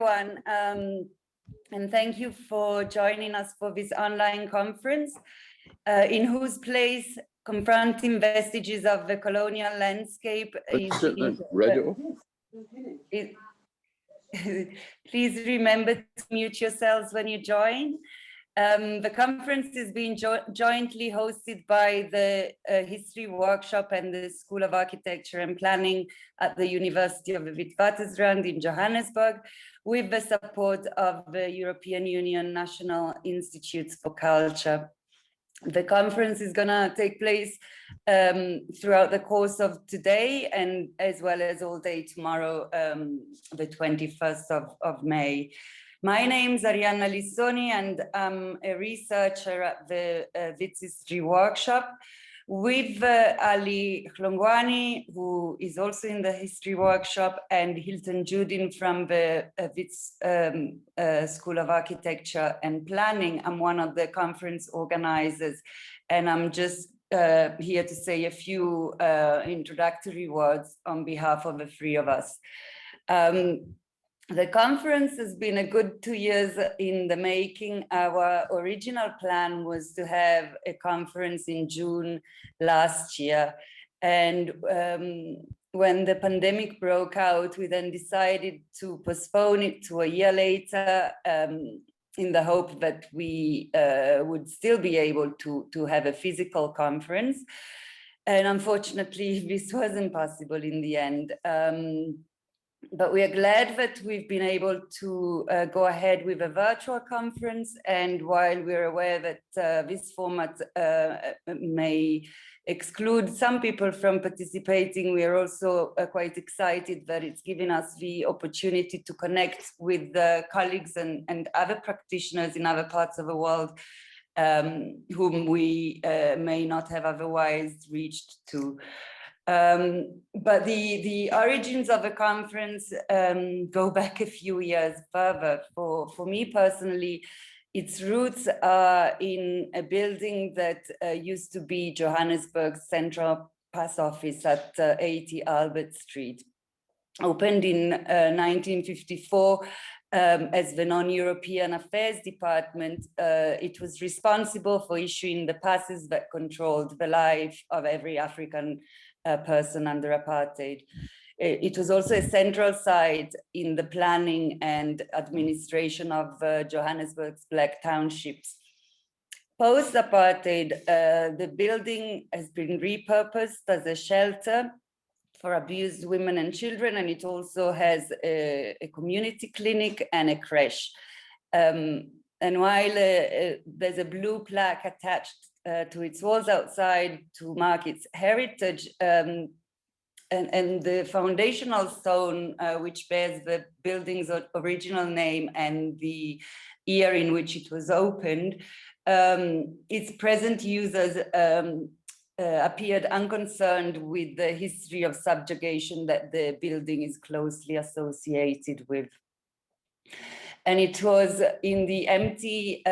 everyone, and thank you for joining us for this online conference, in whose place confronting vestiges of the colonial landscape is please remember to mute yourselves when you join. The conference is being jointly hosted by the History Workshop and the School of Architecture and Planning at the University of the Witwatersrand in Johannesburg, with the support of the European Union National Institutes for Culture. The conference is going to take place throughout the course of today and as well as all day tomorrow, the 21st of May. My name is Arianna Lissoni and I'm a researcher at the Wits History Workshop with Ali Hlongwani, who is also in the History Workshop, and Hilton Judin from the Wits School of Architecture and Planning. I'm one of the conference organizers, and I'm just here to say a few introductory words on behalf of the three of us. The conference has been a good 2 years in the making. Our original plan was to have a conference in June last year. And when the pandemic broke out, we then decided to postpone it to a year later in the hope that we would still be able to have a physical conference. And unfortunately, this wasn't possible in the end. But we are glad that we've been able to go ahead with a virtual conference. And while we're aware that this format may exclude some people from participating, we are also quite excited that it's given us the opportunity to connect with colleagues and other practitioners in other parts of the world whom we may not have otherwise reached to. But the origins of the conference go back a few years further. For me personally, its roots are in a building that used to be Johannesburg's Central Pass Office at 80 Albert Street. Opened in 1954 as the Non-European Affairs Department, it was responsible for issuing the passes that controlled the life of every African person under apartheid. It was also a central site in the planning and administration of Johannesburg's Black townships. Post-apartheid, the building has been repurposed as a shelter for abused women and children, and it also has a community clinic and a creche. And while there's a blue plaque attached to its walls outside to mark its heritage, and the foundational stone, which bears the building's original name and the year in which it was opened, its present users appeared unconcerned with the history of subjugation that the building is closely associated with. And it was in the empty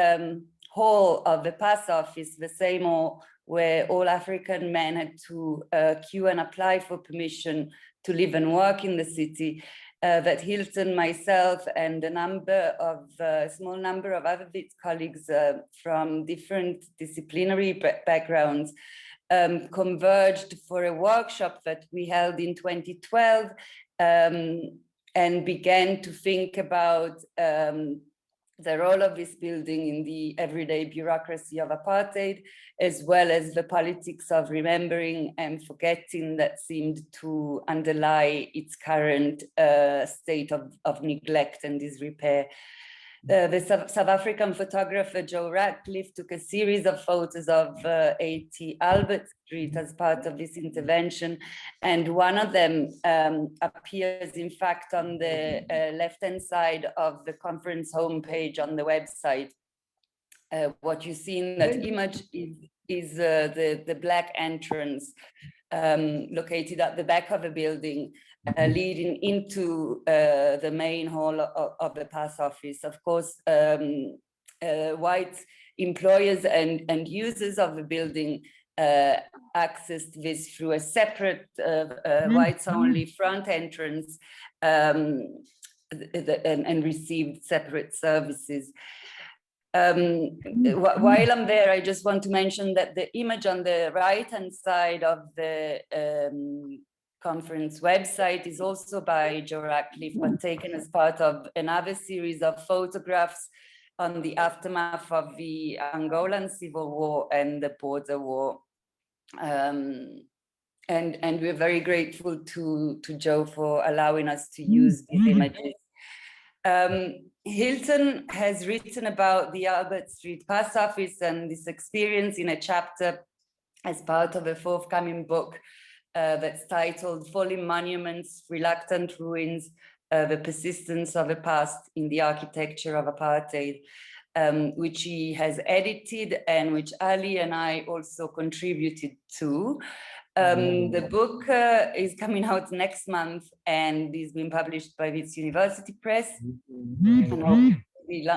hall of the pass office, the same hall where all African men had to queue and apply for permission to live and work in the city, that Hilton, myself, and a small number of other Wits colleagues from different disciplinary backgrounds converged for a workshop that we held in 2012 and began to think about the role of this building in the everyday bureaucracy of apartheid, as well as the politics of remembering and forgetting that seemed to underlie its current state of neglect and disrepair. The South African photographer Joe Ratcliffe took a series of photos of 80 Albert Street as part of this intervention, and one of them appears in fact on the left-hand side of the conference homepage on the website. What you see in that image is the black entrance located at the back of the building, leading into the main hall of the pass office. Of course, white employers and users of the building accessed this through a separate whites-only front entrance, and received separate services. While I'm there, I just want to mention that the image on the right-hand side of the conference website is also by Joe Ratcliffe, but taken as part of another series of photographs on the aftermath of the Angolan Civil War and the border war. And we're very grateful to Joe for allowing us to use these images. Hilton has written about the Albert Street Pass Office and this experience in a chapter as part of a forthcoming book that's titled Falling Monuments, Reluctant Ruins, the Persistence of a Past in the Architecture of Apartheid, which he has edited and which Ali and I also contributed to. The book is coming out next month and is being published by Wits University Press. And we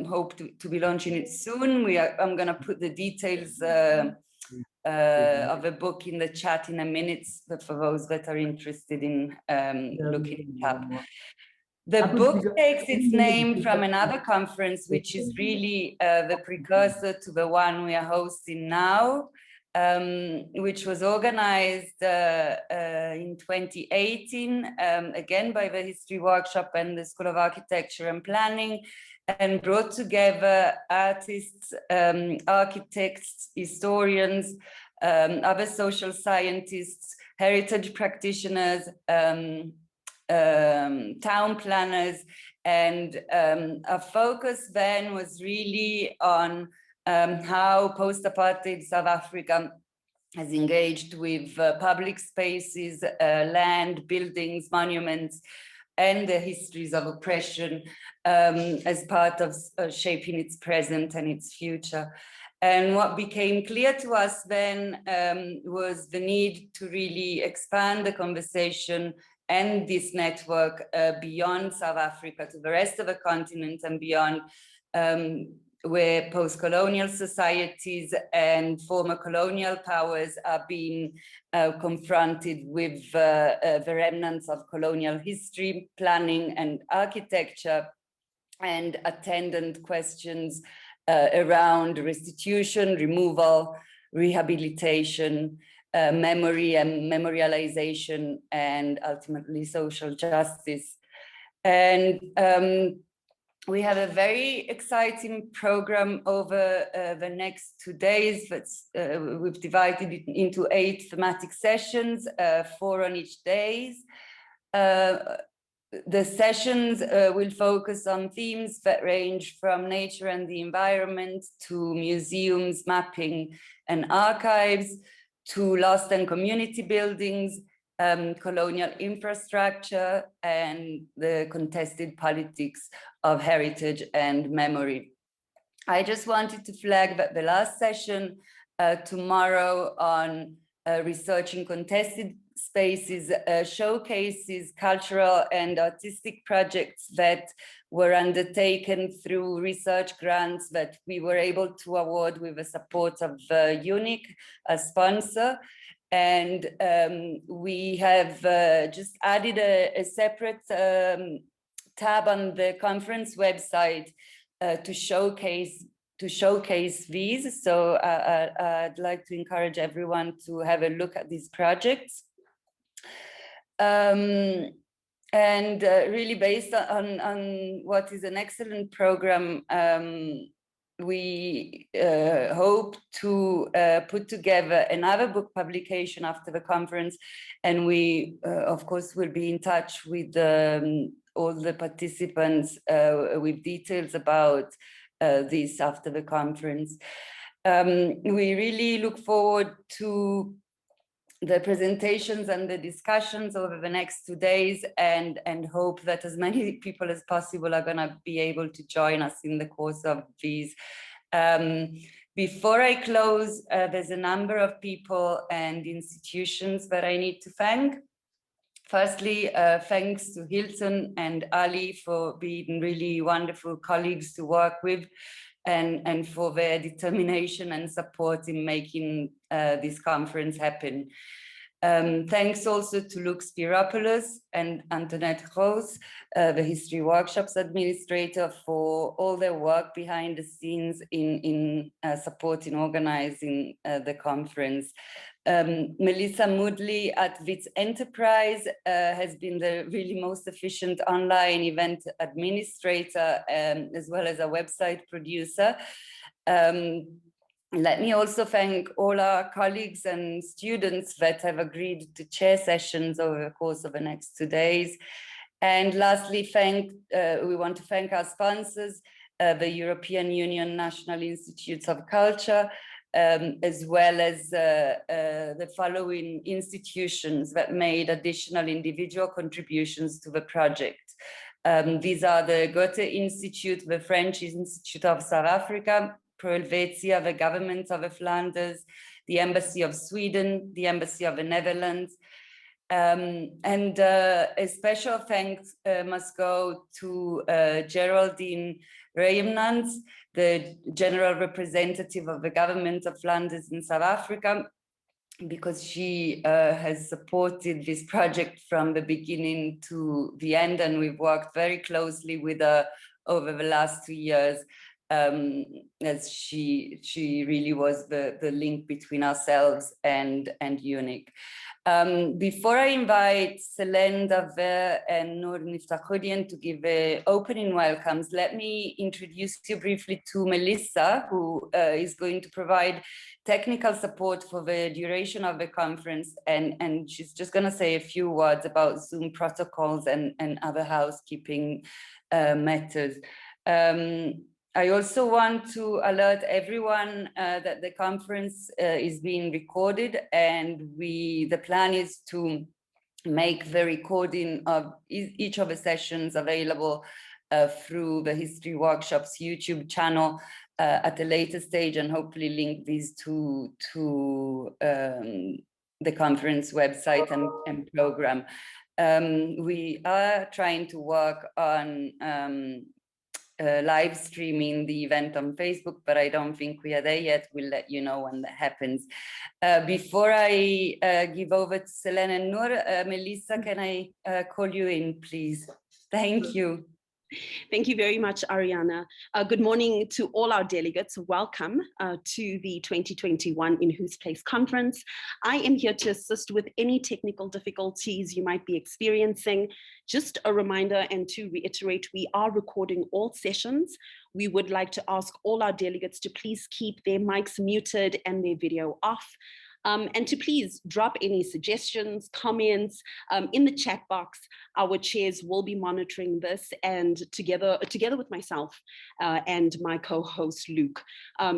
hope to be launching it soon. I'm going to put the details of a book in the chat in a minute, but for those that are interested in looking it up. The book takes its name from another conference, which is really the precursor to the one we are hosting now, which was organized in 2018, again by the History Workshop and the School of Architecture and Planning, and brought together artists, architects, historians, other social scientists, heritage practitioners, town planners, and our focus then was really on how post-apartheid South Africa has engaged with public spaces, land, buildings, monuments, and the histories of oppression as part of shaping its present and its future. And what became clear to us then was the need to really expand the conversation and this network beyond South Africa to the rest of the continent and beyond, where post-colonial societies and former colonial powers are being confronted with the remnants of colonial history, planning and architecture, and attendant questions around restitution, removal, rehabilitation, memory and memorialization, and ultimately social justice. And we have a very exciting program over the next 2 days. That's, we've divided it into 8 thematic sessions, 4 on each day. The sessions will focus on themes that range from nature and the environment to museums, mapping and archives, to lost and community buildings, colonial infrastructure, and the contested politics of heritage and memory. I just wanted to flag that the last session tomorrow on researching contested spaces showcases cultural and artistic projects that were undertaken through research grants that we were able to award with the support of UNIC, a sponsor. And we have just added a separate tab on the conference website to showcase these. So I'd like to encourage everyone to have a look at these projects. And really based on what is an excellent program, we hope to put together another book publication after the conference, and we of course will be in touch with all the participants with details about this after the conference. We really look forward to the presentations and the discussions over the next 2 days, and hope that as many people as possible are going to be able to join us in the course of these. Before I close, there's a number of people and institutions that I need to thank. Firstly, thanks to Hilton and Ali for being really wonderful colleagues to work with, and for their determination and support in making this conference happen. Thanks also to Luke Spiropoulos and Antoinette Rose, the History Workshops administrator, for all their work behind the scenes in supporting organizing the conference. Melissa Moodley at Wits Enterprise has been the really most efficient online event administrator, as well as a website producer. Let me also thank all our colleagues and students that have agreed to chair sessions over the course of the next 2 days. And lastly, we want to thank our sponsors, the European Union National Institutes of Culture, as well as the following institutions that made additional individual contributions to the project. These are the Goethe Institute, the French Institute of South Africa, Pro Helvetia, the government of the Flanders, the Embassy of Sweden, the Embassy of the Netherlands. And a special thanks must go to Geraldine Reijemans, the General Representative of the government of Flanders in South Africa, because she has supported this project from the beginning to the end, and we've worked very closely with her over the last 2 years. As she really was the link between ourselves and UNIC. Before I invite Selene Daver and Noor Miftakhuddin to give opening welcomes, let me introduce you briefly to Melissa, who is going to provide technical support for the duration of the conference, and she's just going to say a few words about Zoom protocols and other housekeeping matters. I also want to alert everyone that the conference is being recorded, and the plan is to make the recording of each of the sessions available through the History Workshops YouTube channel at a later stage, and hopefully link these to the conference website and program. We are trying to work on live streaming the event on Facebook, but I don't think we are there yet. We'll let you know when that happens. Before I give over to Selene and Noor, Melissa, can I call you in, please? Thank you. Thank you very much, Ariana. Good morning to all our delegates. Welcome to the 2021 In Whose Place conference. I am here to assist with any technical difficulties you might be experiencing. Just a reminder and to reiterate, we are recording all sessions. We would like to ask all our delegates to please keep their mics muted and their video off. And to please drop any suggestions, comments in the chat box. Our chairs will be monitoring this, and together with myself and my co-host Luke.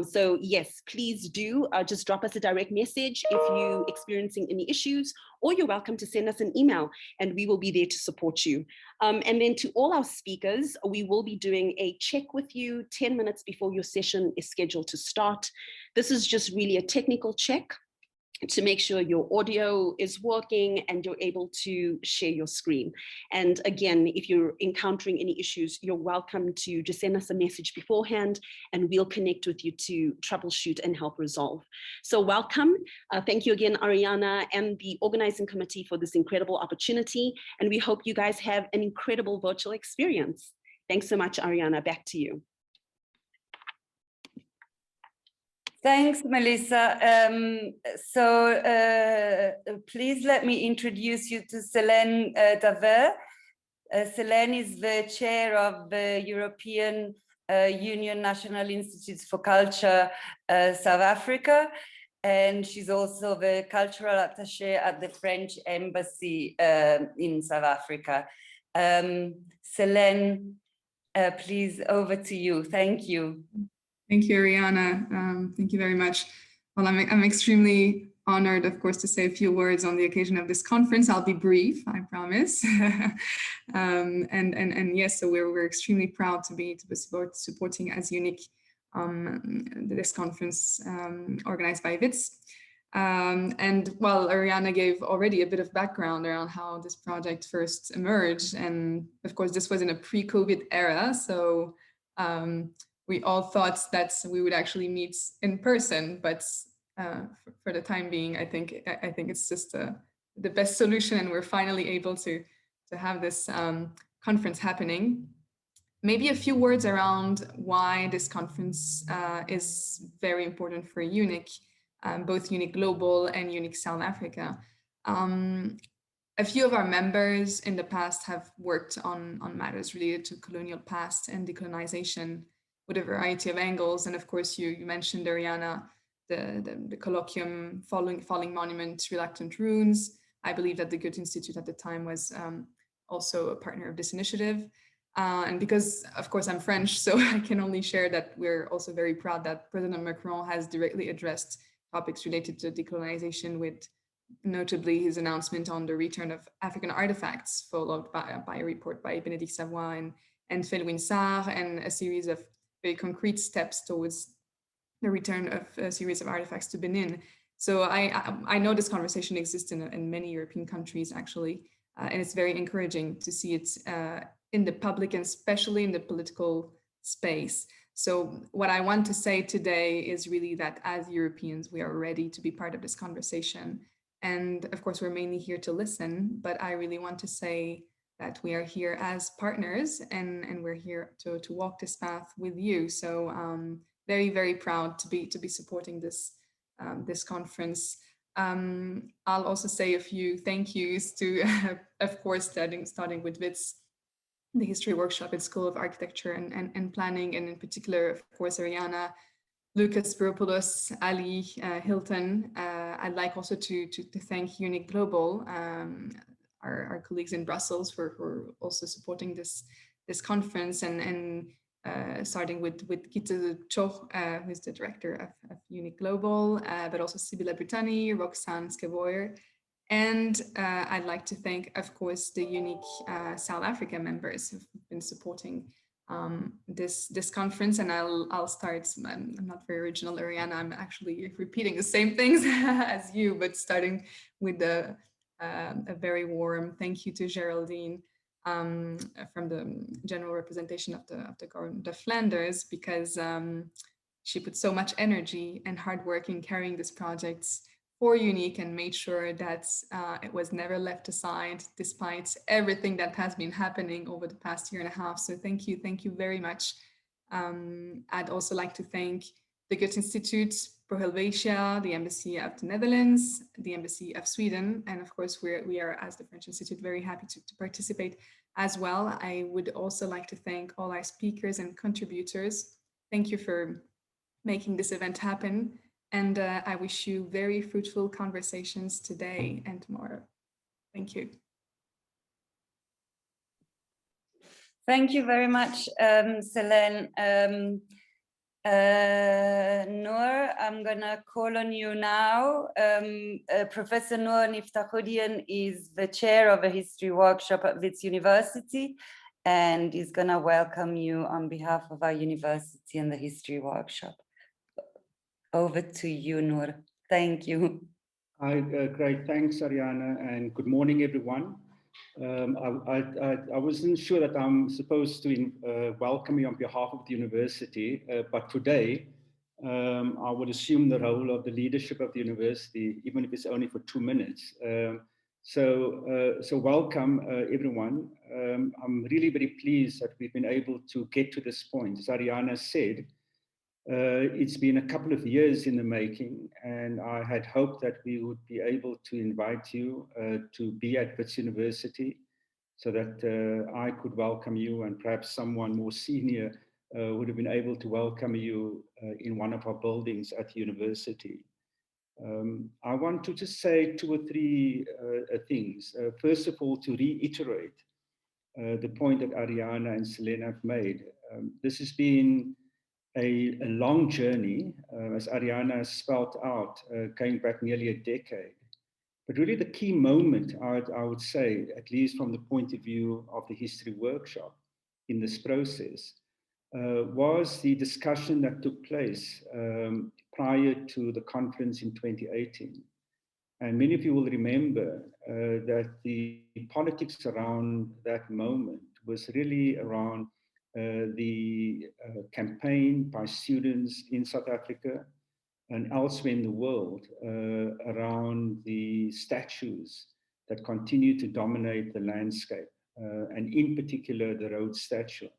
So yes, please do just drop us a direct message if you're experiencing any issues, or you're welcome to send us an email and we will be there to support you. And then to all our speakers, we will be doing a check with you 10 minutes before your session is scheduled to start. This is just really a technical check to make sure your audio is working and you're able to share your screen. And again, if you're encountering any issues, you're welcome to just send us a message beforehand and we'll connect with you to troubleshoot and help resolve. So welcome. Thank you again, Ariana and the organizing committee for this incredible opportunity. And we hope you guys have an incredible virtual experience. Thanks so much, Ariana. Back to you. Thanks, Melissa. Please let me introduce you to Selene Daver. Selene is the chair of the European Union National Institutes for Culture, South Africa, and she's also the cultural attaché at the French Embassy in South Africa. Selene, please, over to you. Thank you. Thank you, Ariana. Thank you very much. Well, I'm extremely honored, of course, to say a few words on the occasion of this conference. I'll be brief, I promise. And yes, so we're extremely proud to be supporting as UNIC this conference organized by WITS. And well, Ariana gave already a bit of background around how this project first emerged. And of course, this was in a pre-COVID era. So we all thought that we would actually meet in person, but for the time being, I think it's just the best solution, and we're finally able to have this conference happening. Maybe a few words around why this conference is very important for UNIC, both UNIC Global and UNIC South Africa. A few of our members in the past have worked on matters related to colonial past and decolonization with a variety of angles. And of course, you mentioned, Ariana, the colloquium Falling Monument, Reluctant Ruins. I believe that the Goethe Institute at the time was also a partner of this initiative. And because, of course, I'm French, so I can only share that we're also very proud that President Macron has directly addressed topics related to decolonization, with notably his announcement on the return of African artifacts, followed by a report by Bénédicte Savoy and Felwine Sarr, and a series of very concrete steps towards the return of a series of artifacts to Benin. So I know this conversation exists in many European countries, actually, and it's very encouraging to see it in the public and especially in the political space. So what I want to say today is really that as Europeans, we are ready to be part of this conversation. And of course, we're mainly here to listen, but I really want to say that we are here as partners, and we're here to walk this path with you. So very, very proud to be supporting this this conference. I'll also say a few thank yous to, of course, starting with Wits, the history workshop at School of Architecture and Planning, and in particular, of course, Ariana, Lucas Spiropoulos, Ali, Hilton. I'd like also to thank UNIC Global, our colleagues in Brussels, for also supporting this conference, and starting with Gita Cho, who's the director of UNIC Global, but also Sibila Butani, Roxanne Skavoyer. And I'd like to thank, of course, the UNIC South Africa members who've been supporting this conference. And I'll start. I'm not very original, Ariana. I'm actually repeating the same things as you, but starting with a very warm thank you to Geraldine from the General Representation of the Government of Flanders, because she put so much energy and hard work in carrying this project for UNIC, and made sure that it was never left aside despite everything that has been happening over the past year and a half. So thank you very much. I'd also like to thank the Goethe Institute, Pro Helvetia, the Embassy of the Netherlands, the Embassy of Sweden, and of course we are, as the French Institute, very happy to participate as well. I would also like to thank all our speakers and contributors. Thank you for making this event happen. And I wish you very fruitful conversations today and tomorrow. Thank you. Thank you very much, Selene. Noor, I'm gonna call on you now. Professor Noor Niftakhoudian is the chair of a history workshop at Wits University, and is gonna welcome you on behalf of our university and the history workshop. Over to you, Noor. Thank you. Hi, great. Thanks, Ariana, and good morning, everyone. I wasn't sure that I'm supposed to welcome you on behalf of the university, but today I would assume the role of the leadership of the university, even if it's only for 2 minutes. So welcome, everyone. I'm really very pleased that we've been able to get to this point. As Ariana said, it's been a couple of years in the making, and I had hoped that we would be able to invite you to be at Wits University, so that I could welcome you, and perhaps someone more senior would have been able to welcome you in one of our buildings at the university. I want to just say 2 or 3 things. First of all, to reiterate the point that Ariana and Selene have made. This has been a long journey, as Ariana spelled out, going back nearly a decade. But really the key moment, I would say, at least from the point of view of the history workshop in this process, was the discussion that took place prior to the conference in 2018. And many of you will remember that the politics around that moment was really around the campaign by students in South Africa and elsewhere in the world around the statues that continue to dominate the landscape, and in particular the Rhodes statue.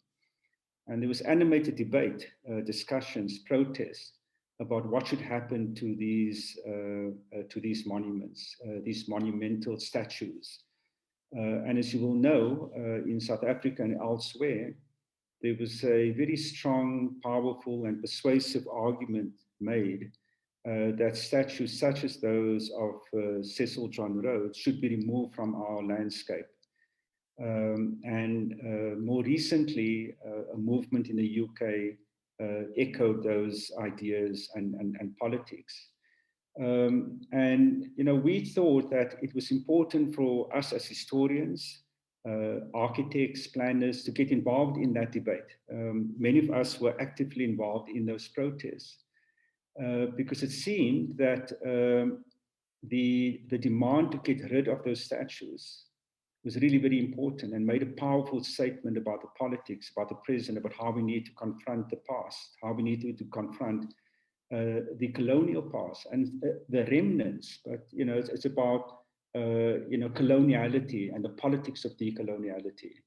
And there was animated debate, discussions, protests about what should happen to these monuments, these monumental statues. And as you will know, in South Africa and elsewhere, there was a very strong, powerful, and persuasive argument made that statues such as those of Cecil John Rhodes should be removed from our landscape. More recently, a movement in the UK echoed those ideas and politics. We thought that it was important for us as historians, architects, planners, to get involved in that debate. Many of us were actively involved in those protests because it seemed that the demand to get rid of those statues was really very important and made a powerful statement about the politics, about the present, about how we need to confront the past, how we need to confront the colonial past and the remnants. But it's about coloniality and the politics of decoloniality.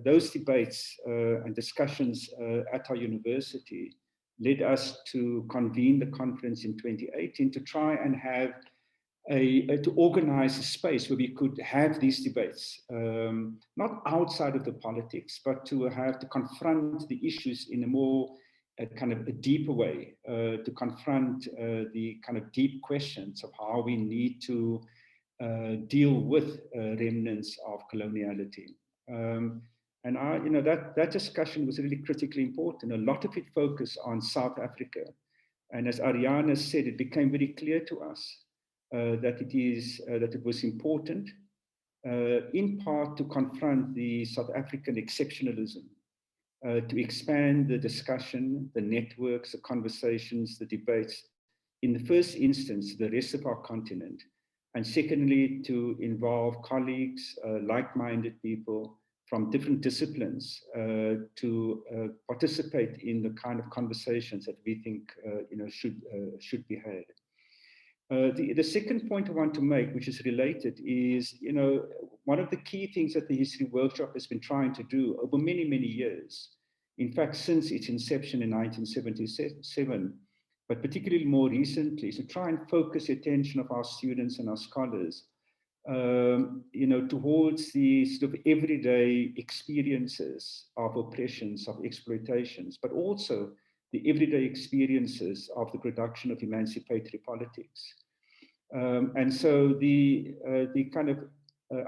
Those debates and discussions at our university led us to convene the conference in 2018 to try and have to organize a space where we could have these debates, not outside of the politics, but to confront the issues in a more kind of a deeper way, to confront the kind of deep questions of how we need to deal with remnants of coloniality. That discussion was really critically important. A lot of it focused on South Africa. And as Ariana said, it became very clear to us that it was important, in part to confront the South African exceptionalism, to expand the discussion, the networks, the conversations, the debates, in the first instance, the rest of our continent, and secondly, to involve colleagues, like-minded people from different disciplines to participate in the kind of conversations that we think should be had. The second point I want to make, which is related, is one of the key things that the History Workshop has been trying to do over many, many years, in fact, since its inception in 1977, but particularly more recently, is to try and focus the attention of our students and our scholars towards the sort of everyday experiences of oppressions, of exploitations, but also the everyday experiences of the production of emancipatory politics. And so the kind of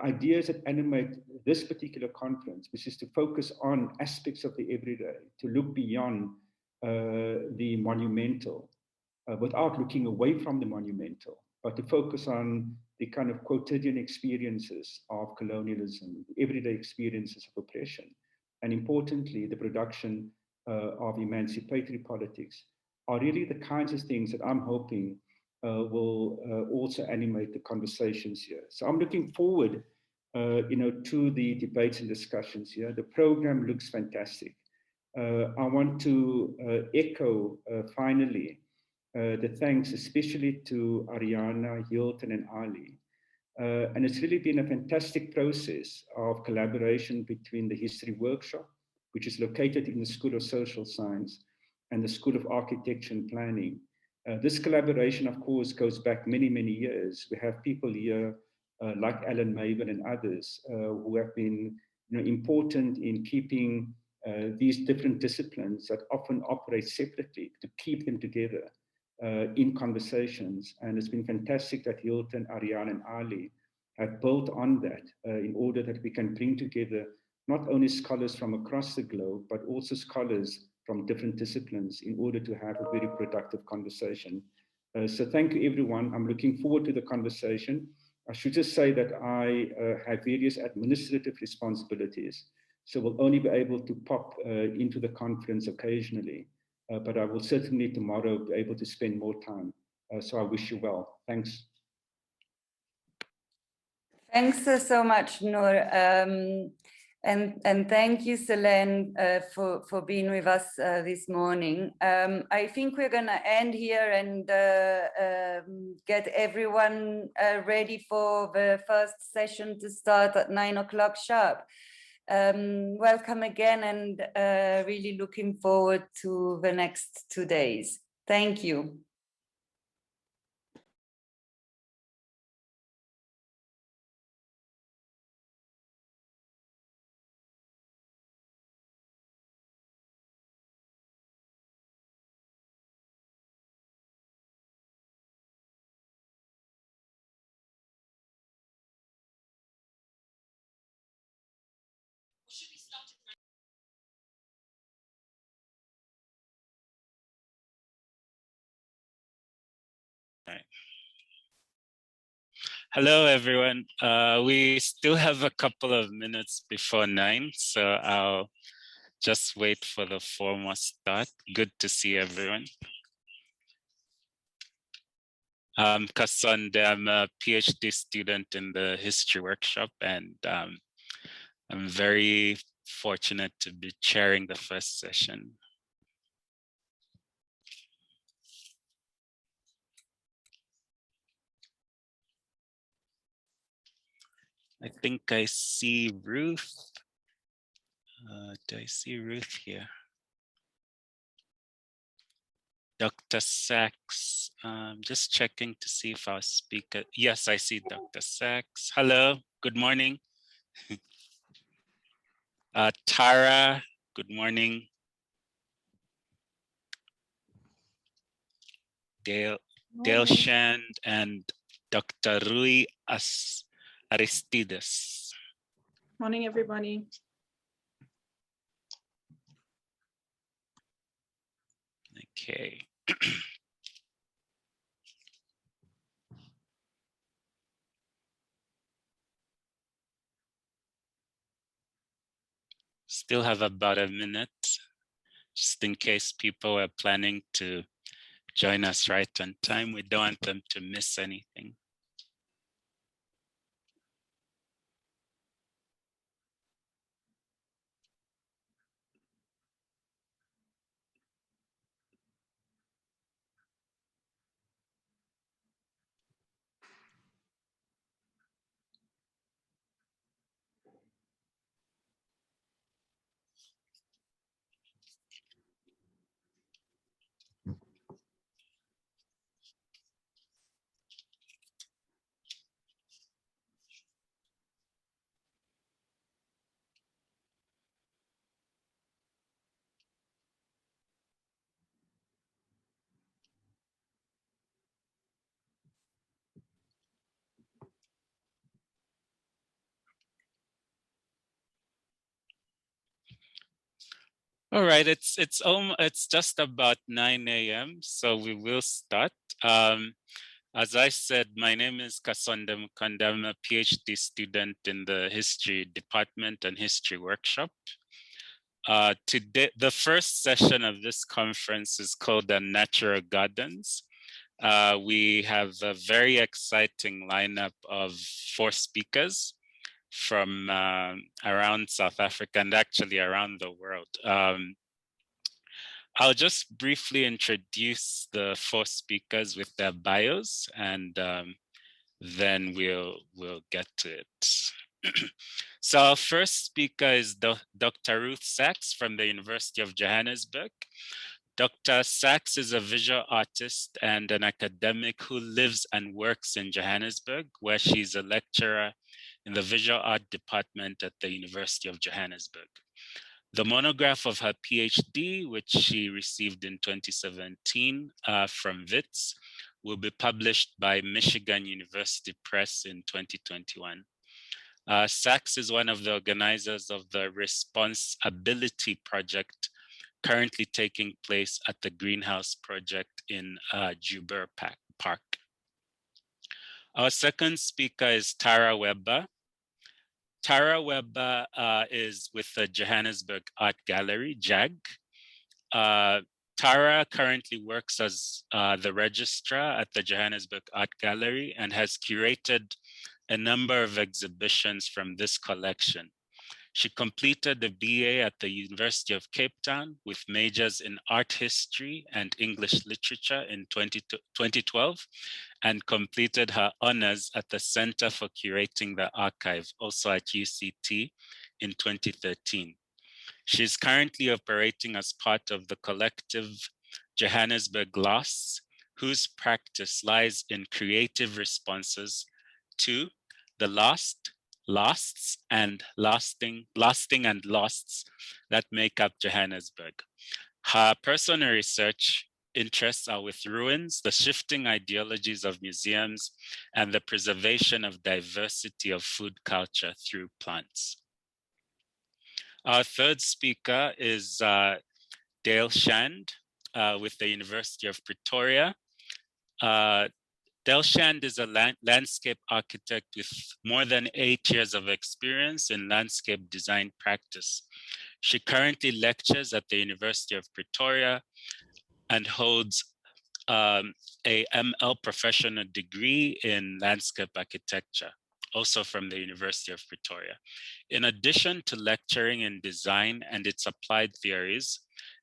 ideas that animate this particular conference, which is to focus on aspects of the everyday, to look beyond the monumental, without looking away from the monumental, but to focus on the kind of quotidian experiences of colonialism, the everyday experiences of oppression, and importantly, the production of emancipatory politics, are really the kinds of things that I'm hoping will also animate the conversations here. So I'm looking forward, to the debates and discussions here. The program looks fantastic. I want to echo finally the thanks, especially to Ariana, Hilton, and Ali. And it's really been a fantastic process of collaboration between the History Workshop, which is located in the School of Social Science, and the School of Architecture and Planning. This collaboration, of course, goes back many, many years. We have people here like Alan Maven and others who have been important in keeping these different disciplines that often operate separately, to keep them together in conversations. And it's been fantastic that Hilton, Ariane, and Ali have built on that in order that we can bring together not only scholars from across the globe, but also scholars from different disciplines in order to have a very productive conversation. So thank you, everyone. I'm looking forward to the conversation. I should just say that I have various administrative responsibilities, so we'll only be able to pop into the conference occasionally, but I will certainly tomorrow be able to spend more time. So I wish you well. Thanks. Thanks so much, Noor. And thank you, Selene, for being with us this morning. I think we're going to end here and get everyone ready for the first session to start at 9 o'clock sharp. Welcome again, and really looking forward to the next 2 days. Thank you. Hello, everyone. We still have a couple of minutes before 9, so I'll just wait for the formal start. Good to see everyone. I'm Kasonde. I'm a PhD student in the history workshop, and I'm very fortunate to be chairing the first session. I think I see Ruth. Do I see Ruth here? Dr. Sachs, just checking to see if our speaker, yes, I see Dr. Sachs. Hello, good morning. Tara, good morning. Dale Shand and Dr. Rui Aristides. Morning, everybody. Okay. Still have about a minute, just in case people are planning to join us right on time. We don't want them to miss anything. All right, it's just about 9 a.m. so we will start. As I said, my name is Kasonde Mukanda. I'm a PhD student in the history department and history workshop. Today, the first session of this conference is called Unnatural Gardens. We have a very exciting lineup of 4 speakers from around South Africa and actually around the world. I'll just briefly introduce the 4 speakers with their bios, and then we'll get to it. So our first speaker is Dr. Ruth Sachs from the University of Johannesburg. Dr. Sachs is a visual artist and an academic who lives and works in Johannesburg, where she's a lecturer in the visual art department at the University of Johannesburg. The monograph of her PhD, which she received in 2017 from WITS, will be published by Michigan University Press in 2021. Sachs is one of the organizers of the Responsibility Project, currently taking place at the Greenhouse Project in Joburg Park. Our second speaker is Tara Weber. Tara Weber is with the Johannesburg Art Gallery, JAG. Tara currently works as the registrar at the Johannesburg Art Gallery and has curated a number of exhibitions from this collection. She completed the BA at the University of Cape Town with majors in art history and English literature in 2012, and completed her honors at the Center for Curating the Archive, also at UCT, in 2013. She's currently operating as part of the collective Johannesburg Lasts, whose practice lies in creative responses to the lasts and lasting and losts that make up Johannesburg. Her personal research interests are with ruins, the shifting ideologies of museums, and the preservation of diversity of food culture through plants. Our third speaker is Dale Shand with the University of Pretoria. Dale Shand is a landscape architect with more than 8 years of experience in landscape design practice. She currently lectures at the University of Pretoria and holds a ML professional degree in landscape architecture, also from the University of Pretoria. In addition to lecturing in design and its applied theories,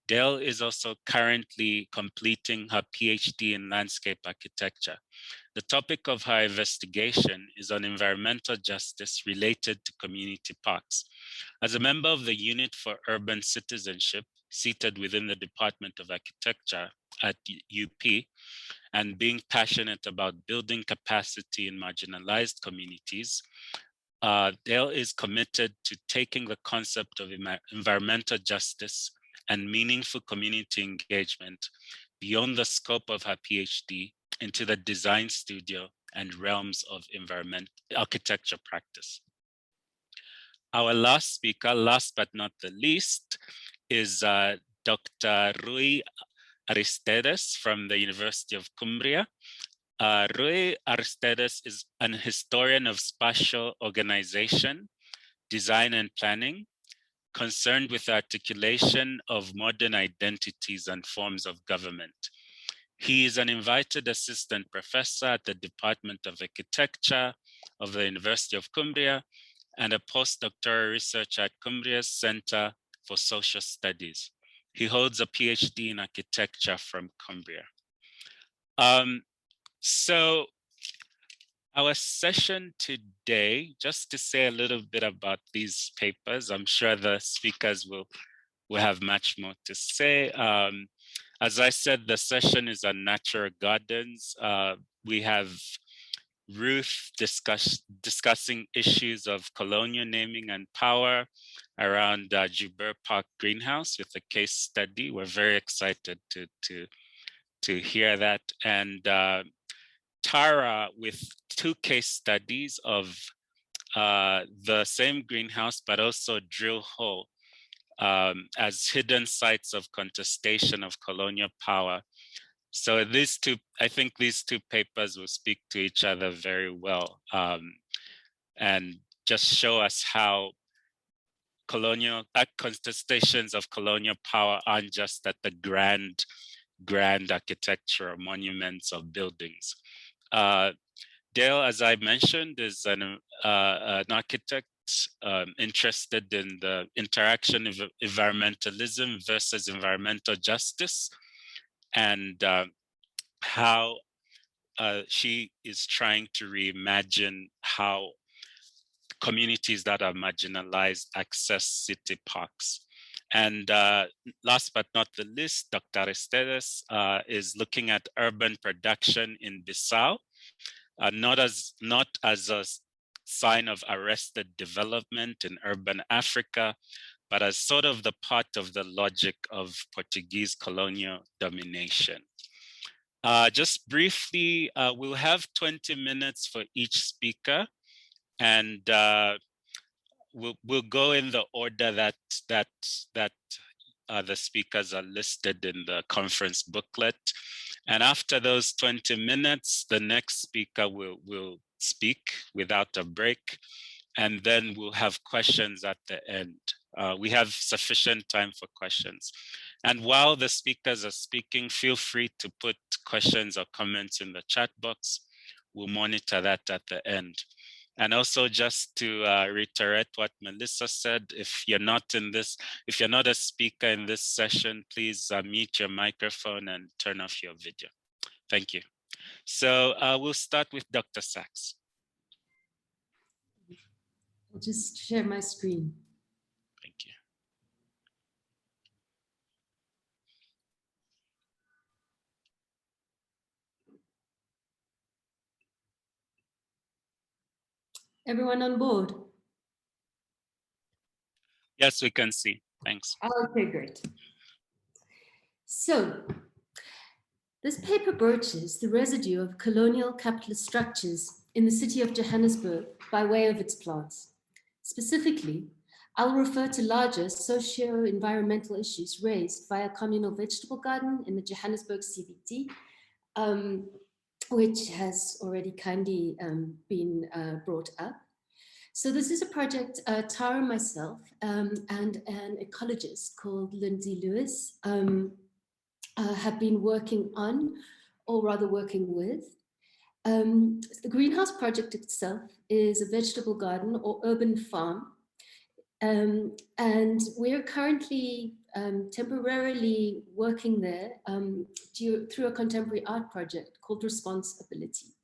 Dale is also currently completing her PhD in landscape architecture. The topic of her investigation is on environmental justice related to community parks. As a member of the Unit for Urban Citizenship, seated within the Department of Architecture at UP, and being passionate about building capacity in marginalized communities, Dale is committed to taking the concept of environmental justice and meaningful community engagement beyond the scope of her PhD into the design studio and realms of architecture practice. Our last speaker, last but not the least, is Dr. Rui Aristides from the University of Cumbria. Rui Aristides is an historian of spatial organization, design and planning, concerned with the articulation of modern identities and forms of government. He is an invited assistant professor at the Department of Architecture of the University of Cumbria and a postdoctoral researcher at Cumbria's Center for Social Studies. He holds a PhD in architecture from Cumbria. So our session today, just to say a little bit about these papers, I'm sure the speakers will have much more to say. As I said, the session is on natural gardens. We have Ruth discussing issues of colonial naming and power around Joubert Park Greenhouse with a case study. We're very excited to hear that. And Tara with 2 case studies of the same greenhouse, but also drill hole as hidden sites of contestation of colonial power. So these two, I think these 2 papers will speak to each other very well and just show us how colonial contestations of colonial power aren't just at the grand architecture monuments of buildings. Dale, as I mentioned, is an architect interested in the interaction of environmentalism versus environmental justice, and how she is trying to reimagine how communities that are marginalized access city parks. And last but not the least, Dr. Aristides is looking at urban production in Bissau, not as a sign of arrested development in urban Africa, but as sort of the part of the logic of Portuguese colonial domination. Just briefly, we'll have 20 minutes for each speaker, and we'll go in the order that the speakers are listed in the conference booklet. And after those 20 minutes, the next speaker will speak without a break, and then we'll have questions at the end. We have sufficient time for questions. And while the speakers are speaking, feel free to put questions or comments in the chat box. We'll monitor that at the end. And also just to reiterate what Melissa said, if you're not a speaker in this session, please mute your microphone and turn off your video. Thank you. So we'll start with Dr. Sachs. I'll just share my screen. Thank you. Everyone on board? Yes, we can see. Thanks. Okay, great. So this paper broaches the residue of colonial capitalist structures in the city of Johannesburg by way of its plants. Specifically, I'll refer to larger socio-environmental issues raised by a communal vegetable garden in the Johannesburg CBD, which has already kindly been brought up. So this is a project Tara, myself, and an ecologist called Lindsay Lewis have been working on, or rather working with. The greenhouse project itself is a vegetable garden or urban farm. And we're currently temporarily working there through a contemporary art project called Responsibility.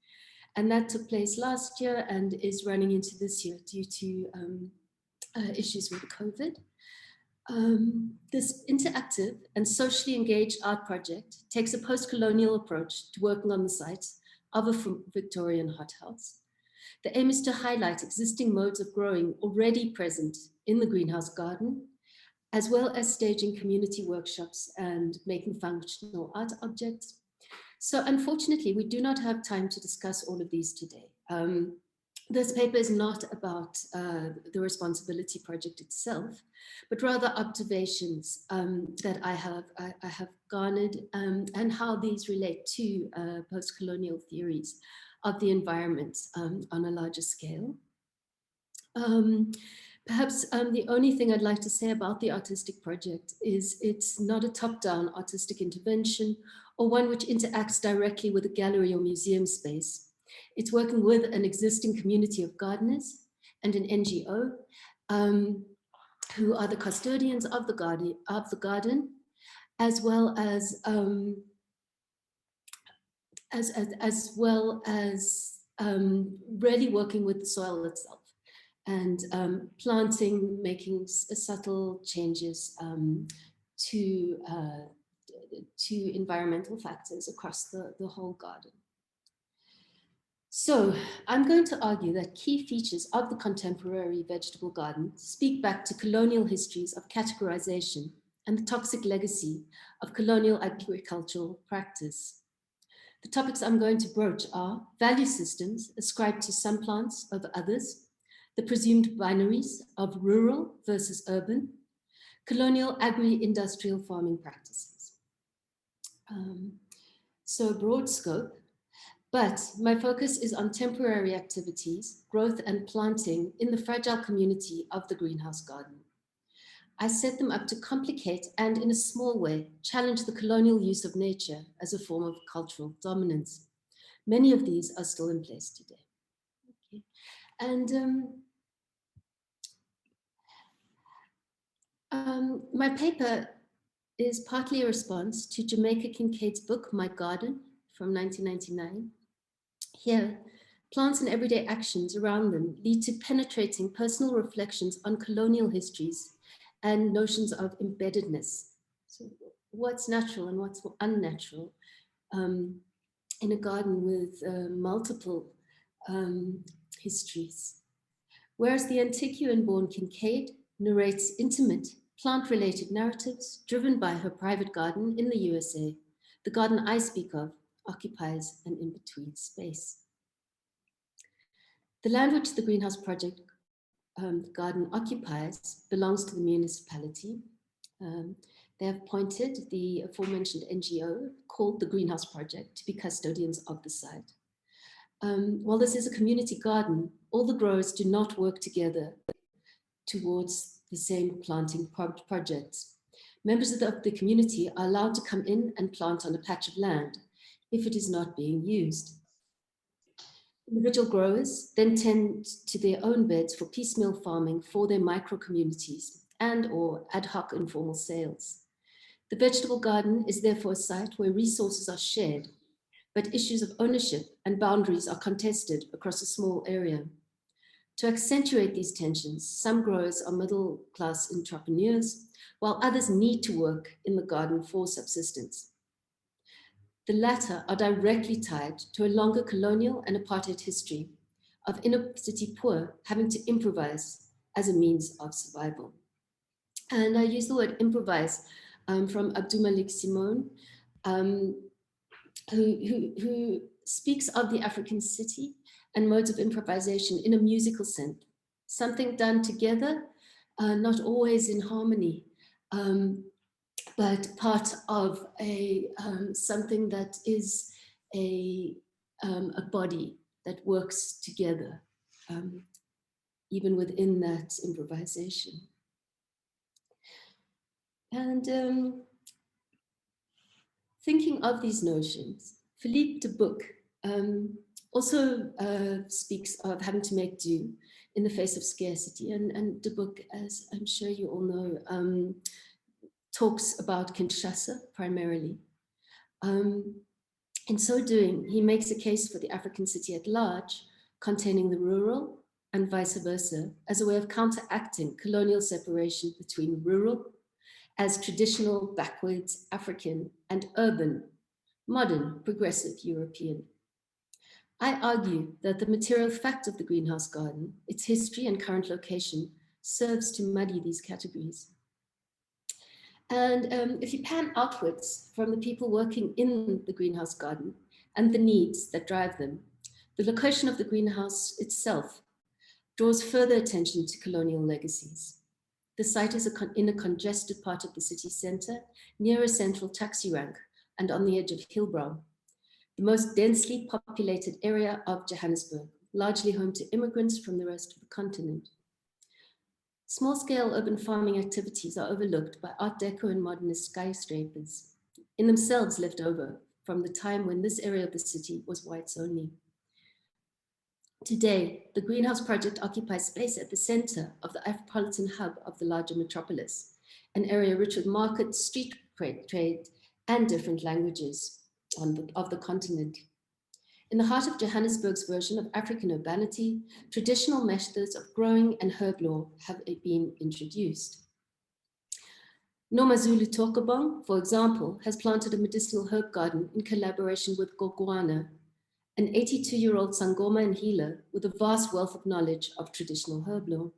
And that took place last year and is running into this year due to issues with COVID. This interactive and socially engaged art project takes a post-colonial approach to working on the sites of a Victorian hothouse. The aim is to highlight existing modes of growing already present in the greenhouse garden, as well as staging community workshops and making functional art objects. So unfortunately, we do not have time to discuss all of these today. This paper is not about the Responsibility project itself, but rather observations that I have garnered and how these relate to post-colonial theories of the environment on a larger scale. Perhaps the only thing I'd like to say about the artistic project is it's not a top-down artistic intervention or one which interacts directly with a gallery or museum space. It's working with an existing community of gardeners and an NGO who are the custodians of the garden, as well as really working with the soil itself and planting, making subtle changes to environmental factors across the whole garden. So I'm going to argue that key features of the contemporary vegetable garden speak back to colonial histories of categorization and the toxic legacy of colonial agricultural practice. The topics I'm going to broach are value systems ascribed to some plants over others, the presumed binaries of rural versus urban, colonial agri-industrial farming practices. So a broad scope, but my focus is on temporary activities, growth and planting in the fragile community of the greenhouse garden. I set them up to complicate and in a small way, challenge the colonial use of nature as a form of cultural dominance. Many of these are still in place today. Okay. And my paper is partly a response to Jamaica Kincaid's book, My Garden, from 1999. Here, plants and everyday actions around them lead to penetrating personal reflections on colonial histories and notions of embeddedness. So what's natural and what's unnatural in a garden with multiple histories. Whereas the Antiguan-born Kincaid narrates intimate, plant-related narratives driven by her private garden in the USA, the garden I speak of occupies an in-between space. The land which the Greenhouse Project garden occupies belongs to the municipality. They have appointed the aforementioned NGO called the Greenhouse Project to be custodians of the site. While this is a community garden, all the growers do not work together towards the same planting projects. Members of the community are allowed to come in and plant on a patch of land if it is not being used. Individual growers then tend to their own beds for piecemeal farming for their micro communities and or ad hoc informal sales. The vegetable garden is therefore a site where resources are shared, but issues of ownership and boundaries are contested across a small area. To accentuate these tensions, some growers are middle-class entrepreneurs, while others need to work in the garden for subsistence. The latter are directly tied to a longer colonial and apartheid history of inner city poor having to improvise as a means of survival. And I use the word improvise from Abdulmalik Simone, who speaks of the African city and modes of improvisation in a musical sense, something done together, not always in harmony, but part of a something that is a body that works together, even within that improvisation. And thinking of these notions, Philippe de Buc also speaks of having to make do in the face of scarcity. And de Buc, as I'm sure you all know, talks about Kinshasa primarily. In so doing, he makes a case for the African city at large, containing the rural and vice versa, as a way of counteracting colonial separation between rural as traditional, backwards, African, and urban, modern, progressive European. I argue that the material fact of the greenhouse garden, its history and current location, serves to muddy these categories. And if you pan outwards from the people working in the greenhouse garden and the needs that drive them, the location of the greenhouse itself draws further attention to colonial legacies. The site is in a congested part of the city center, near a central taxi rank and on the edge of Hillbrow, the most densely populated area of Johannesburg, largely home to immigrants from the rest of the continent. Small-scale urban farming activities are overlooked by Art Deco and modernist skyscrapers, in themselves left over from the time when this area of the city was whites only. Today, the Greenhouse Project occupies space at the center of the Afropolitan hub of the larger metropolis, an area rich with market, street trade, and different languages of the continent. In the heart of Johannesburg's version of African urbanity, traditional methods of growing and herb law have been introduced. NomaZulu Tokobong, for example, has planted a medicinal herb garden in collaboration with Gogwana, an 82-year-old Sangoma and healer with a vast wealth of knowledge of traditional herb law.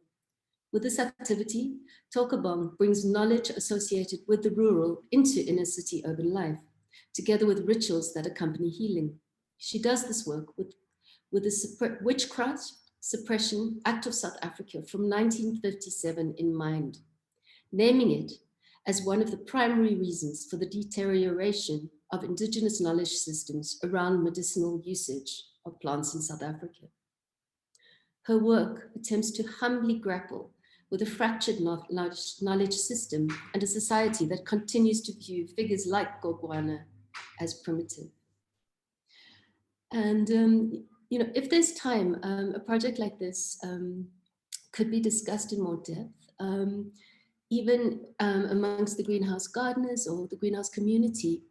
With this activity, Tokobong brings knowledge associated with the rural into inner city urban life, together with rituals that accompany healing. She does this work with the Witchcraft Suppression Act of South Africa from 1957 in mind, naming it as one of the primary reasons for the deterioration of indigenous knowledge systems around medicinal usage of plants in South Africa. Her work attempts to humbly grapple with a fractured knowledge system and a society that continues to view figures like Gogwana as primitive. And you know, if there's time, a project like this could be discussed in more depth, even amongst the greenhouse gardeners or the greenhouse community.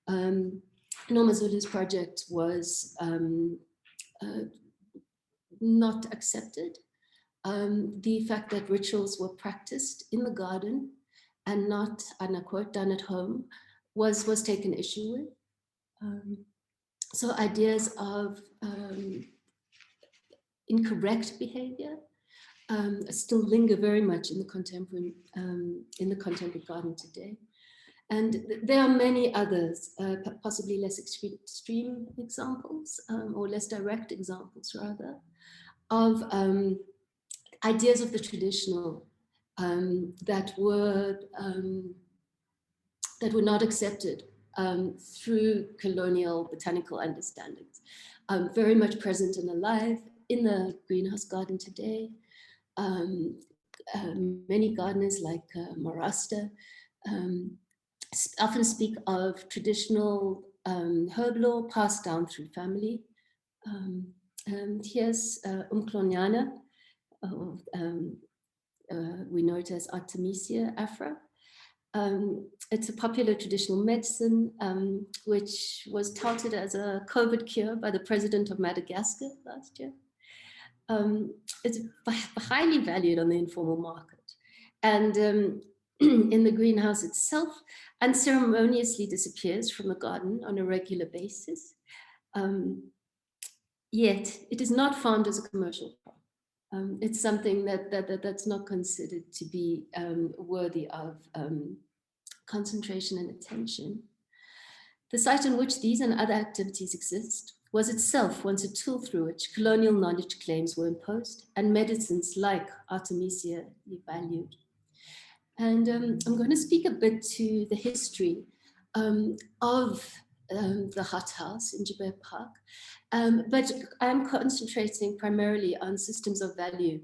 Norma Zulu's project was not accepted. The fact that rituals were practiced in the garden and not, and I quote, done at home was taken issue with. So ideas of incorrect behavior still linger very much in the contemporary garden today. And there are many others, possibly less extreme examples, or less direct examples rather, of ideas of the traditional that were not accepted through colonial botanical understandings, very much present and alive in the greenhouse garden today. Many gardeners like Marasta often speak of traditional herb law passed down through family. Here's Umklonyana, we know it as Artemisia afra. It's a popular traditional medicine which was touted as a COVID cure by the president of Madagascar last year. It's highly valued on the informal market. And in the greenhouse itself, unceremoniously disappears from the garden on a regular basis. Yet it is not found as a commercial crop. It's something that's not considered to be worthy of concentration and attention. The site on which these and other activities exist was itself once a tool through which colonial knowledge claims were imposed and medicines like Artemisia valued. And I'm going to speak a bit to the history of the hothouse in Joubert Park, but I'm concentrating primarily on systems of value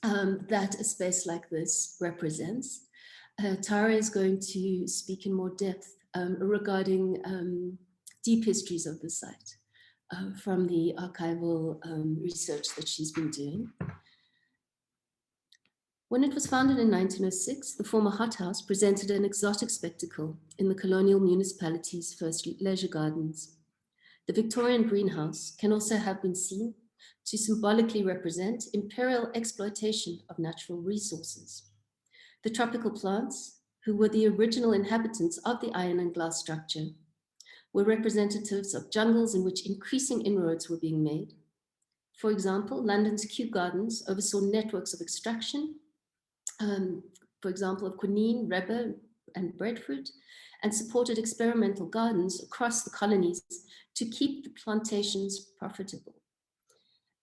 that a space like this represents. Tara is going to speak in more depth regarding deep histories of the site from the archival research that she's been doing. When it was founded in 1906, the former hothouse presented an exotic spectacle in the colonial municipality's first leisure gardens. The Victorian greenhouse can also have been seen to symbolically represent imperial exploitation of natural resources. The tropical plants, who were the original inhabitants of the iron and glass structure, were representatives of jungles in which increasing inroads were being made. For example, London's Kew Gardens oversaw networks of extraction, for example, of quinine, rubber, and breadfruit, and supported experimental gardens across the colonies to keep the plantations profitable.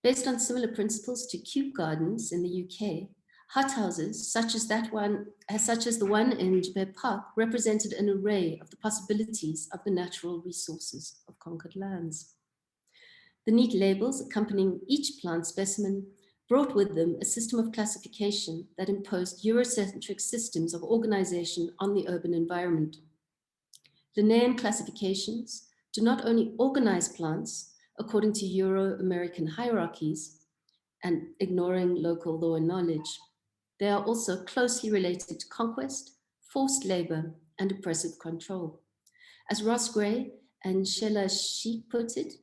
Based on similar principles to Kew Gardens in the UK, hothouses such as the one in Joubert Park represented an array of the possibilities of the natural resources of conquered lands. The neat labels accompanying each plant specimen brought with them a system of classification that imposed Eurocentric systems of organization on the urban environment. Linnaean classifications do not only organize plants according to Euro-American hierarchies and ignoring local law and knowledge, they are also closely related to conquest, forced labor, and oppressive control. As Ross Gray and Sheila Sheikh put it,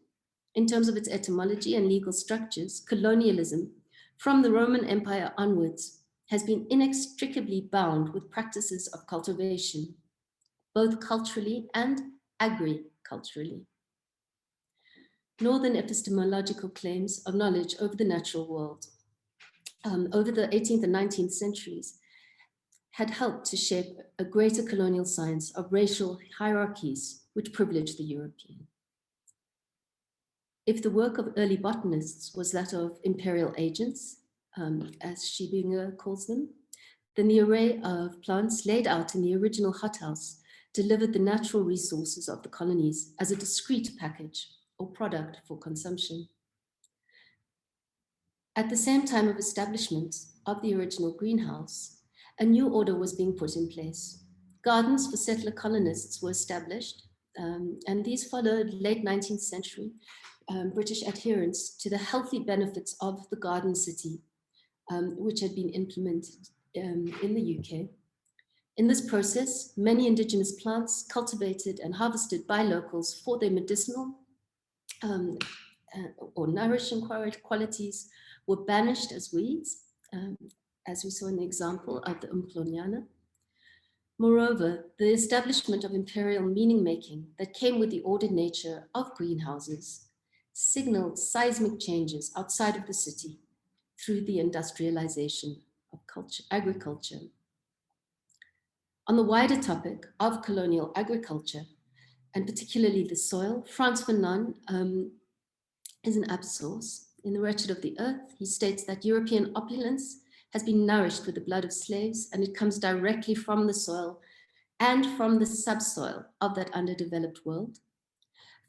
in terms of its etymology and legal structures, colonialism, from the Roman Empire onwards, has been inextricably bound with practices of cultivation, both culturally and agriculturally. Northern epistemological claims of knowledge over the natural world over the 18th and 19th centuries had helped to shape a greater colonial science of racial hierarchies which privileged the European. If the work of early botanists was that of imperial agents, as Schiebinger calls them, then the array of plants laid out in the original hothouse delivered the natural resources of the colonies as a discrete package or product for consumption. At the same time of establishment of the original greenhouse, a new order was being put in place. Gardens for settler colonists were established, and these followed late 19th century British adherence to the healthy benefits of the garden city, which had been implemented in the UK. In this process, many indigenous plants cultivated and harvested by locals for their medicinal or nourishing qualities were banished as weeds, as we saw in the example of the Umklonyana. Moreover, the establishment of imperial meaning-making that came with the ordered nature of greenhouses signaled seismic changes outside of the city through the industrialization of agriculture. On the wider topic of colonial agriculture, and particularly the soil, Frans Fanon is an apt source. In The Wretched of the Earth, he states that European opulence has been nourished with the blood of slaves, and it comes directly from the soil and from the subsoil of that underdeveloped world.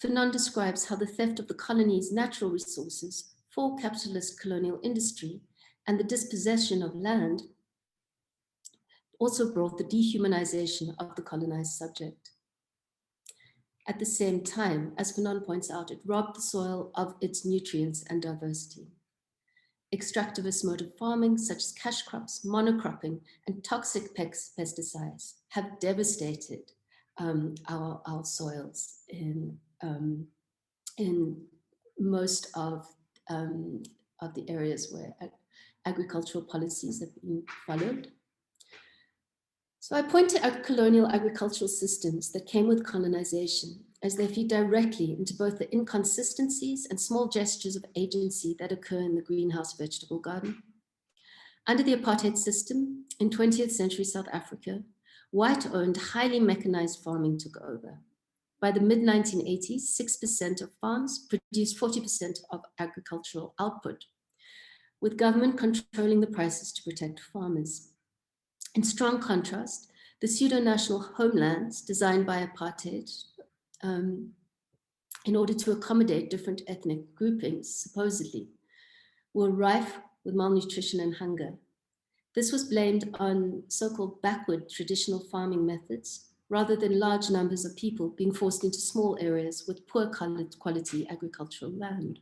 Fanon describes how the theft of the colony's natural resources for capitalist colonial industry and the dispossession of land also brought the dehumanization of the colonized subject. At the same time, as Fanon points out, it robbed the soil of its nutrients and diversity. Extractivist mode of farming, such as cash crops, monocropping, and toxic pesticides have devastated our soils in most of the areas where agricultural policies have been followed. So I pointed out colonial agricultural systems that came with colonization, as they feed directly into both the inconsistencies and small gestures of agency that occur in the greenhouse vegetable garden. Under the apartheid system in 20th century South Africa, white-owned, highly mechanized farming took over. By the mid-1980s, 6% of farms produced 40% of agricultural output, with government controlling the prices to protect farmers. In strong contrast, the pseudo-national homelands designed by apartheid in order to accommodate different ethnic groupings, supposedly, were rife with malnutrition and hunger. This was blamed on so-called backward traditional farming methods, rather than large numbers of people being forced into small areas with poor quality agricultural land.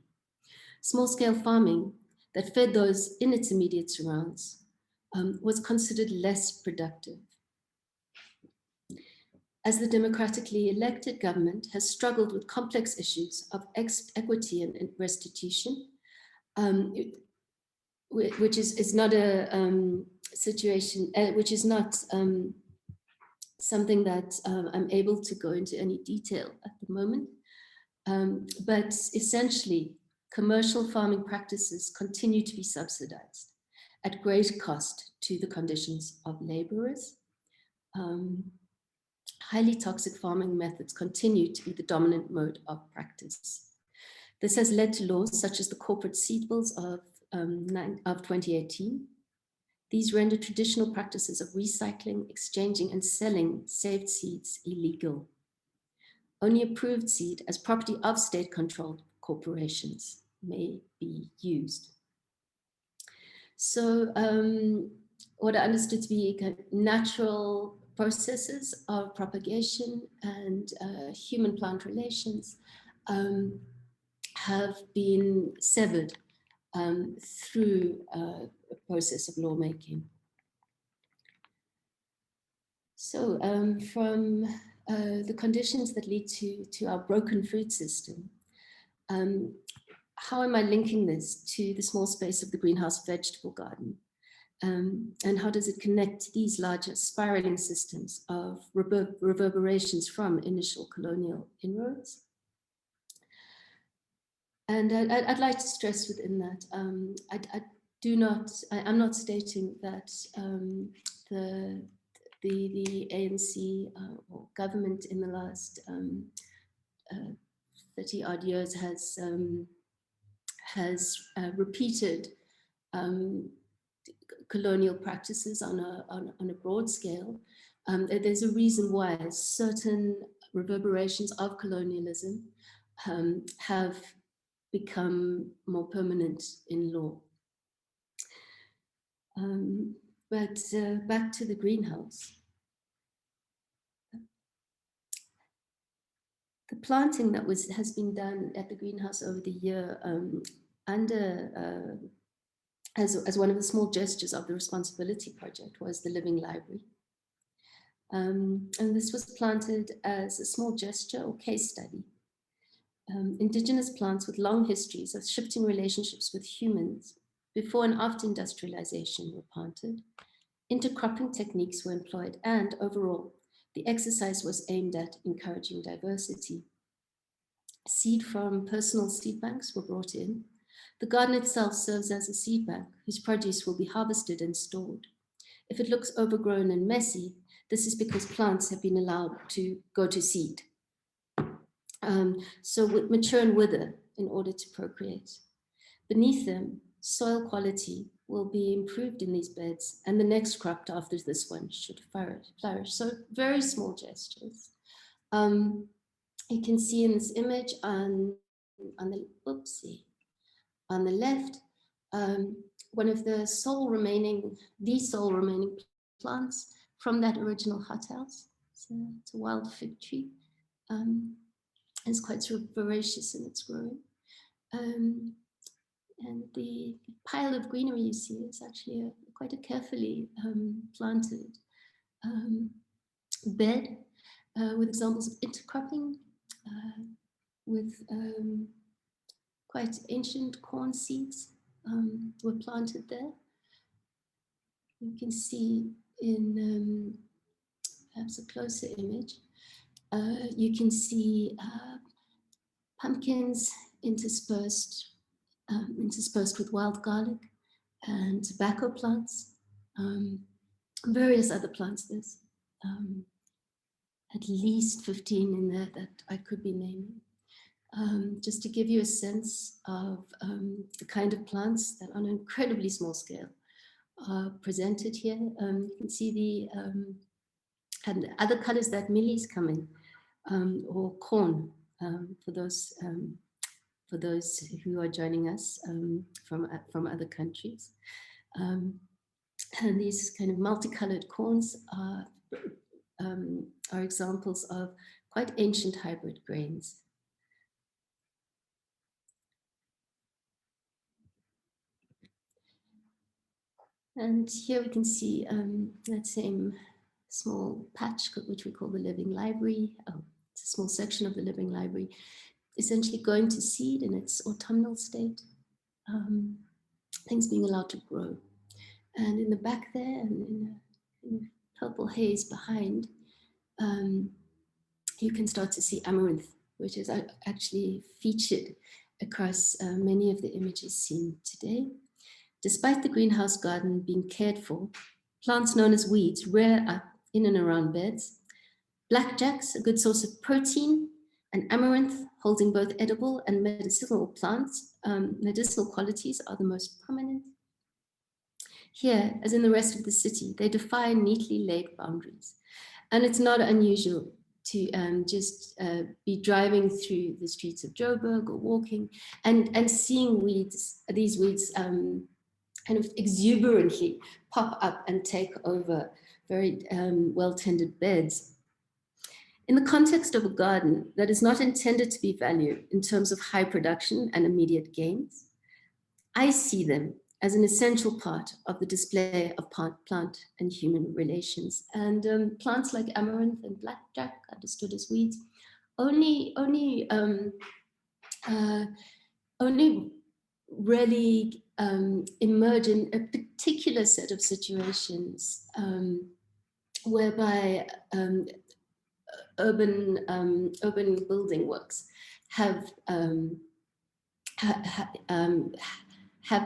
Small-scale farming that fed those in its immediate surrounds was considered less productive. As the democratically elected government has struggled with complex issues of equity and restitution, which is not a situation, which is not something that I'm able to go into any detail at the moment. But essentially, commercial farming practices continue to be subsidized at great cost to the conditions of laborers. Highly toxic farming methods continue to be the dominant mode of practice. This has led to laws such as the corporate seed bills of 2018. These render traditional practices of recycling, exchanging, and selling saved seeds illegal. Only approved seed as property of state-controlled corporations may be used. So what I understood to be kind of natural processes of propagation and human-plant relations have been severed through a process of lawmaking. So from the conditions that lead to our broken food system, how am I linking this to the small space of the greenhouse vegetable garden? And how does it connect to these larger spiraling systems of reverberations from initial colonial inroads? And I'd like to stress within that, I'm not stating that the ANC or government in the last 30 odd years has repeated colonial practices on a broad scale. There's a reason why certain reverberations of colonialism have become more permanent in law. But back to the greenhouse. The planting that has been done at the greenhouse over the year as one of the small gestures of the Responsibility Project was the Living Library. And this was planted as a small gesture or case study. Indigenous plants with long histories of shifting relationships with humans before and after industrialization were planted. Intercropping techniques were employed, and overall, the exercise was aimed at encouraging diversity. Seed from personal seed banks were brought in. The garden itself serves as a seed bank whose produce will be harvested and stored. If it looks overgrown and messy, this is because plants have been allowed to go to seed. So mature and wither in order to procreate. Beneath them, soil quality will be improved in these beds, and the next crop after this one should flourish. So very small gestures. You can see in this image on the left, one of the sole remaining plants from that original hothouse. It's a wild fig tree. It's quite sort of voracious in its growing. And the pile of greenery you see is actually quite a carefully planted bed with examples of intercropping, with quite ancient corn seeds were planted there. You can see in perhaps a closer image, you can see pumpkins interspersed with wild garlic and tobacco plants, various other plants. There's at least 15 in there that I could be naming. Just to give you a sense of the kind of plants that on an incredibly small scale are presented here. You can see the other colors that millies come in, or corn, for those who are joining us from other countries. And these kind of multicolored corns are examples of quite ancient hybrid grains. And here we can see that same small patch, which we call the living library. Oh, it's a small section of the living library, essentially going to seed in its autumnal state, things being allowed to grow. And in the back there, and in a purple haze behind, you can start to see amaranth, which is actually featured across many of the images seen today. Despite the greenhouse garden being cared for, plants known as weeds rear up in and around beds. Blackjacks, a good source of protein, and amaranth, holding both edible and medicinal plants, medicinal qualities, are the most prominent. Here, as in the rest of the city, they defy neatly laid boundaries. And it's not unusual to just be driving through the streets of Joburg or walking and seeing these weeds kind of exuberantly pop up and take over very well-tended beds. In the context of a garden that is not intended to be valued in terms of high production and immediate gains, I see them as an essential part of the display of plant and human relations. And plants like amaranth and blackjack, understood as weeds, only really emerge in a particular set of situations whereby urban building works have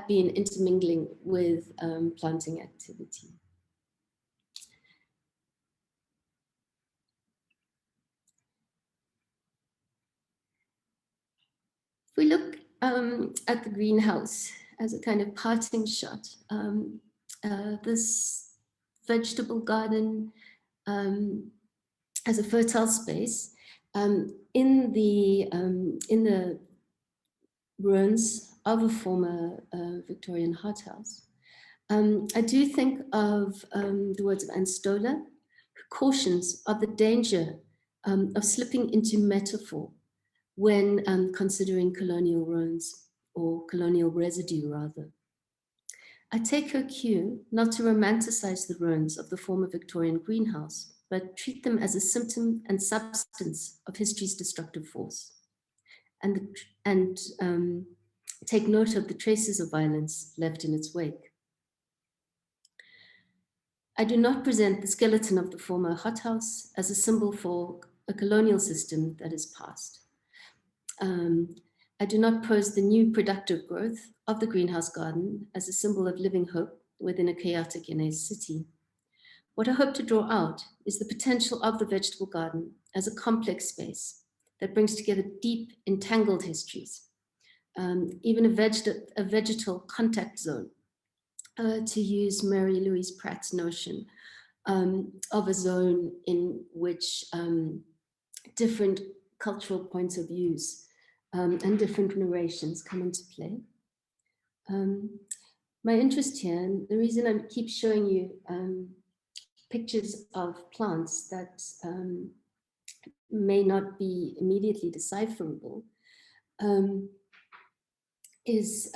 been intermingling with planting activity. If we look at the greenhouse as a kind of parting shot, this vegetable garden as a fertile space in the ruins of a former Victorian hothouse. I do think of the words of Anne Stoler, who cautions of the danger of slipping into metaphor when considering colonial ruins, or colonial residue rather. I take her cue not to romanticize the ruins of the former Victorian greenhouse, but treat them as a symptom and substance of history's destructive force, and take note of the traces of violence left in its wake. I do not present the skeleton of the former hothouse as a symbol for a colonial system that is past. I do not pose the new productive growth of the greenhouse garden as a symbol of living hope within a chaotic inner city. What I hope to draw out is the potential of the vegetable garden as a complex space that brings together deep, entangled histories, even a vegetal contact zone, to use Mary Louise Pratt's notion of a zone in which different cultural points of views and different narrations come into play. My interest here, and the reason I keep showing you pictures of plants that may not be immediately decipherable, is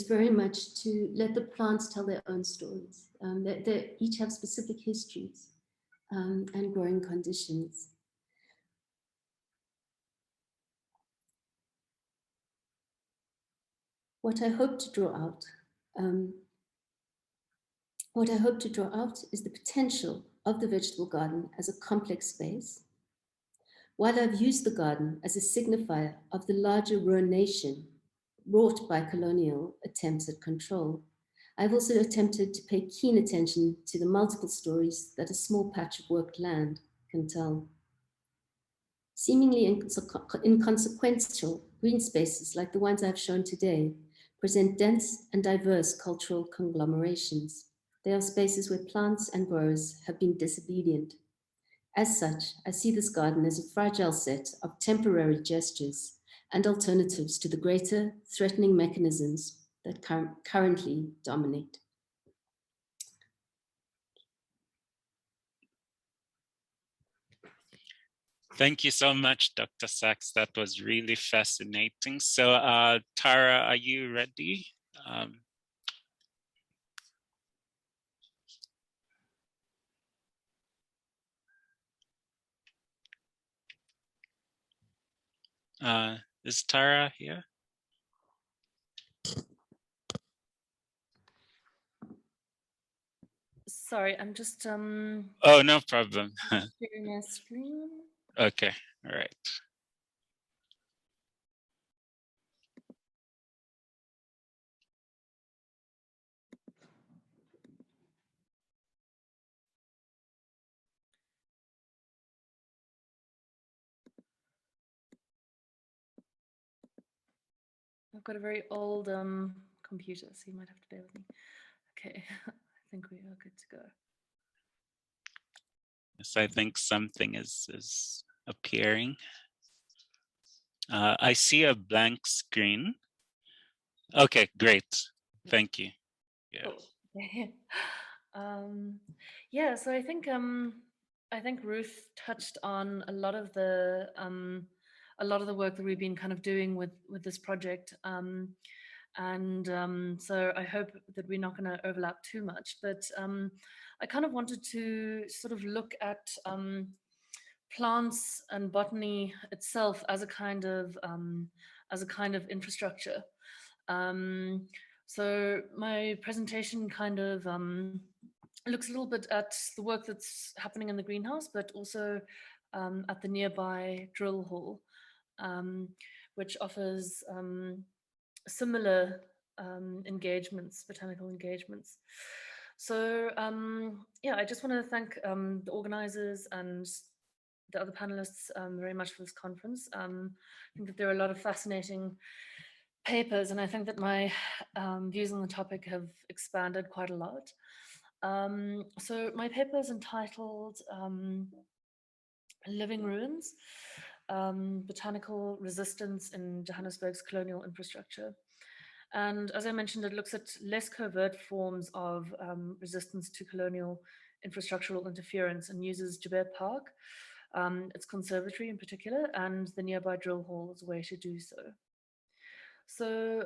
very much to let the plants tell their own stories. They each have specific histories and growing conditions. What I hope to draw out is the potential of the vegetable garden as a complex space. While I've used the garden as a signifier of the larger ruination wrought by colonial attempts at control, I've also attempted to pay keen attention to the multiple stories that a small patch of worked land can tell. Seemingly inconsequential green spaces like the ones I've shown today present dense and diverse cultural conglomerations. They are spaces where plants and growers have been disobedient. As such, I see this garden as a fragile set of temporary gestures and alternatives to the greater threatening mechanisms that currently dominate. Thank you so much, Dr. Sachs. That was really fascinating. So Tara, are you ready? Is Tara here? Sorry, I'm just Oh, no problem. sharing my screen. Okay, all right. I've got a very old computer, so you might have to bear with me. Okay, I think we are good to go. Yes, I think something is appearing. I see a blank screen. Okay, great. Thank you. Yeah. Cool. Yeah, so I think Ruth touched on a lot of the work that we've been kind of doing with this project. So I hope that we're not going to overlap too much, but I kind of wanted to sort of look at plants and botany itself as a kind of infrastructure. So my presentation kind of looks a little bit at the work that's happening in the greenhouse, but also at the nearby drill hall, which offers similar engagements, botanical engagements. So yeah, I just want to thank the organizers and the other panelists very much for this conference. I think that there are a lot of fascinating papers, and I think that my views on the topic have expanded quite a lot. So my paper is entitled Living Ruins, Botanical Resistance in Johannesburg's Colonial Infrastructure. And as I mentioned, it looks at less covert forms of resistance to colonial infrastructural interference and uses Joubert Park, its conservatory in particular, and the nearby drill hall as a way to do so. So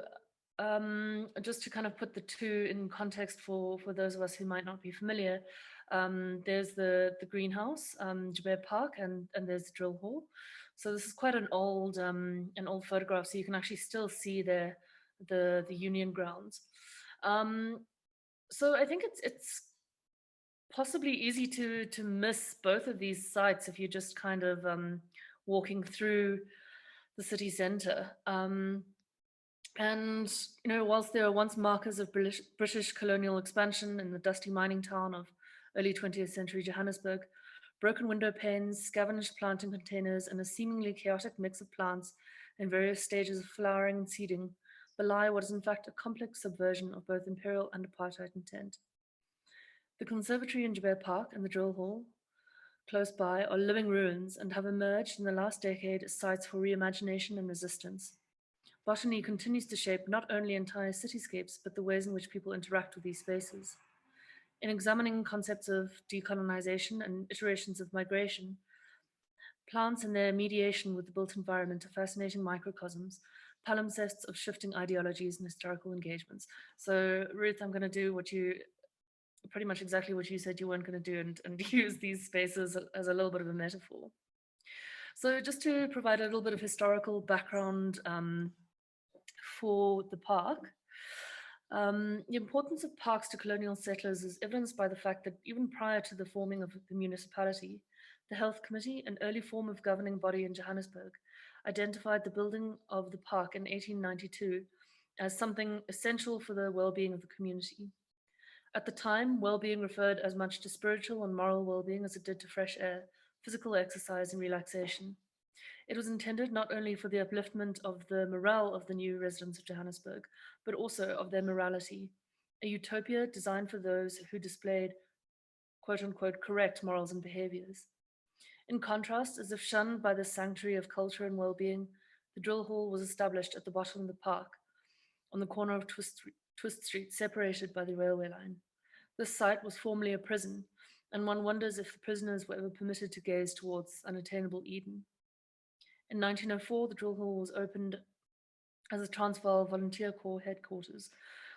just to kind of put the two in context for those of us who might not be familiar, there's the greenhouse, Joubert Park, and there's the drill hall. So this is quite an old photograph, so you can actually still see the Union grounds. So I think it's possibly easy to miss both of these sites if you're just kind of walking through the city center. And, you know, whilst there are once markers of British colonial expansion in the dusty mining town of early 20th century Johannesburg, broken window panes, scavenged planting containers, and a seemingly chaotic mix of plants in various stages of flowering and seeding belie what is in fact a complex subversion of both imperial and apartheid intent. The conservatory in Joubert Park and the drill hall close by are living ruins and have emerged in the last decade as sites for reimagination and resistance. Botany continues to shape not only entire cityscapes, but the ways in which people interact with these spaces. In examining concepts of decolonization and iterations of migration, Plants and their mediation with the built environment are fascinating microcosms, palimpsests of shifting ideologies and historical engagements. So Ruth, I'm going to do pretty much exactly what you said you weren't going to do, and use these spaces as a little bit of a metaphor. So just to provide a little bit of historical background for the park, the importance of parks to colonial settlers is evidenced by the fact that even prior to the forming of the municipality, the Health Committee, an early form of governing body in Johannesburg, identified the building of the park in 1892 as something essential for the well-being of the community. At the time, well-being referred as much to spiritual and moral well-being as it did to fresh air, physical exercise, and relaxation. It was intended not only for the upliftment of the morale of the new residents of Johannesburg, but also of their morality, a utopia designed for those who displayed quote-unquote correct morals and behaviors. In contrast, as if shunned by the sanctuary of culture and well-being, the drill hall was established at the bottom of the park, on the corner of Twist Street, separated by the railway line. This site was formerly a prison, and one wonders if the prisoners were ever permitted to gaze towards unattainable Eden. In 1904, the drill hall was opened as a Transvaal Volunteer Corps headquarters,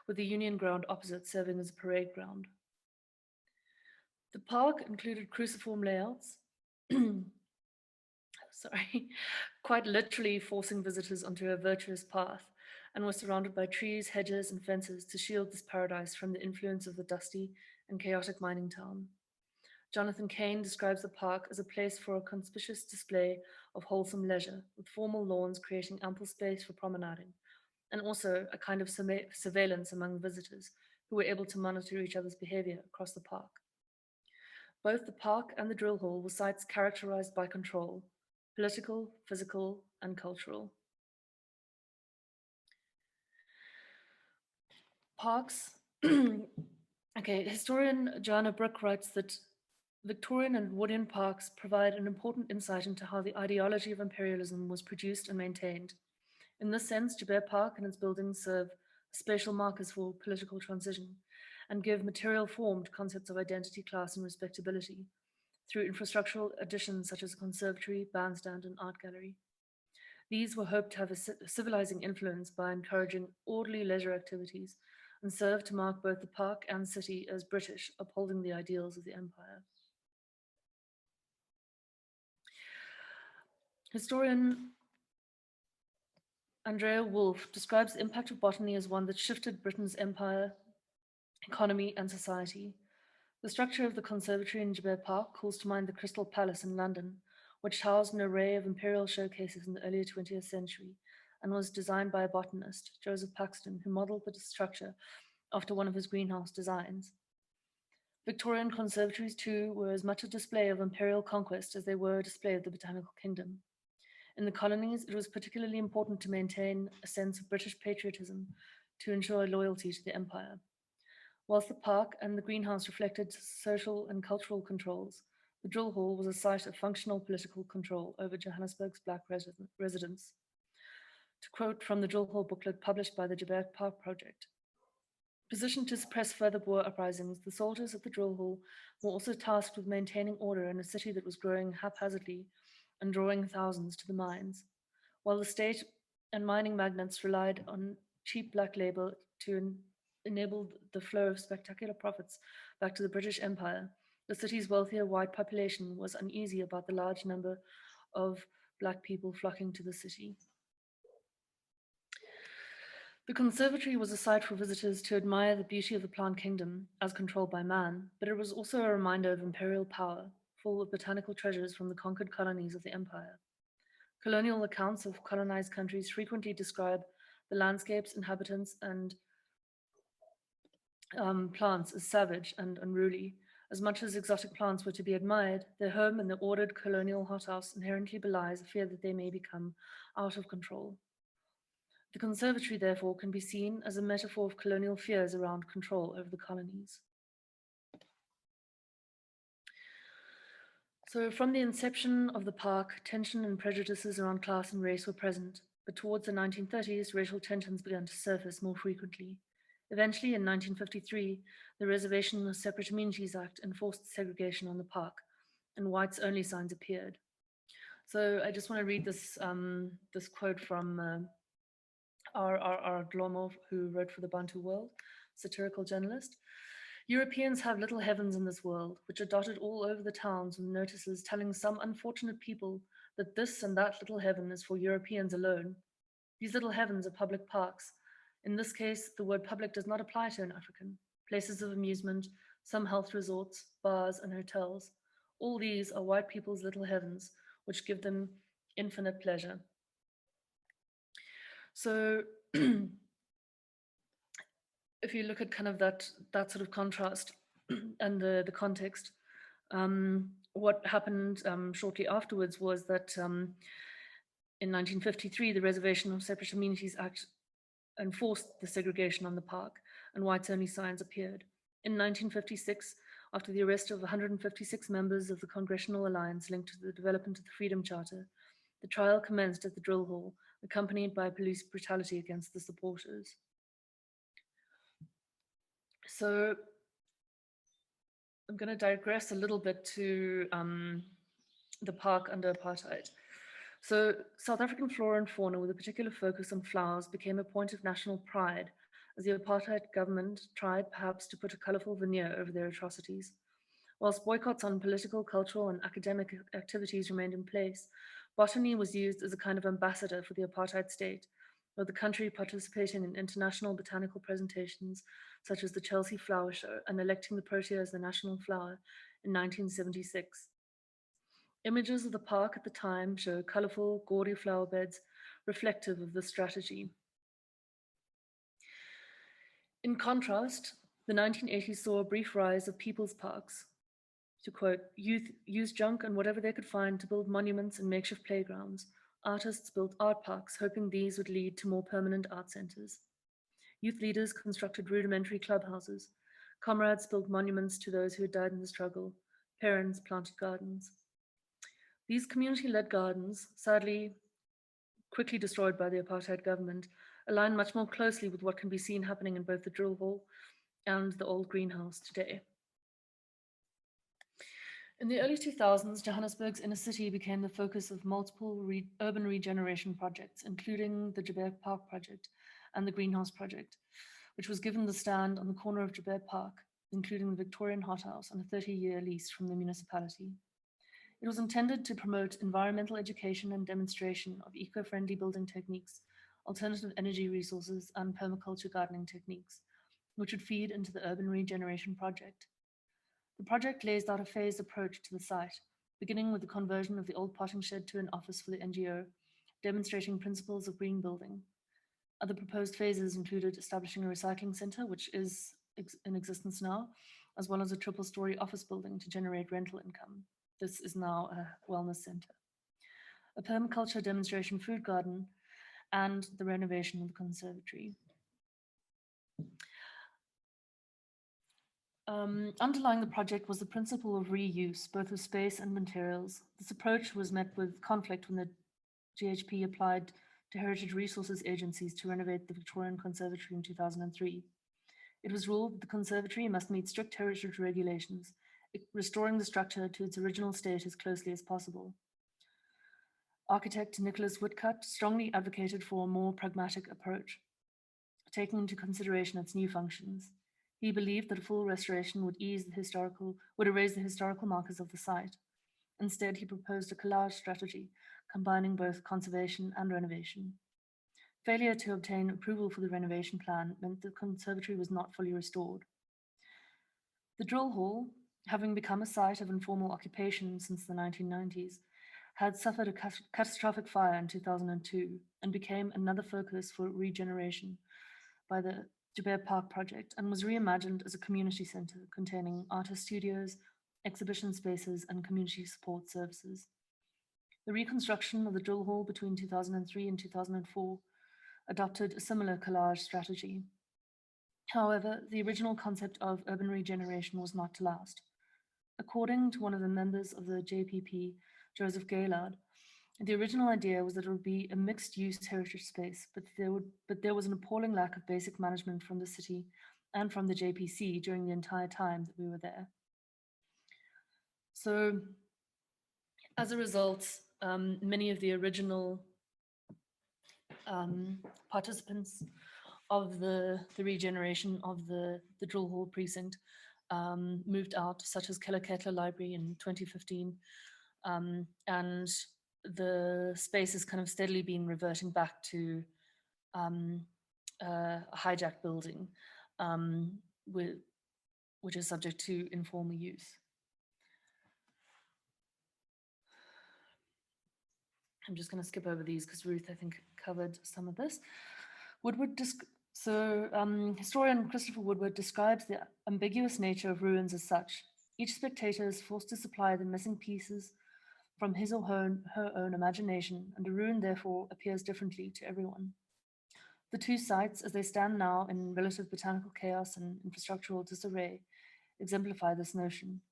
with the Union ground opposite serving as a parade ground. The park included cruciform layouts, quite literally forcing visitors onto a virtuous path, and was surrounded by trees, hedges, and fences to shield this paradise from the influence of the dusty and chaotic mining town. Jonathan Kane describes the park as a place for a conspicuous display of wholesome leisure, with formal lawns creating ample space for promenading, and also a kind of surveillance among visitors who were able to monitor each other's behavior across the park. Both the park and the drill hall were sites characterized by control, political, physical, and cultural. Parks. Okay, historian Joanna Brook writes that Victorian and Woodian parks provide an important insight into how the ideology of imperialism was produced and maintained. In this sense, Joubert Park and its buildings serve spatial markers for political transition and give material form to concepts of identity, class, and respectability through infrastructural additions such as a conservatory, bandstand, and art gallery. These were hoped to have a civilizing influence by encouraging orderly leisure activities and serve to mark both the park and city as British, upholding the ideals of the empire. Historian Andrea Wolff describes the impact of botany as one that shifted Britain's empire, economy, and society. The structure of the conservatory in Joubert Park calls to mind the Crystal Palace in London, which housed an array of imperial showcases in the early 20th century and was designed by a botanist, Joseph Paxton, who modeled the structure after one of his greenhouse designs. Victorian conservatories, too, were as much a display of imperial conquest as they were a display of the botanical kingdom. In the colonies, it was particularly important to maintain a sense of British patriotism to ensure loyalty to the empire. Whilst the park and the greenhouse reflected social and cultural controls, the drill hall was a site of functional political control over Johannesburg's Black residents. To quote from the drill hall booklet published by the Joubert Park Project, positioned to suppress further Boer uprisings, the soldiers at the drill hall were also tasked with maintaining order in a city that was growing haphazardly and drawing thousands to the mines. While the state and mining magnates relied on cheap black labor to enable the flow of spectacular profits back to the British Empire, the city's wealthier white population was uneasy about the large number of Black people flocking to the city. The conservatory was a site for visitors to admire the beauty of the plant kingdom as controlled by man, but it was also a reminder of imperial power, full of botanical treasures from the conquered colonies of the empire. Colonial accounts of colonized countries frequently describe the landscapes, inhabitants, and plants as savage and unruly. As much as exotic plants were to be admired, their home in the ordered colonial hothouse inherently belies a fear that they may become out of control. The conservatory, therefore, can be seen as a metaphor of colonial fears around control over the colonies. So from the inception of the park, tension and prejudices around class and race were present, but towards the 1930s, racial tensions began to surface more frequently. Eventually, in 1953, the Reservation of Separate Communities Act enforced segregation on the park, and whites-only signs appeared. So I just want to read this this quote from our Dlomo, who wrote for the Bantu World, satirical journalist. Europeans have little heavens in this world, which are dotted all over the towns with notices telling some unfortunate people that this and that little heaven is for Europeans alone. These little heavens are public parks. In this case, the word public does not apply to an African. Places of amusement, some health resorts, bars, and hotels. All these are white people's little heavens, which give them infinite pleasure. So if you look at kind of that sort of contrast and the context, what happened shortly afterwards was that in 1953, the Reservation of Separate Amenities Act enforced the segregation on the park, and whites-only signs appeared. In 1956, after the arrest of 156 members of the Congressional Alliance linked to the development of the Freedom Charter, the trial commenced at the drill hall, accompanied by police brutality against the supporters. So I'm going to digress a little bit to the park under apartheid. So South African flora and fauna with a particular focus on flowers became a point of national pride as the apartheid government tried perhaps to put a colourful veneer over their atrocities. Whilst boycotts on political, cultural and academic activities remained in place, botany was used as a kind of ambassador for the apartheid state, with the country participating in international botanical presentations such as the Chelsea Flower Show and electing the Protea as the national flower in 1976. Images of the park at the time show colourful, gaudy flower beds reflective of this strategy. In contrast, the 1980s saw a brief rise of people's parks. To quote, youth used junk and whatever they could find to build monuments and makeshift playgrounds. Artists built art parks, hoping these would lead to more permanent art centres. Youth leaders constructed rudimentary clubhouses. Comrades built monuments to those who had died in the struggle. Parents planted gardens. These community-led gardens, sadly quickly destroyed by the apartheid government, align much more closely with what can be seen happening in both the drill hall and the old greenhouse today. In the early 2000s, Johannesburg's inner city became the focus of multiple urban regeneration projects, including the Joburg Park project and the Greenhouse project, which was given the stand on the corner of Joburg Park, including the Victorian hothouse and a 30-year lease from the municipality. It was intended to promote environmental education and demonstration of eco-friendly building techniques, alternative energy resources, and permaculture gardening techniques, which would feed into the urban regeneration project. The project lays out a phased approach to the site, beginning with the conversion of the old potting shed to an office for the NGO, demonstrating principles of green building. Other proposed phases included establishing a recycling center, which is in existence now, as well as a triple-story office building to generate rental income. This is now a wellness center. A permaculture demonstration food garden, and the renovation of the conservatory. Underlying the project was the principle of reuse, both of space and materials. This approach was met with conflict when the GHP applied to heritage resources agencies to renovate the Victorian Conservatory in 2003. It was ruled that the conservatory must meet strict heritage regulations, restoring the structure to its original state as closely as possible. Architect Nicholas Woodcutt strongly advocated for a more pragmatic approach, taking into consideration its new functions. He believed that a full restoration would erase the historical markers of the site. Instead, he proposed a collage strategy, combining both conservation and renovation. Failure to obtain approval for the renovation plan meant the conservatory was not fully restored. The drill hall, having become a site of informal occupation since the 1990s, had suffered a catastrophic fire in 2002 and became another focus for regeneration by the Joburg Park project and was reimagined as a community centre containing artist studios, exhibition spaces, and community support services. The reconstruction of the drill hall between 2003 and 2004 adopted a similar collage strategy. However, the original concept of urban regeneration was not to last. According to one of the members of the JPP, Joseph Gaylard, the original idea was that it would be a mixed-use heritage space, but there was an appalling lack of basic management from the city and from the JPC during the entire time that we were there. So, as a result, many of the original participants of the regeneration of the drill hall precinct moved out, such as Keller Kettler Library in 2015. And the space has kind of steadily been reverting back to a hijacked building, which is subject to informal use. I'm just going to skip over these because Ruth, I think, covered some of this. Historian Christopher Woodward describes the ambiguous nature of ruins as such. Each spectator is forced to supply the missing pieces from his or her own imagination, and a ruin therefore appears differently to everyone. The two sites, as they stand now in relative botanical chaos and infrastructural disarray, exemplify this notion.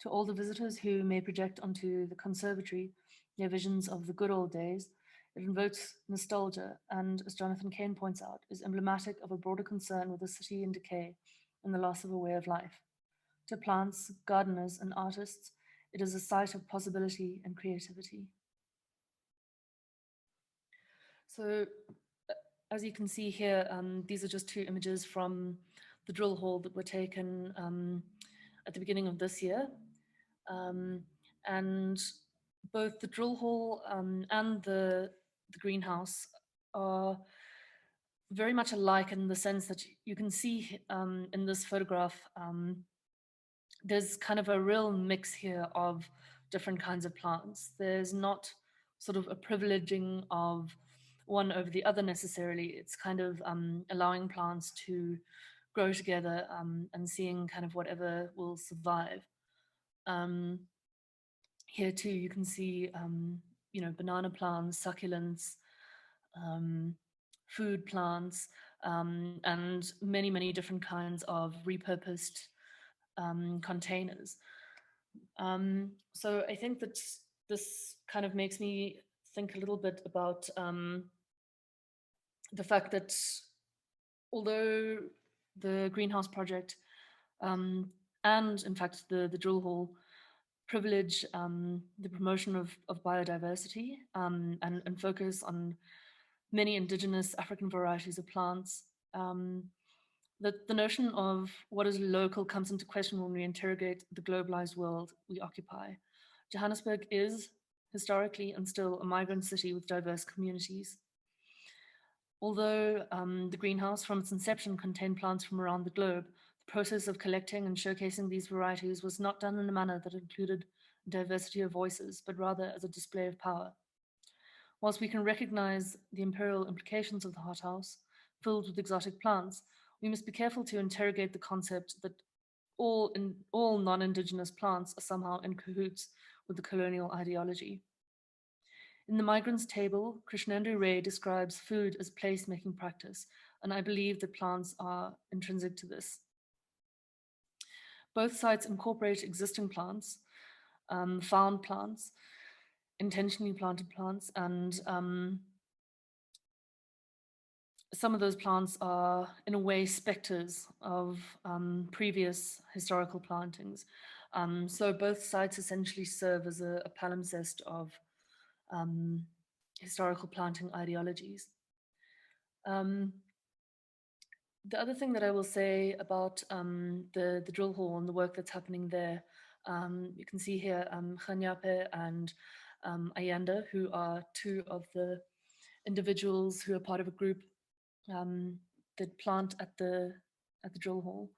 To all the visitors who may project onto the conservatory their visions of the good old days, it invokes nostalgia and, as Jonathan Kane points out, is emblematic of a broader concern with a city in decay and the loss of a way of life. To plants, gardeners, and artists, it is a site of possibility and creativity. So, as you can see here, these are just two images from the drill hall that were taken at the beginning of this year. And both the drill hall and the greenhouse are very much alike in the sense that you can see in this photograph, there's kind of a real mix here of different kinds of plants. There's not sort of a privileging of one over the other necessarily. It's kind of allowing plants to grow together and seeing kind of whatever will survive. Here too, you can see, banana plants, succulents, food plants, and many, many different kinds of repurposed containers. So I think that this kind of makes me think a little bit about the fact that although the greenhouse project and in fact the drill hall privilege the promotion of biodiversity and focus on many indigenous African varieties of plants, that the notion of what is local comes into question when we interrogate the globalized world we occupy. Johannesburg is historically and still a migrant city with diverse communities. Although the greenhouse from its inception contained plants from around the globe, the process of collecting and showcasing these varieties was not done in a manner that included diversity of voices, but rather as a display of power. Whilst we can recognize the imperial implications of the hothouse, filled with exotic plants, we must be careful to interrogate the concept that all non-indigenous plants are somehow in cahoots with the colonial ideology. In the Migrants Table, Krishnendu Ray describes food as place-making practice, and I believe that plants are intrinsic to this. Both sites incorporate existing plants, found plants, intentionally planted plants, and some of those plants are, in a way, specters of previous historical plantings. So both sites essentially serve as a palimpsest of historical planting ideologies. The other thing that I will say about the drill hall and the work that's happening there, you can see here Khanyape and Ayanda, who are two of the individuals who are part of a group that plant at the drill hall.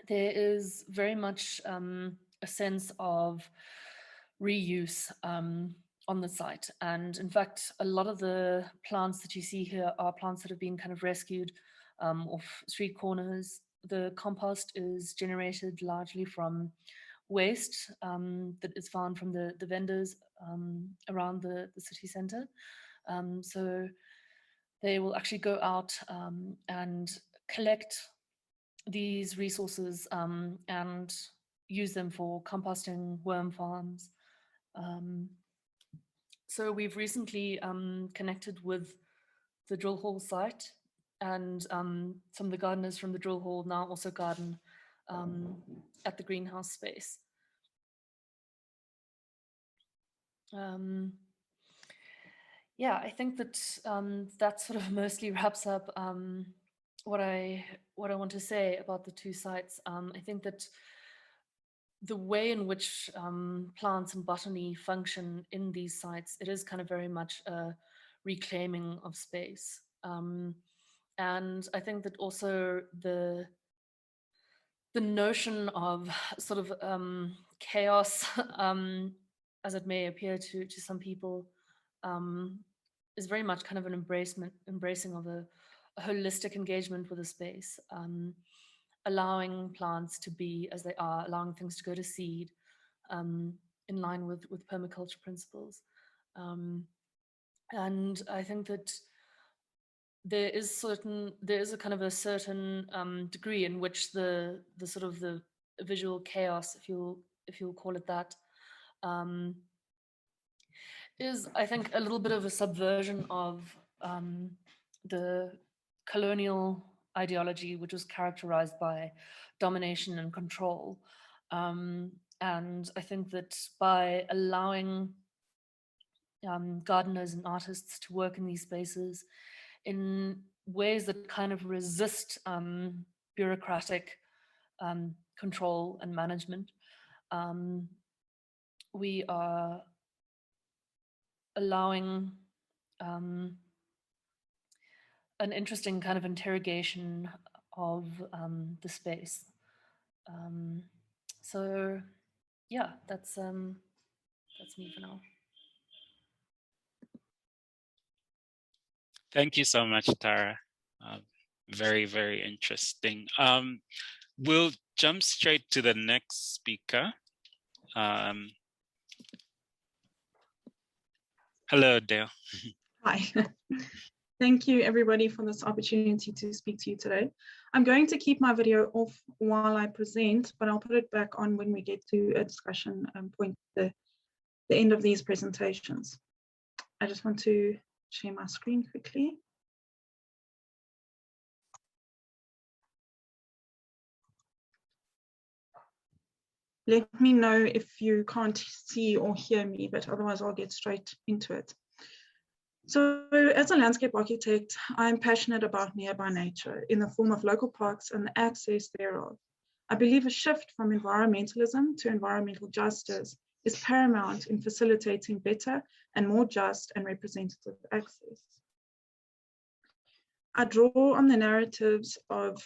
There is very much a sense of reuse on the site. And in fact, a lot of the plants that you see here are plants that have been kind of rescued off street corners. The compost is generated largely from waste that is found from the vendors around the city center. So they will actually go out and collect these resources and use them for composting worm farms. So we've recently connected with the drill hall site, and some of the gardeners from the drill hall now also garden at the greenhouse space. Yeah, I think that that sort of mostly wraps up what I want to say about the two sites. I think that the way in which plants and botany function in these sites, it is kind of very much a reclaiming of space. And I think that also the notion of sort of chaos, as it may appear to some people, is very much kind of an embracing of a holistic engagement with a space, allowing plants to be as they are, allowing things to go to seed, in line with permaculture principles. And I think that there is a kind of a certain degree in which the sort of the visual chaos, if you'll call it that, is, I think, a little bit of a subversion of the colonial ideology, which was characterized by domination and control. And I think that by allowing gardeners and artists to work in these spaces in ways that kind of resist bureaucratic control and management, we are allowing an interesting kind of interrogation of the space. So yeah, that's me for now. Thank you so much, Tara. Very, very interesting. We'll jump straight to the next speaker. Hello, Dale. Hi. Thank you, everybody, for this opportunity to speak to you today. I'm going to keep my video off while I present, but I'll put it back on when we get to a discussion point at the end of these presentations. I just want to share my screen quickly. Let me know if you can't see or hear me, but otherwise I'll get straight into it. So as a landscape architect, I'm passionate about nearby nature in the form of local parks and the access thereof. I believe a shift from environmentalism to environmental justice is paramount in facilitating better and more just and representative access. I draw on the narratives of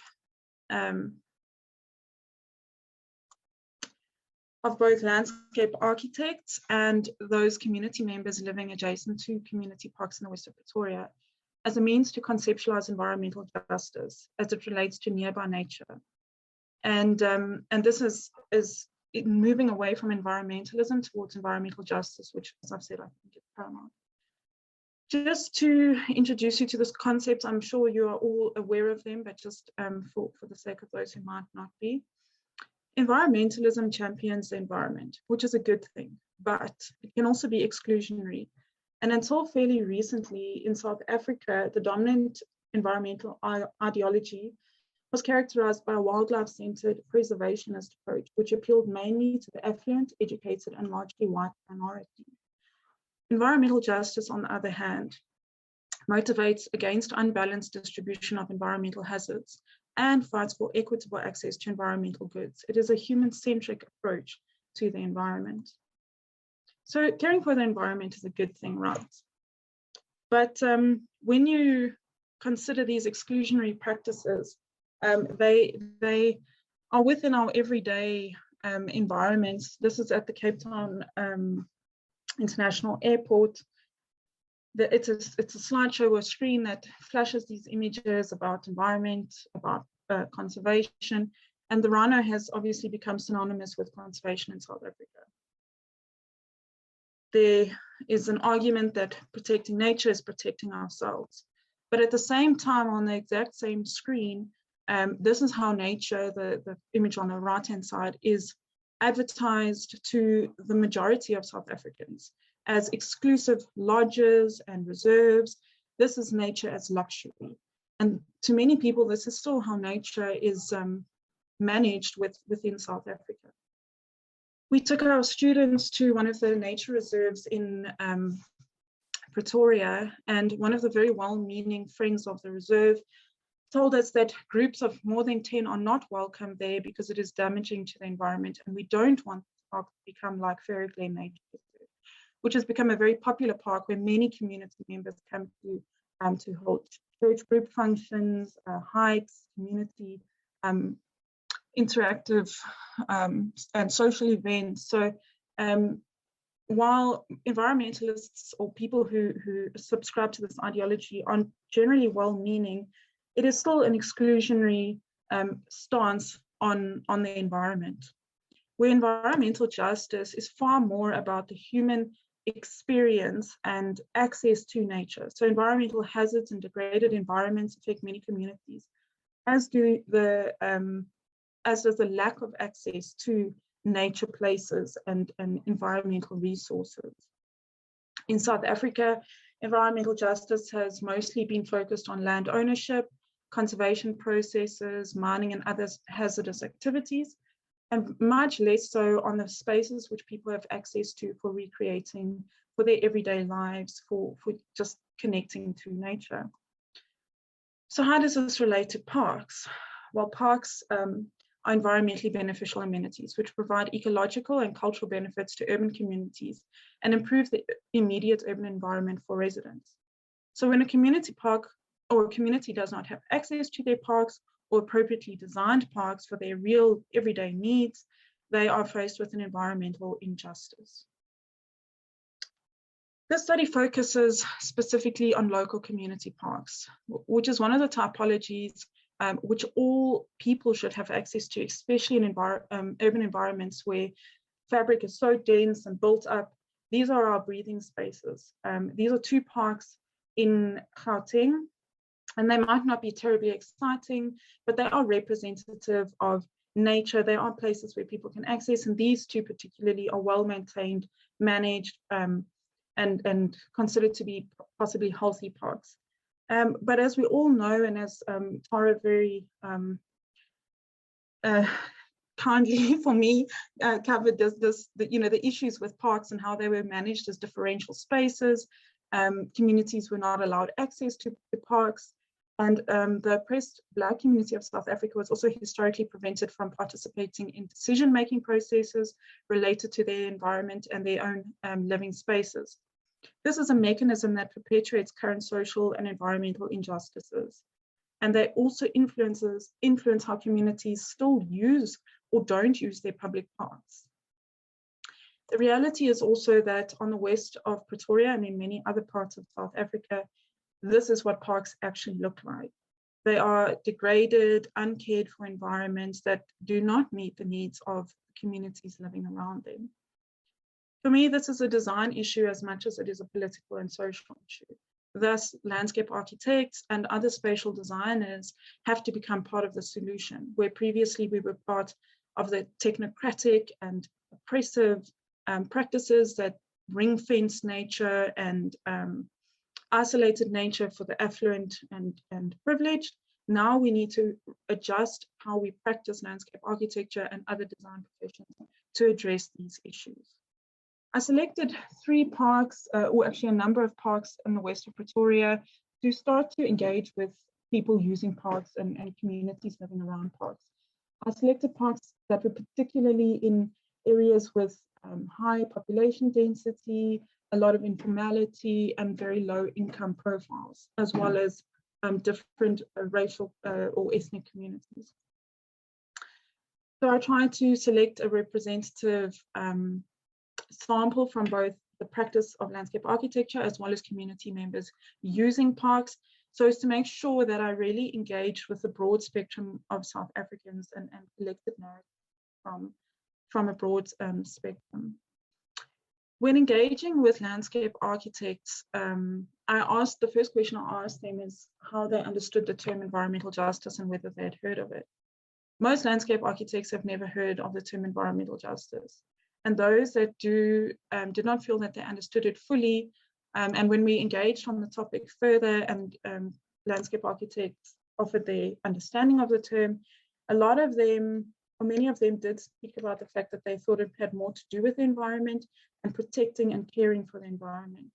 both landscape architects and those community members living adjacent to community parks in the west of Pretoria as a means to conceptualize environmental justice as it relates to nearby nature. And this is moving away from environmentalism towards environmental justice, which, as I've said, I think is paramount. Just to introduce you to this concept, I'm sure you are all aware of them, but just for the sake of those who might not be. Environmentalism champions the environment, which is a good thing, but it can also be exclusionary. And until fairly recently in South Africa, the dominant environmental ideology was characterized by a wildlife-centered preservationist approach, which appealed mainly to the affluent, educated, and largely white minority. Environmental justice, on the other hand, motivates against unbalanced distribution of environmental hazards and fights for equitable access to environmental goods. It is a human-centric approach to the environment. So caring for the environment is a good thing, right? But when you consider these exclusionary practices, they are within our everyday environments. This is at the Cape Town International Airport. It's a slideshow or screen that flashes these images about environment, about conservation, and the rhino has obviously become synonymous with conservation in South Africa. There is an argument that protecting nature is protecting ourselves, but at the same time, on the exact same screen, this is how nature, the image on the right-hand side, is advertised to the majority of South Africans as exclusive lodges and reserves. This is nature as luxury. And to many people, this is still how nature is managed within South Africa. We took our students to one of the nature reserves in Pretoria, and one of the very well-meaning friends of the reserve told us that groups of more than 10 are not welcome there because it is damaging to the environment, and we don't want the park to become like Fairy Glen Nature Reserve, which has become a very popular park where many community members come to hold church group functions, hikes, community interactive and social events. So while environmentalists or people who subscribe to this ideology are generally well-meaning, it is still an exclusionary stance on the environment, where environmental justice is far more about the human experience and access to nature. So environmental hazards and degraded environments affect many communities, as does the lack of access to nature places and environmental resources. In South Africa, environmental justice has mostly been focused on land ownership, conservation processes, mining and other hazardous activities, and much less so on the spaces which people have access to for recreating, for their everyday lives, for just connecting to nature. So how does this relate to parks? Well, parks are environmentally beneficial amenities which provide ecological and cultural benefits to urban communities and improve the immediate urban environment for residents. So when a community park or a community does not have access to their parks or appropriately designed parks for their real everyday needs, they are faced with an environmental injustice. This study focuses specifically on local community parks, which is one of the typologies which all people should have access to, especially in urban environments where fabric is so dense and built up. These are our breathing spaces. These are 2 parks in Gauteng, and they might not be terribly exciting, but they are representative of nature. They are places where people can access, and these 2 particularly are well maintained, managed, and considered to be possibly healthy parks. But as we all know, and as Tara very kindly for me covered the issues with parks and how they were managed as differential spaces. Communities were not allowed access to the parks, and the oppressed Black community of South Africa was also historically prevented from participating in decision-making processes related to their environment and their own living spaces. This is a mechanism that perpetuates current social and environmental injustices. And they also influence how communities still use or don't use their public parks. The reality is also that on the west of Pretoria and in many other parts of South Africa, this is what parks actually look like. They are degraded, uncared for environments that do not meet the needs of communities living around them. For me, this is a design issue as much as it is a political and social issue. Thus, landscape architects and other spatial designers have to become part of the solution, where previously we were part of the technocratic and oppressive practices that ring-fence nature and isolated nature for the affluent and privileged. Now we need to adjust how we practice landscape architecture and other design professions to address these issues. I selected 3 parks, or actually a number of parks in the west of Pretoria, to start to engage with people using parks and communities living around parks. I selected parks that were particularly in areas with high population density, a lot of informality, and very low income profiles, as well as different racial or ethnic communities. So I tried to select a representative sample from both the practice of landscape architecture as well as community members using parks, so as to make sure that I really engaged with a broad spectrum of South Africans and collected narrative from a broad spectrum. When engaging with landscape architects, the first question I asked them is how they understood the term environmental justice and whether they had heard of it. Most landscape architects have never heard of the term environmental justice. And those that did not feel that they understood it fully. And when we engaged on the topic further and landscape architects offered their understanding of the term, a lot of them or many of them did speak about the fact that they thought it had more to do with the environment and protecting and caring for the environment.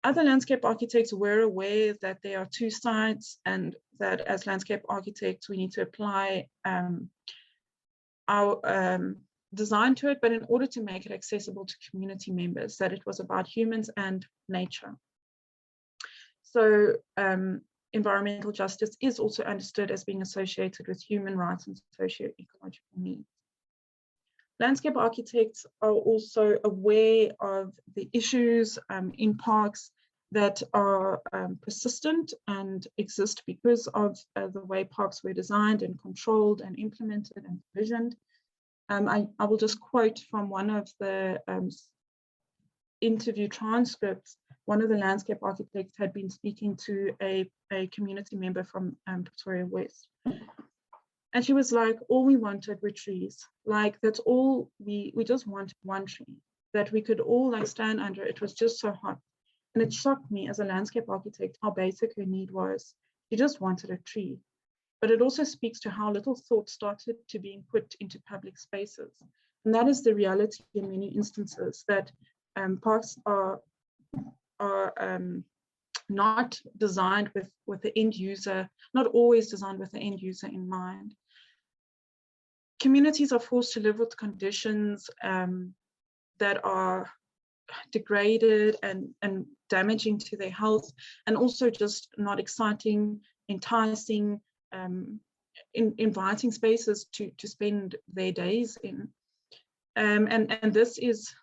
Other landscape architects were aware that there are two sides, and that as landscape architects, we need to apply our design to it, but in order to make it accessible to community members, that it was about humans and nature. So environmental justice is also understood as being associated with human rights and socio-ecological needs. Landscape architects are also aware of the issues in parks that are persistent and exist because of the way parks were designed and controlled and implemented and provisioned. I will just quote from one of the interview transcripts. One of the landscape architects had been speaking to a community member from Pretoria West. And she was like, all we wanted were trees. Like, that's all, we just wanted one tree that we could all like stand under. It was just so hot. And it shocked me as a landscape architect how basic her need was. She just wanted a tree. But it also speaks to how little thought started to being put into public spaces. And that is the reality in many instances, that parks are not designed with the end user, not always designed with the end user in mind. Communities are forced to live with conditions that are degraded and damaging to their health, and also just not exciting, enticing, inviting spaces to spend their days in. And this is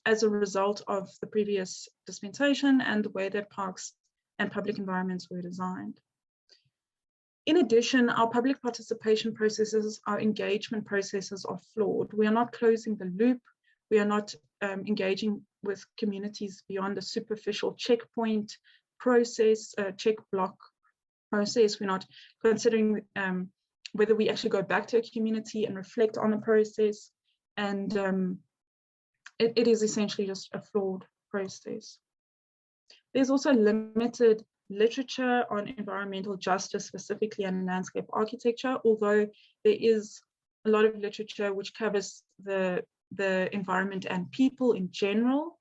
as a result of the previous dispensation and the way that parks and public environments were designed. In addition, our public participation processes, our engagement processes are flawed. We are not closing the loop. We are not engaging with communities beyond the superficial checkpoint process, check block process. We're not considering whether we actually go back to a community and reflect on the process. And it is essentially just a flawed process. There's also limited literature on environmental justice, specifically in landscape architecture, although there is a lot of literature which covers the environment and people in general.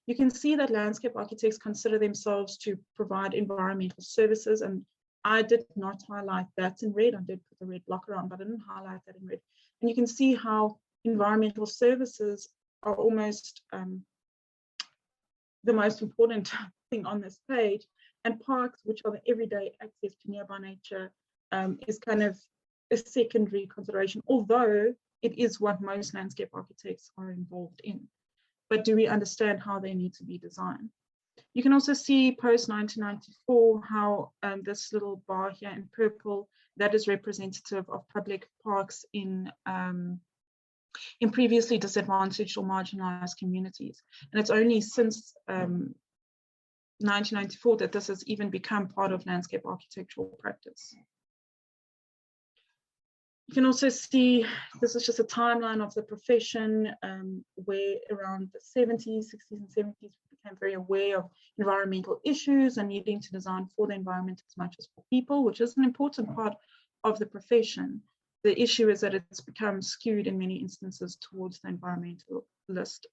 You can see that landscape architects consider themselves to provide environmental services, and I did not highlight that in red. I did put the red block around, but I didn't highlight that in red. And you can see how environmental services are almost the most important thing on this page, and parks, which are the everyday access to nearby nature, is kind of a secondary consideration, although it is what most landscape architects are involved in. But do we understand how they need to be designed? You can also see post-1994 how this little bar here in purple, that is representative of public parks in previously disadvantaged or marginalized communities. And it's only since 1994 that this has even become part of landscape architectural practice. You can also see, this is just a timeline of the profession, where around the 70s, 60s and 70s, we became very aware of environmental issues and needing to design for the environment as much as for people, which is an important part of the profession. The issue is that it's become skewed in many instances towards the environmentalist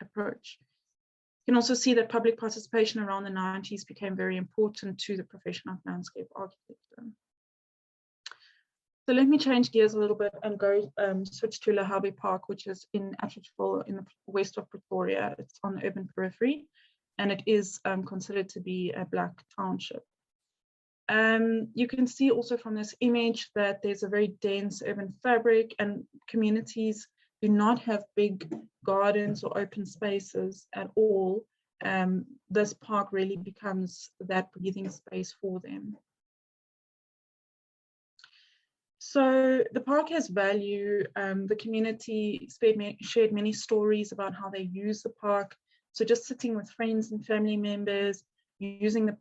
approach. You can also see that public participation around the 90s became very important to the profession of landscape architecture. So let me change gears a little bit and go switch to Lahabe Park, which is in Unnatural in the west of Pretoria. It's on the urban periphery, and it is considered to be a Black township. You can see also from this image that there's a very dense urban fabric, and communities do not have big gardens or open spaces at all. This park really becomes that breathing space for them. So the park has value. The community shared many stories about how they use the park. So just sitting with friends and family members, using the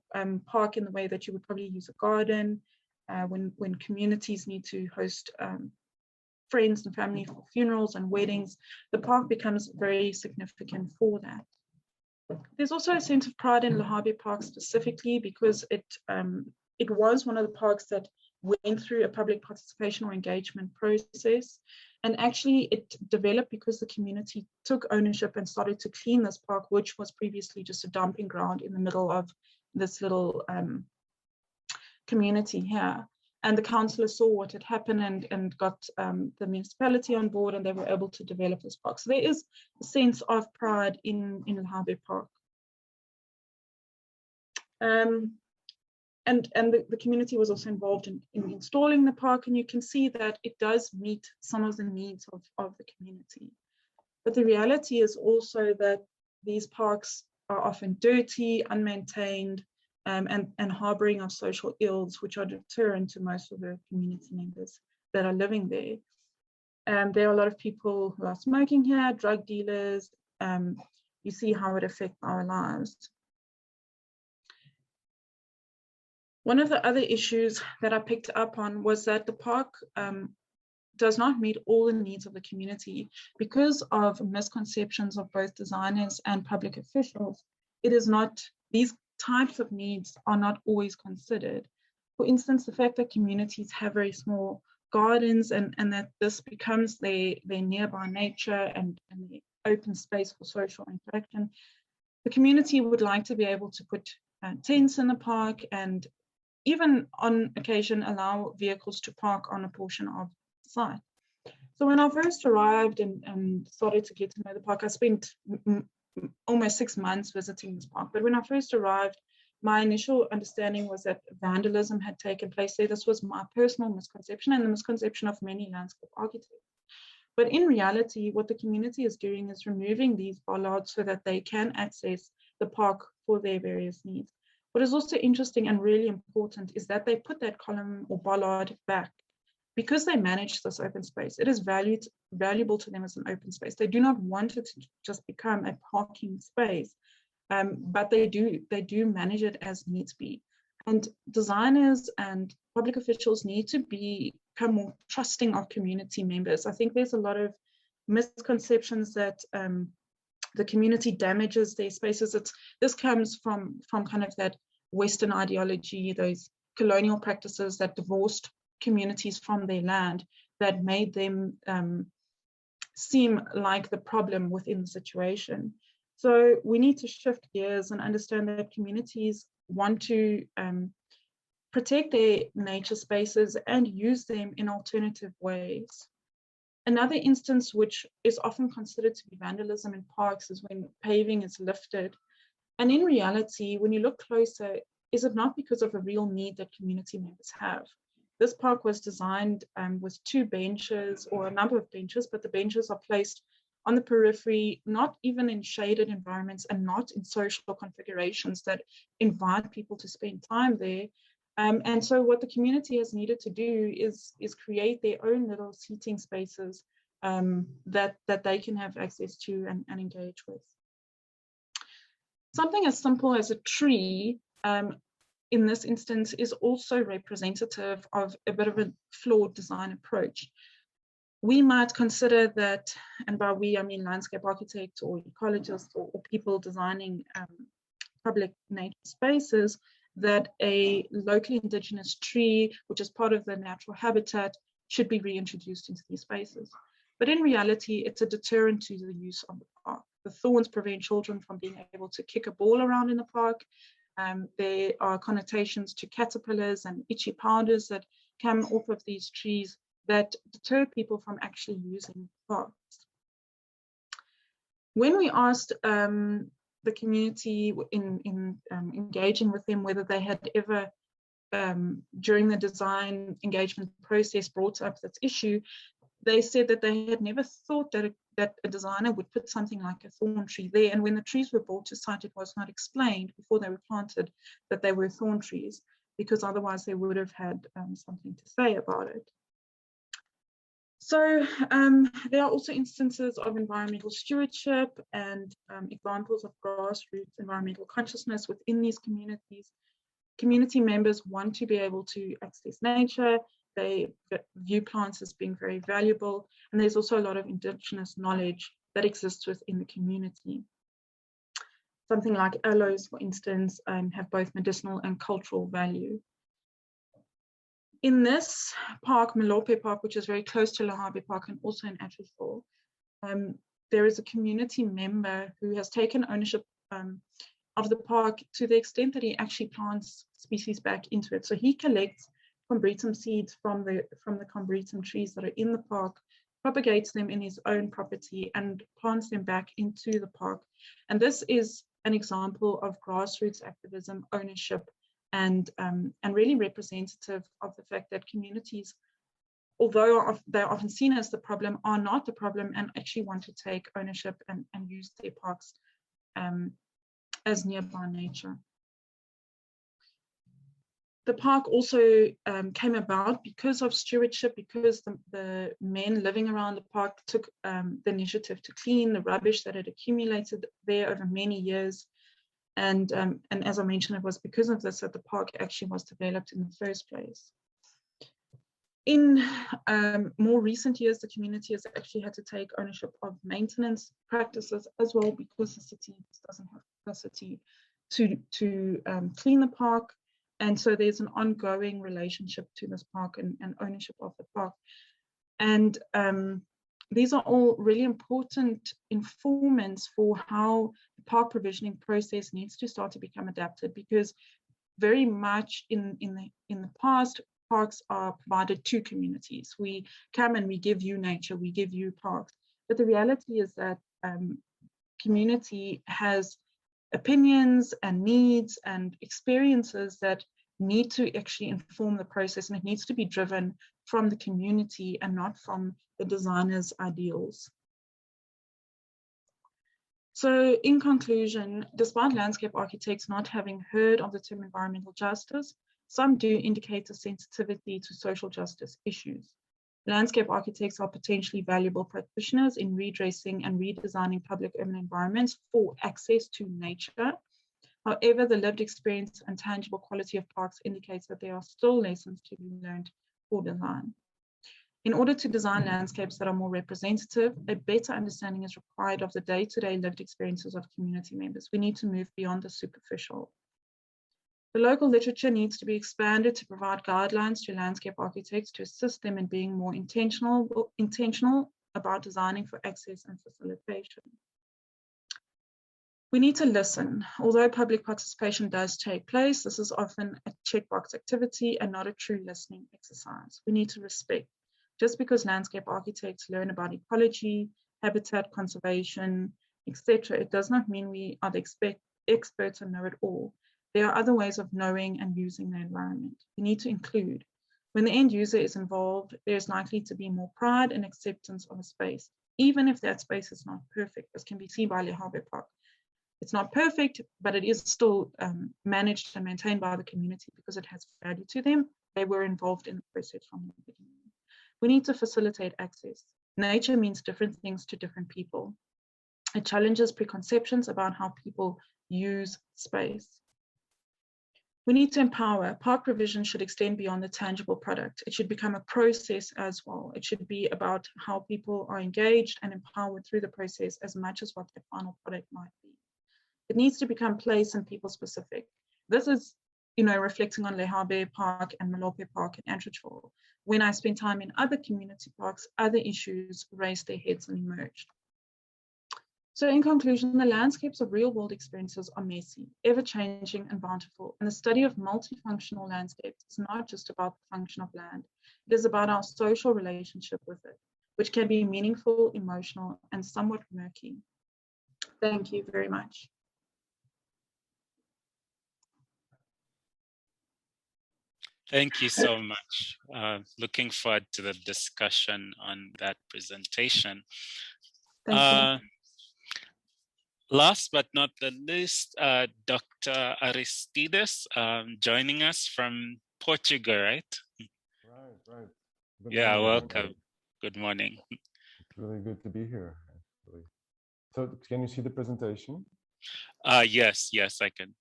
park in the way that you would probably use a garden, when communities need to host friends and family for funerals and weddings, the park becomes very significant for that. There's also a sense of pride in Lahabe Park specifically because it was one of the parks that went through a public participation or engagement process. And actually it developed because the community took ownership and started to clean this park, which was previously just a dumping ground in the middle of this little community here. And the councillors saw what had happened and got the municipality on board, and they were able to develop this park. So there is a sense of pride in Lahabe Park. And the community was also involved in installing the park, and you can see that it does meet some of the needs of the community. But the reality is also that these parks are often dirty, unmaintained, and harboring of social ills, which are deterrent to most of the community members that are living there. There are a lot of people who are smoking here, drug dealers. You see how it affects our lives. One of the other issues that I picked up on was that the park does not meet all the needs of the community because of misconceptions of both designers and public officials. It is not, these types of needs are not always considered. For instance, the fact that communities have very small gardens and that this becomes their nearby nature and the open space for social interaction. The community would like to be able to put tents in the park and even on occasion allow vehicles to park on a portion of the site. So when I first arrived and started to get to know the park, I spent almost 6 months visiting this park. But when I first arrived, my initial understanding was that vandalism had taken place there. This was my personal misconception and the misconception of many landscape architects. But in reality, what the community is doing is removing these bollards so that they can access the park for their various needs. What is also interesting and really important is that they put that column or bollard back because they manage this open space. It is valuable to them as an open space. They do not want it to just become a parking space, but they do manage it as needs be. And designers and public officials need to become more trusting of community members. I think there's a lot of misconceptions that the community damages their spaces. This comes from kind of that Western ideology, those colonial practices that divorced communities from their land, that made them seem like the problem within the situation. So we need to shift gears and understand that communities want to protect their nature spaces and use them in alternative ways. Another instance which is often considered to be vandalism in parks is when paving is lifted. And in reality, when you look closer, is it not because of a real need that community members have? This park was designed with 2 benches or a number of benches, but the benches are placed on the periphery, not even in shaded environments and not in social configurations that invite people to spend time there. And so what the community has needed to do is create their own little seating spaces that they can have access to and engage with. Something as simple as a tree in this instance is also representative of a bit of a flawed design approach. We might consider that, and by we I mean landscape architects or ecologists or people designing public nature spaces, that a locally indigenous tree, which is part of the natural habitat, should be reintroduced into these spaces. But in reality, it's a deterrent to the use of the park. The thorns prevent children from being able to kick a ball around in the park. There are connotations to caterpillars and itchy powders that come off of these trees that deter people from actually using parks. When we asked the community in engaging with them whether they had ever during the design engagement process brought up this issue, they said that they had never thought that a designer would put something like a thorn tree there, and when the trees were brought to site, it was not explained before they were planted that they were thorn trees, because otherwise they would have had something to say about it. So there are also instances of environmental stewardship and examples of grassroots environmental consciousness within these communities. Community members want to be able to access nature. They view plants as being very valuable, and there's also a lot of indigenous knowledge that exists within the community. Something like aloes, for instance, have both medicinal and cultural value. In this park, Malope Park, which is very close to Lahabe Park and also in Unnatural, there is a community member who has taken ownership of the park to the extent that he actually plants species back into it. So he collects combretum seeds from the combretum trees that are in the park, propagates them in his own property, and plants them back into the park. And this is an example of grassroots activism, ownership, and really representative of the fact that communities, although they're often seen as the problem, are not the problem and actually want to take ownership and use their parks as nearby nature. The park also came about because of stewardship, because the men living around the park took the initiative to clean the rubbish that had accumulated there over many years. And as I mentioned, it was because of this that the park actually was developed in the first place. In more recent years, the community has actually had to take ownership of maintenance practices as well, because the city just doesn't have capacity to clean the park. And so there's an ongoing relationship to this park and ownership of the park. And these are all really important informants for how the park provisioning process needs to start to become adapted, because very much in the past, parks are provided to communities. We come and we give you nature, we give you parks. But the reality is that community has opinions and needs and experiences that need to actually inform the process, and it needs to be driven from the community and not from the designer's ideals. So in conclusion, despite landscape architects not having heard of the term environmental justice, some do indicate a sensitivity to social justice issues. Landscape architects are potentially valuable practitioners in redressing and redesigning public urban environments for access to nature. However, the lived experience and tangible quality of parks indicates that there are still lessons to be learned for design. In order to design landscapes that are more representative, a better understanding is required of the day-to-day lived experiences of community members. We need to move beyond the superficial. The local literature needs to be expanded to provide guidelines to landscape architects to assist them in being more intentional about designing for access and facilitation. We need to listen. Although public participation does take place, this is often a checkbox activity and not a true listening exercise. We need to respect. Just because landscape architects learn about ecology, habitat conservation, etc., it does not mean we are the experts and know it all. There are other ways of knowing and using the environment. We need to include. When the end user is involved, there is likely to be more pride and acceptance of a space, even if that space is not perfect, as can be seen by Lahabe Park. It's not perfect, but it is still managed and maintained by the community because it has value to them. They were involved in the process from the beginning. We need to facilitate access. Nature means different things to different people. It challenges preconceptions about how people use space. We need to empower. Park provision should extend beyond the tangible product. It should become a process as well. It should be about how people are engaged and empowered through the process as much as what the final product might be. It needs to become place and people specific. This is, reflecting on Lahabe Park and Malope Park and Unnatural. When I spent time in other community parks, other issues raised their heads and emerged. So in conclusion, the landscapes of real world experiences are messy, ever-changing and bountiful. And the study of multifunctional landscapes is not just about the function of land. It is about our social relationship with it, which can be meaningful, emotional, and somewhat murky. Thank you very much. Thank you so much. Looking forward to the discussion on that presentation. Thank you. Last but not the least, Dr. Aristides joining us from Portugal, right? Right. Good Yeah, morning, welcome. everybody. Good morning. It's really good to be here, actually. So can you see the presentation? Yes,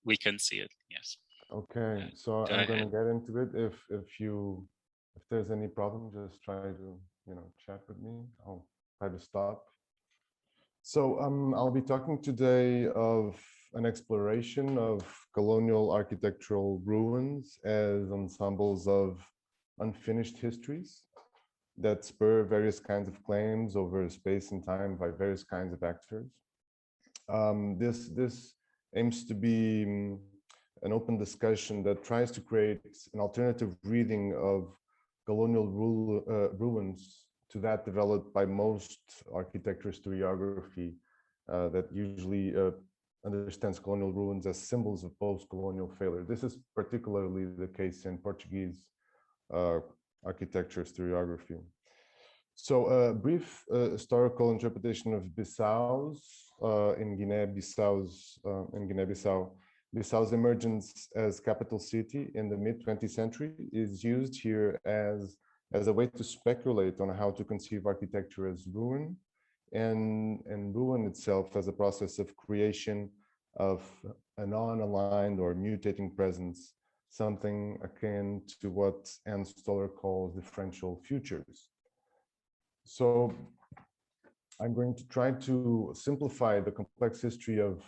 we can see it, yes. Okay, so I'm going to get into it. If there's any problem, just try to, chat with me. I'll try to stop. So I'll be talking today of an exploration of colonial architectural ruins as ensembles of unfinished histories that spur various kinds of claims over space and time by various kinds of actors. This aims to be an open discussion that tries to create an alternative reading of colonial ruins to that developed by most architecture historiography that usually understands colonial ruins as symbols of post-colonial failure. This is particularly the case in Portuguese architecture historiography. So a brief historical interpretation of in Guinea-Bissau. Bissau's emergence as capital city in the mid-20th century is used here as a way to speculate on how to conceive architecture as ruin, and ruin itself as a process of creation of a non-aligned or mutating presence, something akin to what Anne Stoller calls differential futures. So I'm going to try to simplify the complex history of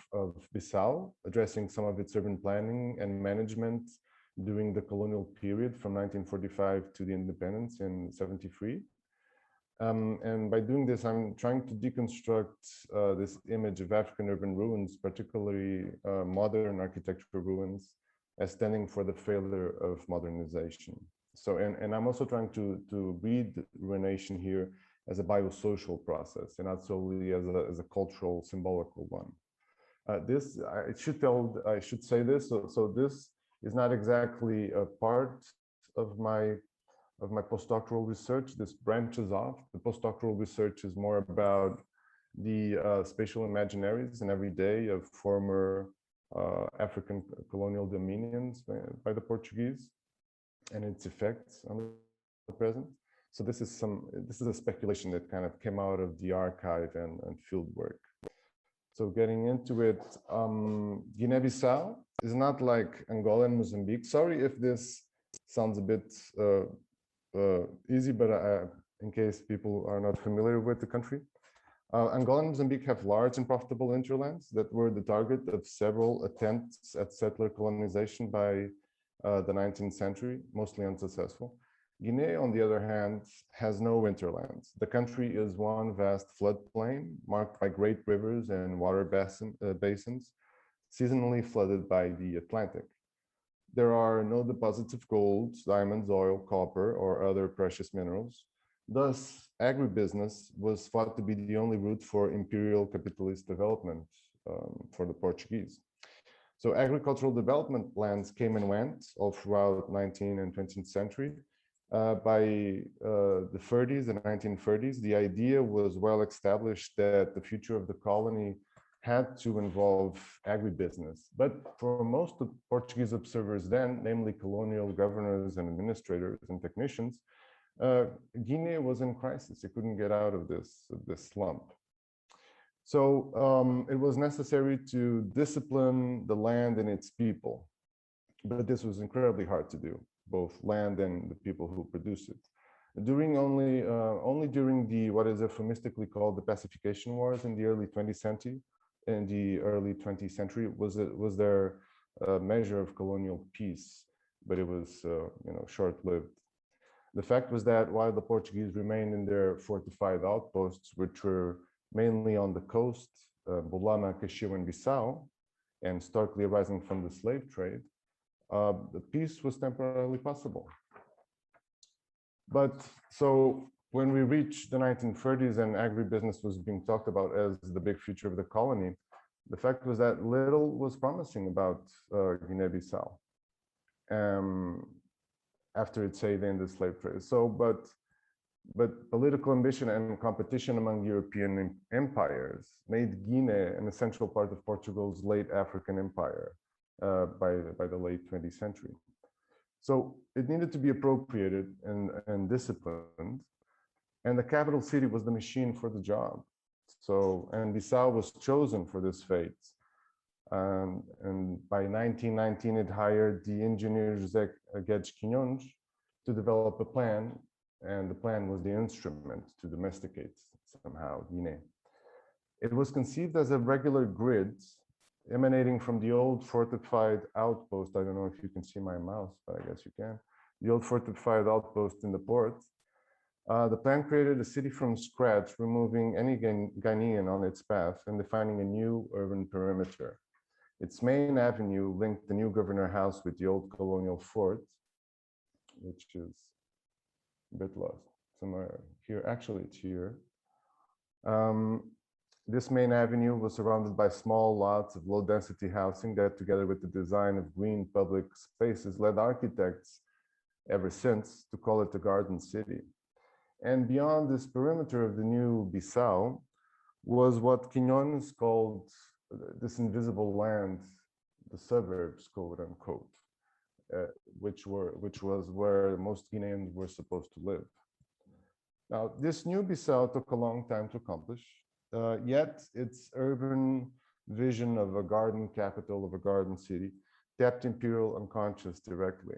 Bissau, addressing some of its urban planning and management during the colonial period from 1945 to the independence in 73. And by doing this, I'm trying to deconstruct this image of African urban ruins, particularly modern architectural ruins, as standing for the failure of modernization. So, and I'm also trying to read ruination here as a biosocial process and not solely as a cultural, symbolical one. I should say this. So this is not exactly a part of my postdoctoral research. This branches off. The postdoctoral research is more about the spatial imaginaries and everyday of former African colonial dominions by the Portuguese and its effects on the present. So this is a speculation that kind of came out of the archive and field work. So getting into it, Guinea-Bissau is not like Angola and Mozambique. Sorry if this sounds a bit easy, but in case people are not familiar with the country. Angola and Mozambique have large and profitable hinterlands that were the target of several attempts at settler colonization by the 19th century, mostly unsuccessful. Guinea, on the other hand, has no hinterlands. The country is one vast floodplain marked by great rivers and water basins, seasonally flooded by the Atlantic. There are no deposits of gold, diamonds, oil, copper, or other precious minerals. Thus, agribusiness was thought to be the only route for imperial capitalist development for the Portuguese. So agricultural development plans came and went all throughout 19th and 20th century. By the 30s and 1930s, the idea was well established that the future of the colony had to involve agribusiness. But for most of Portuguese observers then, namely colonial governors and administrators and technicians, Guinea was in crisis. It couldn't get out of this slump. So it was necessary to discipline the land and its people. But this was incredibly hard to do, both land and the people who produce it. Only during the what is euphemistically called the pacification wars in the early 20th century, was there a measure of colonial peace, but it was short-lived. The fact was that while the Portuguese remained in their fortified outposts, which were mainly on the coast, Bolama, Caxias, and Bissau, and starkly arising from the slave trade, the peace was temporarily possible. But so when we reached the 1930s and agribusiness was being talked about as the big future of the colony, the fact was that little was promising about Guinea-Bissau after its heyday in the slave trade. So, but political ambition and competition among European empires made Guinea an essential part of Portugal's late African empire by the late 20th century. So it needed to be appropriated and disciplined, and the capital city was the machine for the job. So, and Bissau was chosen for this fate. And by 1919, it hired the engineer José Guedes Quinhões to develop a plan, and the plan was the instrument to domesticate somehow Guinea. It was conceived as a regular grid emanating from the old fortified outpost. I don't know if you can see my mouse, but I guess you can. the old fortified outpost in the port. The plan created a city from scratch, removing any Ghanaian on its path and defining a new urban perimeter. Its main avenue linked the new governor house with the old colonial fort, which is a bit lost somewhere here. Actually, it's here. This main avenue was surrounded by small lots of low-density housing that, together with the design of green public spaces, led architects ever since to call it a garden city. And beyond this perimeter of the new Bissau was what Quinones called this invisible land, the suburbs, quote unquote, which was where most Guineans were supposed to live. Now, this new Bissau took a long time to accomplish, yet its urban vision of a garden capital, of a garden city, tapped imperial unconscious directly.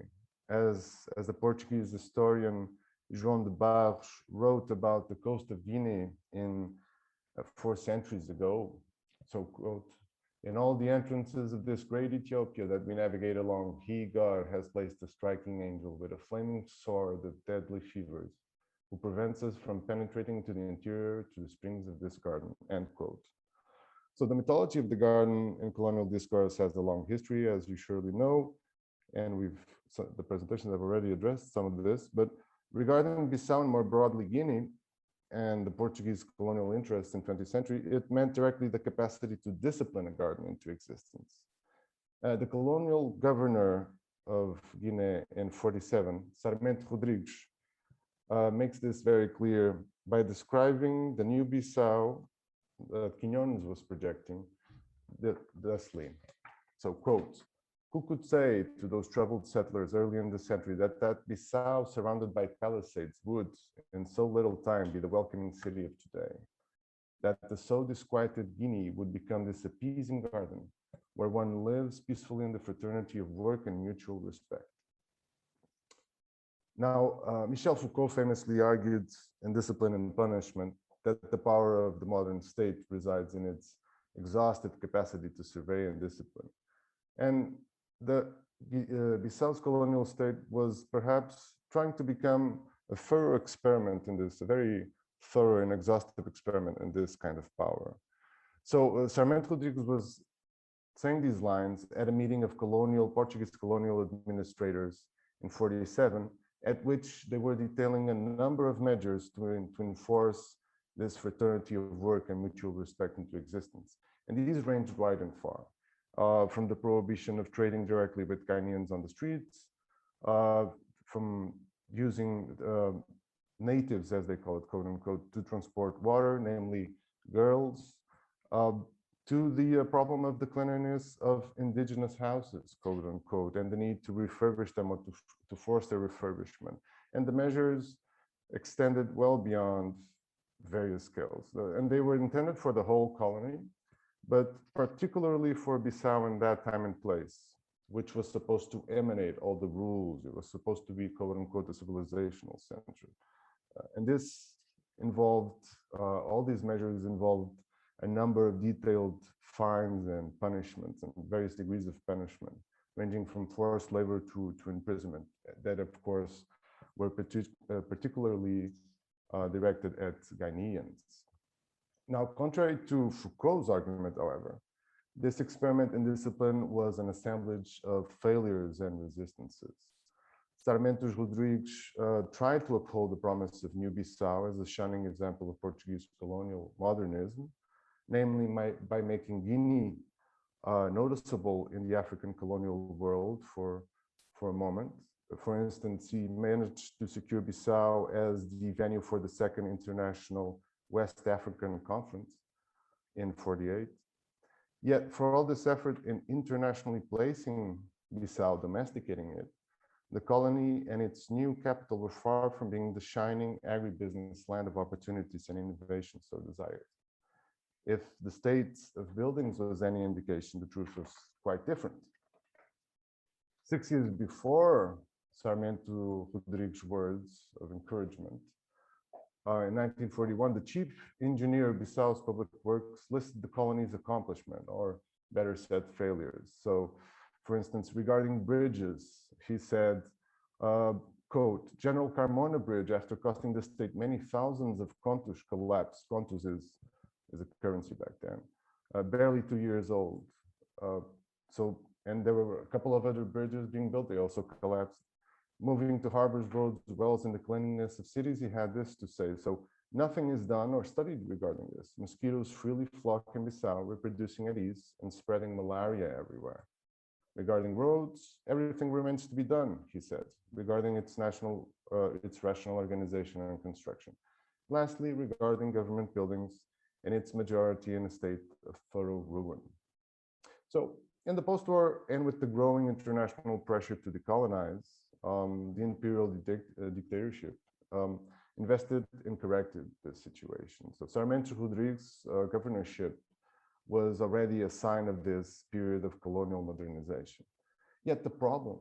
As the Portuguese historian João de Barros wrote about the coast of Guinea in 4 centuries ago, so quote, "In all the entrances of this great Ethiopia that we navigate along, he, God, has placed a striking angel with a flaming sword of deadly fevers, who prevents us from penetrating to the interior to the springs of this garden," end quote. So the mythology of the garden in colonial discourse has a long history, as you surely know, and the presentations have already addressed some of this, but regarding Bissau and more broadly Guinea and the Portuguese colonial interest in 20th century, it meant directly the capacity to discipline a garden into existence. The colonial governor of Guinea in 47, Sarmento Rodrigues, makes this very clear by describing the new Bissau that Quinones was projecting thusly. So, quote, "Who could say to those troubled settlers early in the century that Bissau, surrounded by palisades, would, in so little time, be the welcoming city of today? That the so disquieted Guinea would become this appeasing garden, where one lives peacefully in the fraternity of work and mutual respect." Now, Michel Foucault famously argued in Discipline and Punishment that the power of the modern state resides in its exhausted capacity to survey and discipline. And the Bissau's colonial state was perhaps trying to become a thorough experiment in this, a very thorough and exhaustive experiment in this kind of power. So Sarmento Rodrigues was saying these lines at a meeting of Portuguese colonial administrators in 47, at which they were detailing a number of measures to enforce this fraternity of work and mutual respect into existence. And these ranged wide and far. From the prohibition of trading directly with Ghanaians on the streets, from using natives, as they call it, quote unquote, to transport water, namely girls, to the problem of the cleanliness of indigenous houses, quote unquote, and the need to refurbish them or to force their refurbishment. And the measures extended well beyond various scales. And they were intended for the whole colony, but particularly for Bissau in that time and place, which was supposed to emanate all the rules. It was supposed to be, quote unquote, the civilizational center. And this involved, all these measures involved a number of detailed fines and punishments and various degrees of punishment, ranging from forced labor to imprisonment, that of course were particularly directed at Ghanaians. Now, contrary to Foucault's argument, however, this experiment in discipline was an assemblage of failures and resistances. Sarmento Rodrigues tried to uphold the promise of New Bissau as a shining example of Portuguese colonial modernism, namely by making Guinea noticeable in the African colonial world for a moment. For instance, he managed to secure Bissau as the venue for the second International West African Conference in 48. Yet for all this effort in internationally placing Bissau, domesticating it, the colony and its new capital were far from being the shining agribusiness land of opportunities and innovation so desired. If the state of buildings was any indication, the truth was quite different. 6 years before Sarmento Rodrigues' words of encouragement, in 1941, the chief engineer of Bissau's public works listed the colony's accomplishment, or better said, failures. So, for instance, regarding bridges, he said, quote, General Carmona Bridge, after costing the state many thousands of contos, collapsed. Contos is a currency back then, barely 2 years old. And there were a couple of other bridges being built. They also collapsed. Moving to harbors, roads, wells, and the cleanliness of cities, he had this to say. So nothing is done or studied regarding this. Mosquitoes freely flock in Bissau, reproducing at ease and spreading malaria everywhere. Regarding roads, everything remains to be done, he said, regarding its rational organization and construction. Lastly, regarding government buildings and its majority in a state of thorough ruin. So in the post-war and with the growing international pressure to decolonize, the imperial dictatorship invested and corrected this situation. So Sarmiento Rodrigues' governorship was already a sign of this period of colonial modernization. Yet the problem,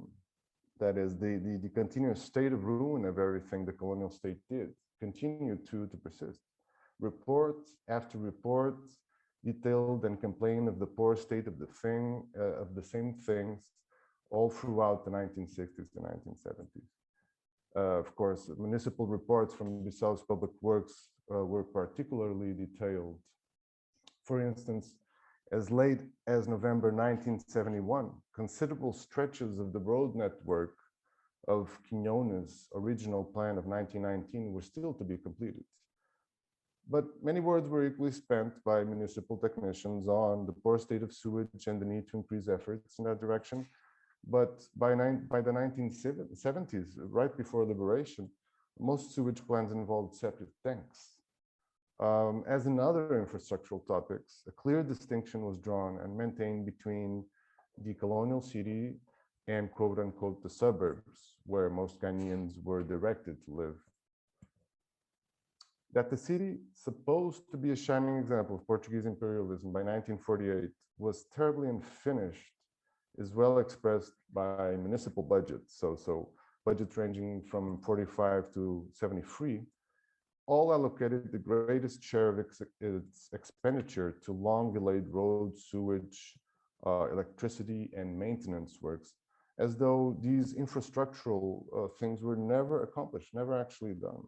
that is the continuous state of ruin of everything the colonial state did, continued to persist. Report after report detailed and complained of the poor state of the same things all throughout the 1960s and 1970s. Of course, municipal reports from Bissau's public works were particularly detailed. For instance, as late as November 1971, considerable stretches of the road network of Quinones' original plan of 1919 were still to be completed. But many words were equally spent by municipal technicians on the poor state of sewage and the need to increase efforts in that direction. But by the 1970s, right before liberation, most sewage plants involved septic tanks. As in other infrastructural topics, a clear distinction was drawn and maintained between the colonial city and quote unquote the suburbs, where most Ghanaians were directed to live. That the city, supposed to be a shining example of Portuguese imperialism by 1948, was terribly unfinished is well expressed by municipal budgets. So budgets ranging from 45 to 73, all allocated the greatest share of its expenditure to long delayed roads, sewage, electricity, and maintenance works, as though these infrastructural things were never accomplished, never actually done.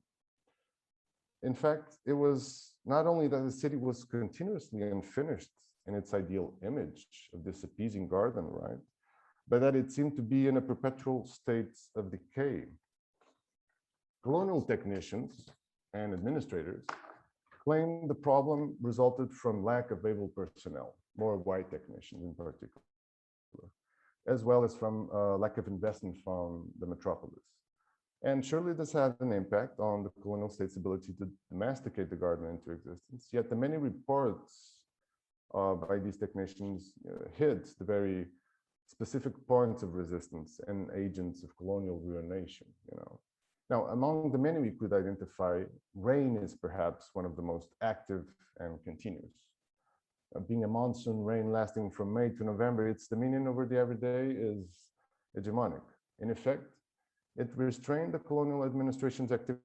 In fact, it was not only that the city was continuously unfinished in its ideal image of this appeasing garden, right? But that it seemed to be in a perpetual state of decay. Colonial technicians and administrators claimed the problem resulted from lack of able personnel, more white technicians in particular, as well as from lack of investment from the metropolis. And surely this had an impact on the colonial state's ability to domesticate the garden into existence. Yet the many reports by these technicians hid the very specific points of resistance and agents of colonial ruination. Now, among the many we could identify, rain is perhaps one of the most active and continuous. Being a monsoon rain lasting from May to November, its dominion over the everyday is hegemonic. In effect, it restrained the colonial administration's activity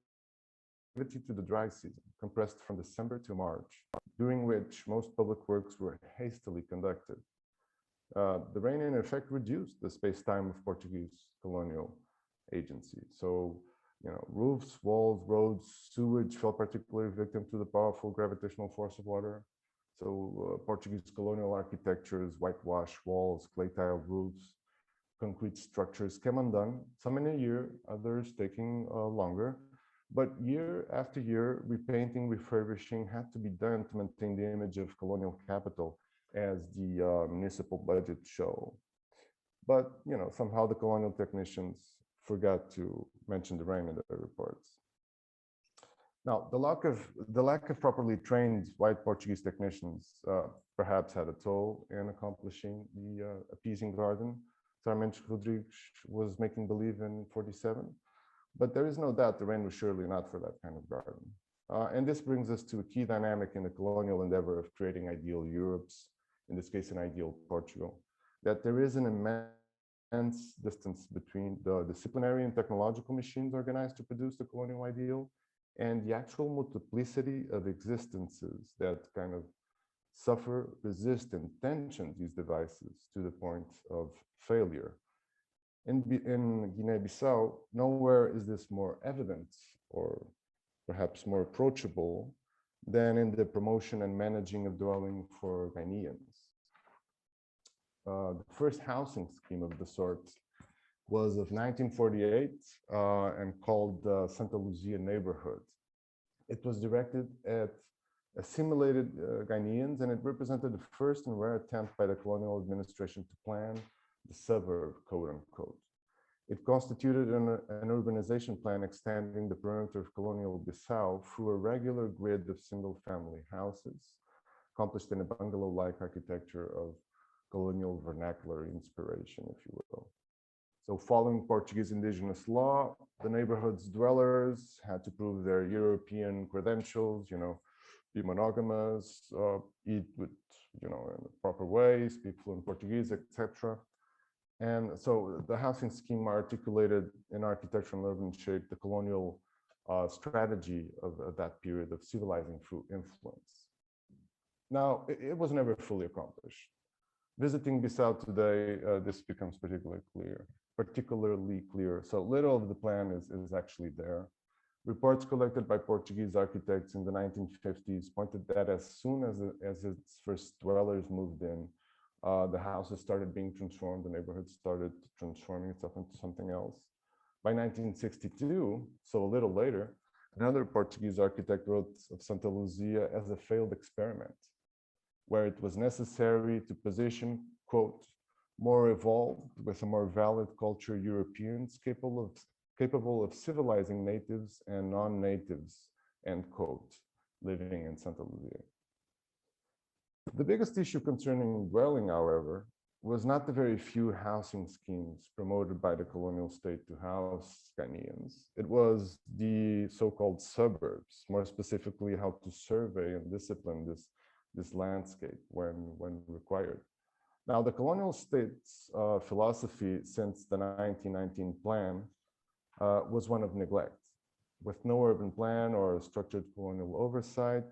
to the dry season, compressed from December to March, during which most public works were hastily conducted. The rain, in effect, reduced the space-time of Portuguese colonial agency. So, roofs, walls, roads, sewage fell particularly victim to the powerful gravitational force of water. So, Portuguese colonial architectures, whitewashed walls, clay-tiled roofs, concrete structures came undone, some in a year, others taking longer. But year after year, repainting, refurbishing had to be done to maintain the image of colonial capital, as the municipal budgets show. But somehow the colonial technicians forgot to mention the rain in their reports. Now, the lack of properly trained white Portuguese technicians perhaps had a toll in accomplishing the appeasing garden Sarmiento Rodrigues was making believe in 47. But there is no doubt the rain was surely not for that kind of garden. And this brings us to a key dynamic in the colonial endeavor of creating ideal Europes, in this case, an ideal Portugal, that there is an immense distance between the disciplinary and technological machines organized to produce the colonial ideal and the actual multiplicity of existences that kind of suffer, resist, and tension these devices to the point of failure. In Guinea-Bissau, nowhere is this more evident or perhaps more approachable than in the promotion and managing of dwelling for Guineans. The first housing scheme of the sort was of 1948 and called Santa Luzia neighborhood. It was directed at assimilated Guineans, and it represented the first and rare attempt by the colonial administration to plan the suburb, quote unquote. It constituted an urbanization plan extending the perimeter of colonial Bissau through a regular grid of single-family houses, accomplished in a bungalow-like architecture of colonial vernacular inspiration, if you will. So following Portuguese indigenous law, the neighborhood's dwellers had to prove their European credentials, be monogamous, eat with, in the proper way, speak fluent Portuguese, etc. And so the housing scheme articulated in architectural and urban shape the colonial strategy of that period of civilizing through influence. Now, it was never fully accomplished. Visiting Bissau today, this becomes particularly clear. So little of the plan is actually there. Reports collected by Portuguese architects in the 1950s pointed that as soon as its first dwellers moved in, the houses started being transformed, the neighborhood started transforming itself into something else. By 1962, so a little later, another Portuguese architect wrote of Santa Luzia as a failed experiment, where it was necessary to position, quote, more evolved with a more valid culture Europeans capable of civilizing natives and non-natives, end quote, living in Santa Luzia. The biggest issue concerning dwelling, however, was not the very few housing schemes promoted by the colonial state to house Ghanaians. It was the so-called suburbs, more specifically how to survey and discipline this landscape when required. Now, the colonial state's philosophy since the 1919 plan was one of neglect. With no urban plan or structured colonial oversight,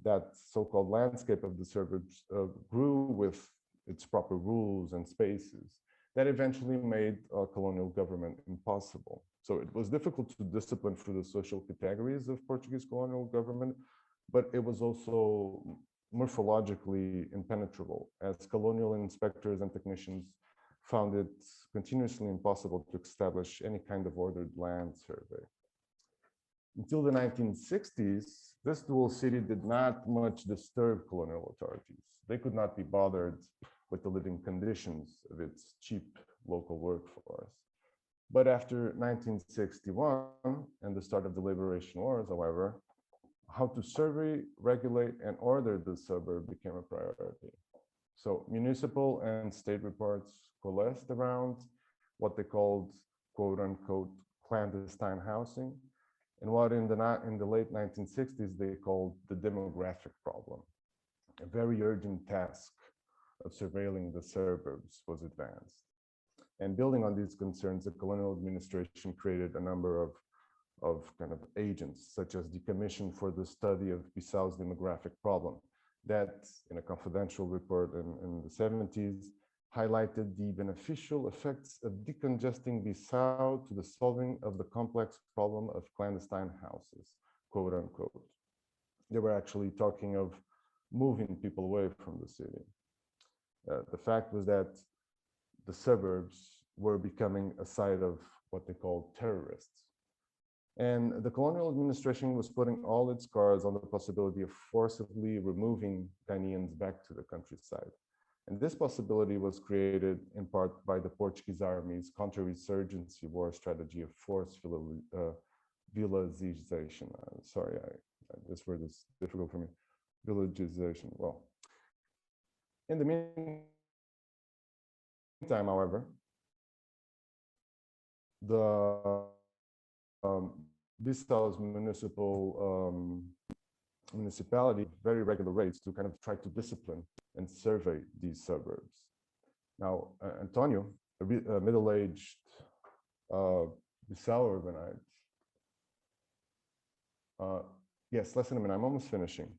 that so-called landscape of the suburbs grew with its proper rules and spaces that eventually made colonial government impossible. So it was difficult to discipline through the social categories of Portuguese colonial government, but it was also morphologically impenetrable, as colonial inspectors and technicians found it continuously impossible to establish any kind of ordered land survey. Until the 1960s, this dual city did not much disturb colonial authorities. They could not be bothered with the living conditions of its cheap local workforce. But after 1961 and the start of the Liberation Wars, however, how to survey, regulate, and order the suburb became a priority. So municipal and state reports coalesced around what they called, quote unquote, clandestine housing, and what in the late 1960s they called the demographic problem. A very urgent task of surveilling the suburbs was advanced. And building on these concerns, the colonial administration created a number of kind of agents, such as the Commission for the Study of Bissau's Demographic Problem, that in a confidential report in the 70s highlighted the beneficial effects of decongesting Bissau to the solving of the complex problem of clandestine houses, quote unquote. They were actually talking of moving people away from the city. The fact was that the suburbs were becoming a site of what they called terrorists. And the colonial administration was putting all its cards on the possibility of forcibly removing Ghanaians back to the countryside. And this possibility was created in part by the Portuguese army's counter-insurgency war strategy of forced villagization. Sorry, this word is difficult for me. Villagization. Well, in the meantime, however, the Bissau's municipality very regular rates to kind of try to discipline and survey these suburbs. Now, Antonio, a middle-aged Bissau urbanite, yes, less than a minute, I'm almost finishing.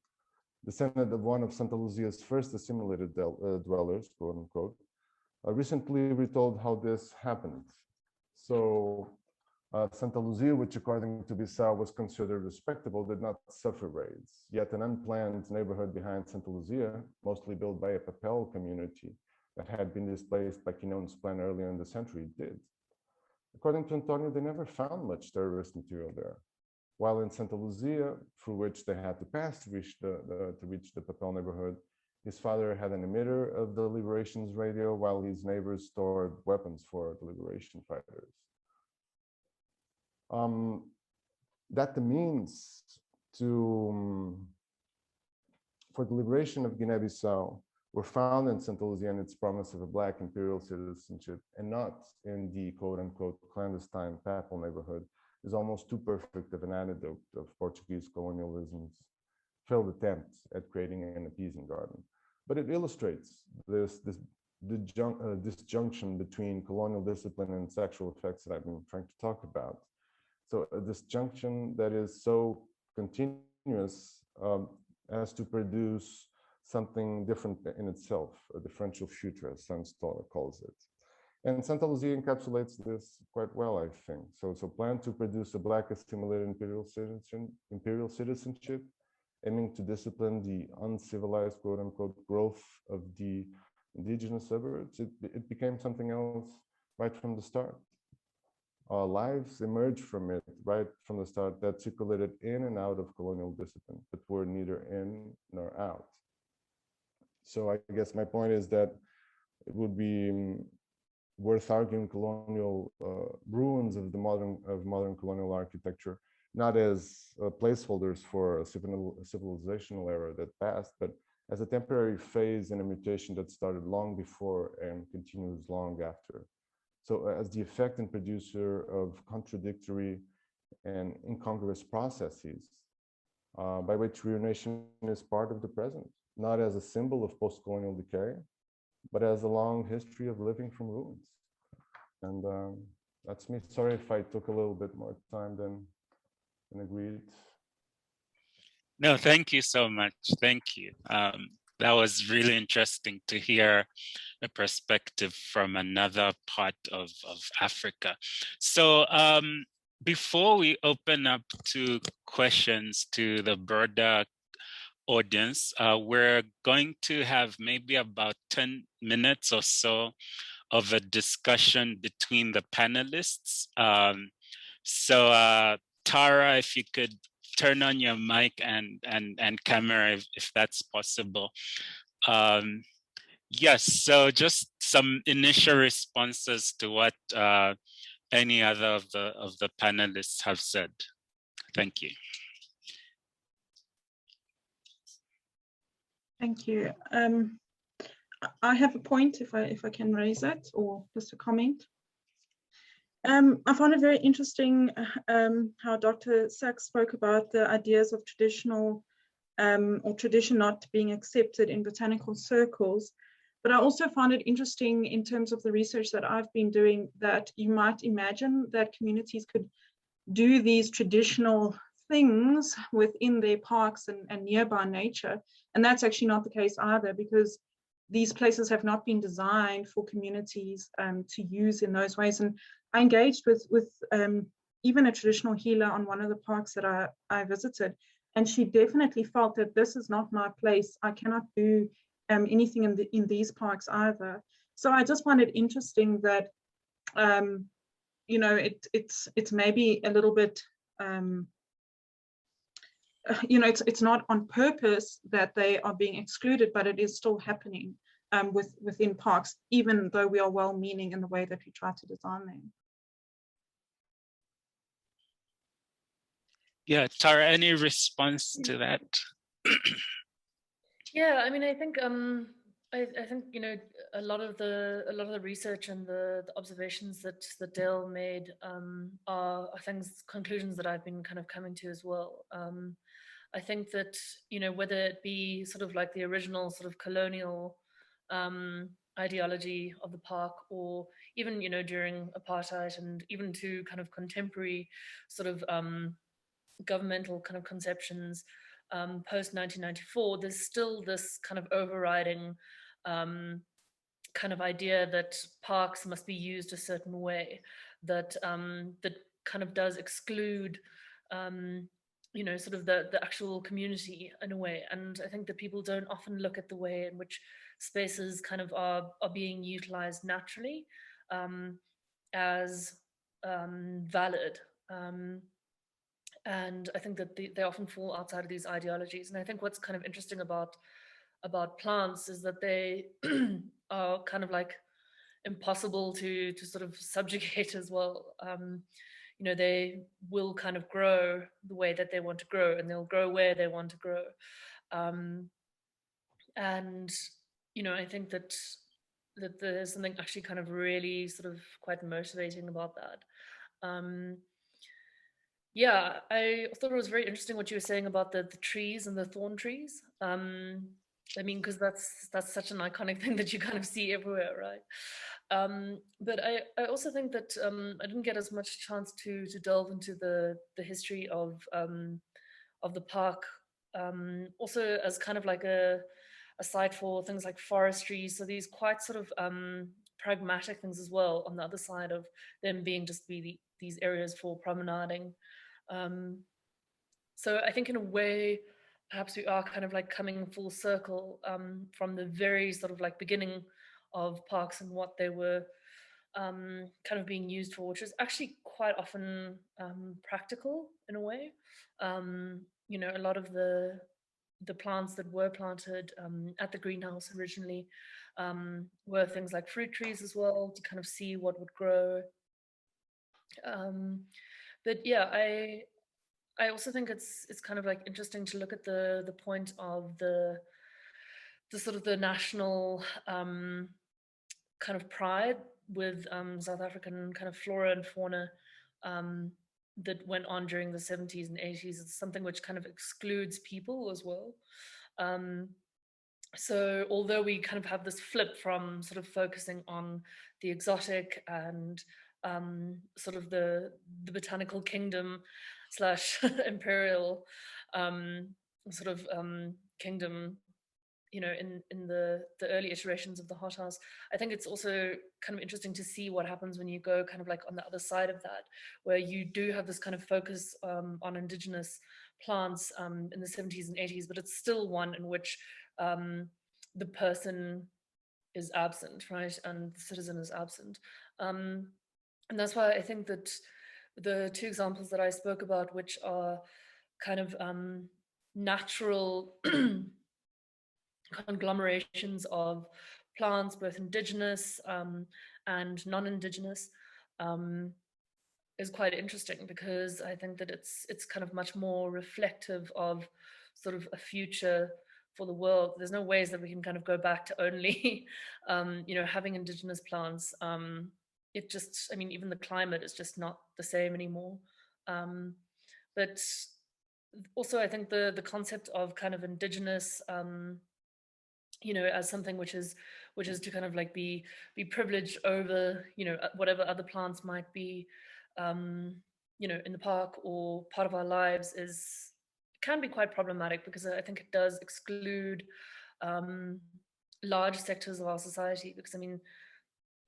Descendant of one of Santa Luzia's first assimilated dwellers, quote unquote, recently retold how this happened. So Santa Luzia, which according to Bissau was considered respectable, did not suffer raids. Yet an unplanned neighborhood behind Santa Luzia, mostly built by a Papel community that had been displaced by Quinon's plan earlier in the century, did. According to Antonio, they never found much terrorist material there. While in Santa Luzia, through which they had to pass to reach the Papel neighborhood, his father had an emitter of the Liberation's radio, while his neighbors stored weapons for the Liberation fighters. That the means for the liberation of Guinea-Bissau were found in Santa Luzia and its promise of a Black imperial citizenship, and not in the quote-unquote clandestine Papal neighborhood, is almost too perfect of an anecdote of Portuguese colonialism's failed attempt at creating an appeasing garden. But it illustrates this disjunction between colonial discipline and sexual effects that I've been trying to talk about. So a disjunction that is so continuous as to produce something different in itself, a differential future, as Sanstola calls it. And Santa Luzia encapsulates this quite well, I think. So plan to produce a Black assimilated imperial citizenship, aiming to discipline the uncivilized, quote unquote, growth of the indigenous suburbs. It became something else right from the start. Our lives emerged from it right from the start that circulated in and out of colonial discipline, but were neither in nor out. So I guess my point is that it would be worth arguing colonial ruins of modern colonial architecture, not as placeholders for a civilizational era that passed, but as a temporary phase in a mutation that started long before and continues long after. So as the effect and producer of contradictory and incongruous processes by which ruination is part of the present, not as a symbol of post-colonial decay, but as a long history of living from ruins. And that's me. Sorry if I took a little bit more time than agreed. No, thank you so much. Thank you. That was really interesting to hear a perspective from another part of Africa. So before we open up to questions to the broader audience, we're going to have maybe about 10 minutes or so of a discussion between the panelists. So Tara, if you could turn on your mic and camera if that's possible. Yes, so just some initial responses to what any other of the panelists have said. Thank you. Thank you. I have a point if I can raise it, or just a comment. I found it very interesting how Dr. Sachs spoke about the ideas of traditional or tradition not being accepted in botanical circles. But I also found it interesting in terms of the research that I've been doing, that you might imagine that communities could do these traditional things within their parks and nearby nature. And that's actually not the case either, because these places have not been designed for communities to use in those ways. And I engaged with even a traditional healer on one of the parks that I visited, and she definitely felt that this is not my place. I cannot do anything in these parks either. So I just find it interesting that you know, it's maybe a little bit you know, it's not on purpose that they are being excluded, but it is still happening within parks, even though we are well-meaning in the way that we try to design them. Yeah, Tara, any response to that? Yeah, I mean, I think I think, you know, a lot of the research and the observations that Dale made are things, conclusions that I've been kind of coming to as well. I think that, you know, whether it be sort of like the original sort of colonial ideology of the park, or even, you know, during apartheid, and even to kind of contemporary sort of governmental kind of conceptions post 1994, there's still this kind of overriding kind of idea that parks must be used a certain way, that that kind of does exclude you know, sort of the actual community in a way. And I think that people don't often look at the way in which spaces kind of are being utilized naturally as valid. And I think that they often fall outside of these ideologies. And I think what's kind of interesting about plants is that they are kind of like impossible to sort of subjugate as well. You know, they will kind of grow the way that they want to grow, and they'll grow where they want to grow. And you know, I think that there's something actually kind of really sort of quite motivating about that. Yeah, I thought it was very interesting what you were saying about the trees and the thorn trees. I mean, because that's such an iconic thing that you kind of see everywhere, right? But I also think that I didn't get as much chance to delve into the history of the park, also as kind of like a site for things like forestry. So these quite sort of pragmatic things as well on the other side of them being just these areas for promenading. So I think in a way, perhaps we are kind of like coming full circle from the very sort of like beginning of parks and what they were kind of being used for, which is actually quite often practical in a way. You know, a lot of the plants that were planted at the greenhouse originally were things like fruit trees as well, to kind of see what would grow. But yeah, I also think it's kind of like interesting to look at the point of the sort of the national kind of pride with South African kind of flora and fauna that went on during the 70s and 80s. It's something which kind of excludes people as well. So although we kind of have this flip from sort of focusing on the exotic and sort of the botanical kingdom slash imperial sort of kingdom, you know, in the early iterations of the hothouse, I think it's also kind of interesting to see what happens when you go kind of like on the other side of that, where you do have this kind of focus on indigenous plants in the 70s and 80s, but it's still one in which the person is absent, right? And the citizen is absent. And that's why I think that the two examples that I spoke about, which are kind of natural conglomerations of plants, both indigenous and non-indigenous, is quite interesting, because I think that it's kind of much more reflective of sort of a future for the world. There's no ways that we can kind of go back to only you know, having indigenous plants. It just, I mean, even the climate is just not the same anymore. But also I think the concept of kind of indigenous you know, as something which is to kind of like be privileged over, you know, whatever other plants might be, you know, in the park or part of our lives, can be quite problematic, because I think it does exclude large sectors of our society. Because I mean,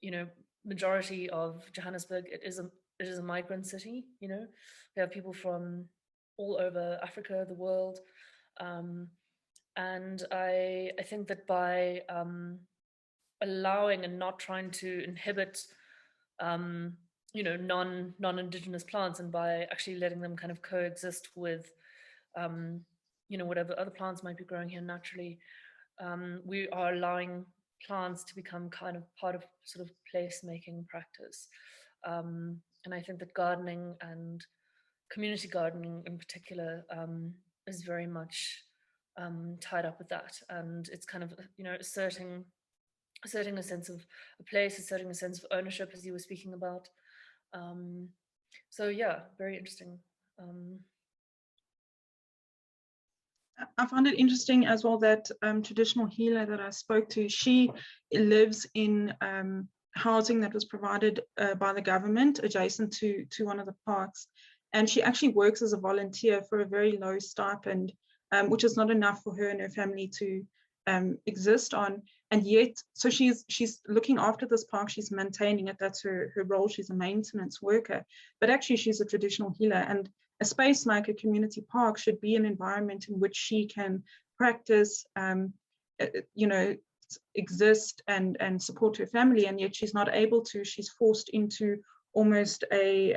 you know, majority of Johannesburg, it is a migrant city. You know, we have people from all over Africa, the world. And I think that by allowing and not trying to inhibit, you know, non-indigenous plants, and by actually letting them kind of coexist with, you know, whatever other plants might be growing here naturally, we are allowing plants to become kind of part of sort of place-making practice. And I think that gardening, and community gardening in particular, is very much tied up with that. And it's kind of, you know, asserting a sense of a place, asserting a sense of ownership, as you were speaking about. So yeah, very interesting. I found it interesting as well that traditional healer that I spoke to, she lives in housing that was provided by the government adjacent to one of the parks. And she actually works as a volunteer for a very low stipend, which is not enough for her and her family to exist on. And yet, so she's looking after this park, she's maintaining it, that's her role, she's a maintenance worker, but actually she's a traditional healer. And a space like a community park should be an environment in which she can practice, you know, exist and support her family, and yet she's not able to. She's forced into almost a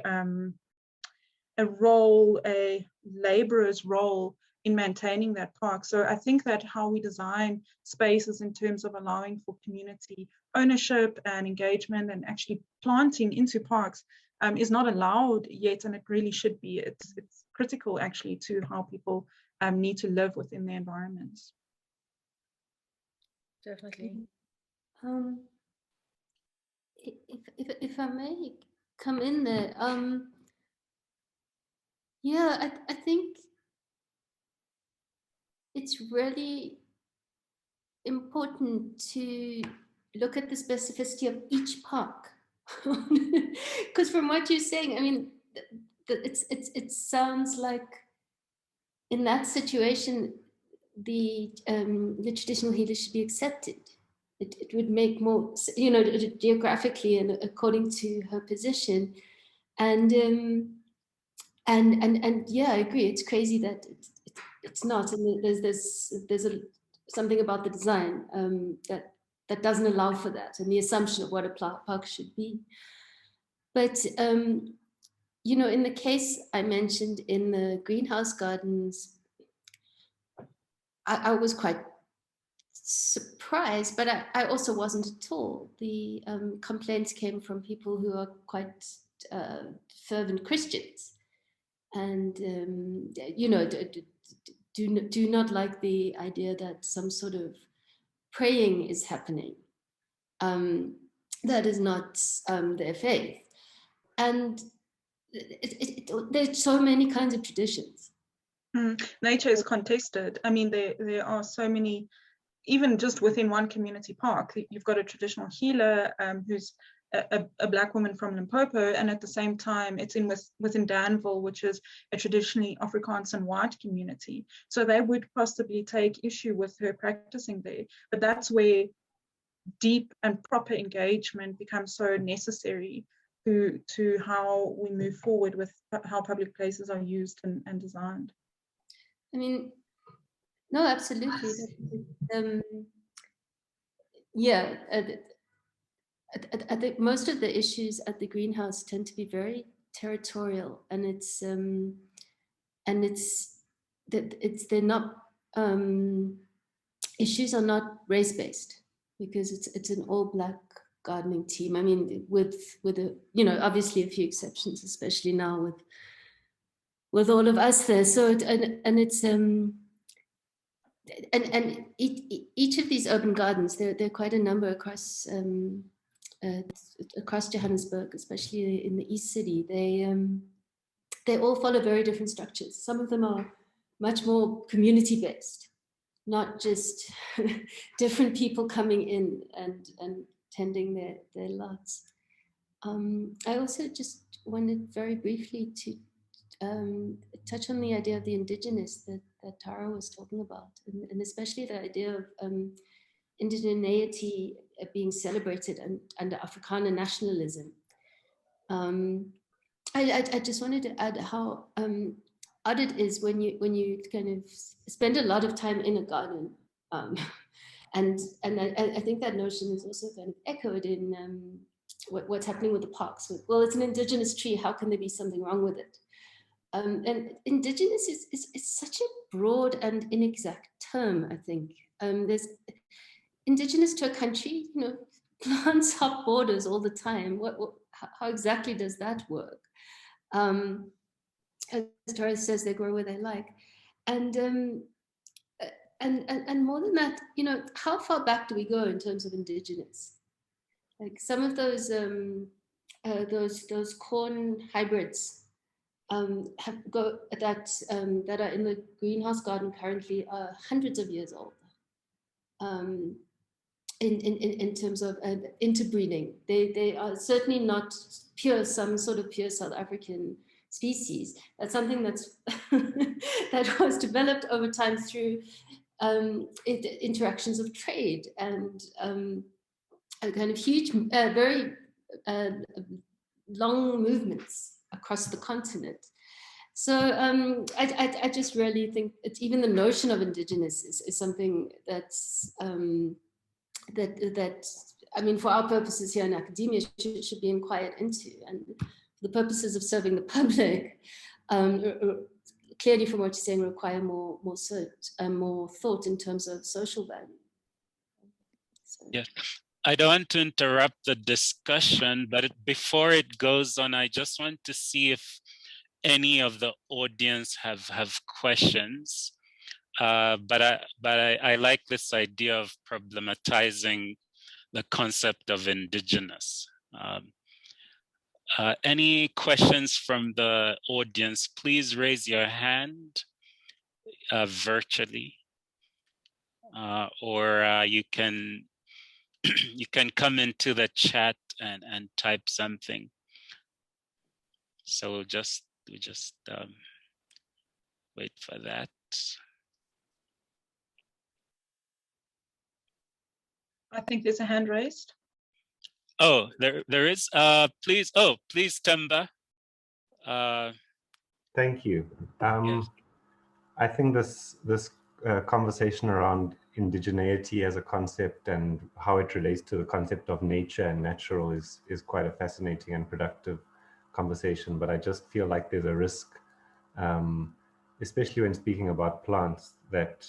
role, a laborer's role in maintaining that park. So I think that how we design spaces in terms of allowing for community ownership and engagement and actually planting into parks is not allowed yet, and it really should be. It's critical actually to how people need to live within their environments. Definitely. If I may come in there, yeah, I think it's really important to look at the specificity of each park, because from what you're saying, I mean, it sounds like in that situation, the traditional healer should be accepted. It would make more, you know, geographically and according to her position, and yeah, I agree. It's crazy that it's not, and there's something about the design that doesn't allow for that, and the assumption of what a park should be. But you know, in the case I mentioned in the greenhouse gardens, I was quite surprised, but I also wasn't at all. The complaints came from people who are quite fervent Christians, and you know, do not like the idea that some sort of praying is happening. That is not their faith, and there's so many kinds of traditions. Nature is contested. I mean, there are so many, even just within one community park. You've got a traditional healer who's a Black woman from Limpopo, and at the same time it's within Danville, which is a traditionally Afrikaans and white community. So they would possibly take issue with her practicing there, but that's where deep and proper engagement becomes so necessary to how we move forward with how public places are used and designed. I mean, no, absolutely. Yeah, I think most of the issues at the greenhouse tend to be very territorial, and they're not issues are not race-based, because it's an all-Black gardening team. I mean, with a, you know, obviously a few exceptions, especially now with all of us there. So it's and each of these urban gardens, there are quite a number across Johannesburg, especially in the East City. They all follow very different structures. Some of them are much more community-based, not just different people coming in and tending their lots. I also just wanted very briefly to touch on the idea of the indigenous that Tara was talking about, and especially the idea of indigeneity being celebrated under Afrikaner nationalism. I just wanted to add how odd it is when you kind of spend a lot of time in a garden, and I think that notion is also kind of echoed in what's happening with the parks. Well, it's an indigenous tree. How can there be something wrong with it? And indigenous is such a broad and inexact term, I think. There's indigenous to a country, you know, plants hop borders all the time. How exactly does that work? As Doris says, they grow where they like. And more than that, you know, how far back do we go in terms of indigenous? Like some of those corn hybrids that are in the greenhouse garden currently are hundreds of years old. In terms of interbreeding, they are certainly not some sort of pure South African species. That's something that's that was developed over time through interactions of trade and a kind of huge, very long movements across the continent. So I just really think it's even the notion of indigenous is something that's that I mean, for our purposes here in academia, should be inquired into, and for the purposes of serving the public, clearly from what you're saying, require more thought in terms of social value. So. Yeah. I don't want to interrupt the discussion, but before it goes on, I just want to see if any of the audience have questions. But I like this idea of problematizing the concept of indigenous. Any questions from the audience? Please raise your hand virtually, or you can you can come into the chat and type something. So we'll just wait for that. I think there's a hand raised. Oh, there is. Please, please, Temba. Thank you. Yes. I think this conversation around indigeneity as a concept and how it relates to the concept of nature and natural is quite a fascinating and productive conversation. But I just feel like there's a risk, especially when speaking about plants, that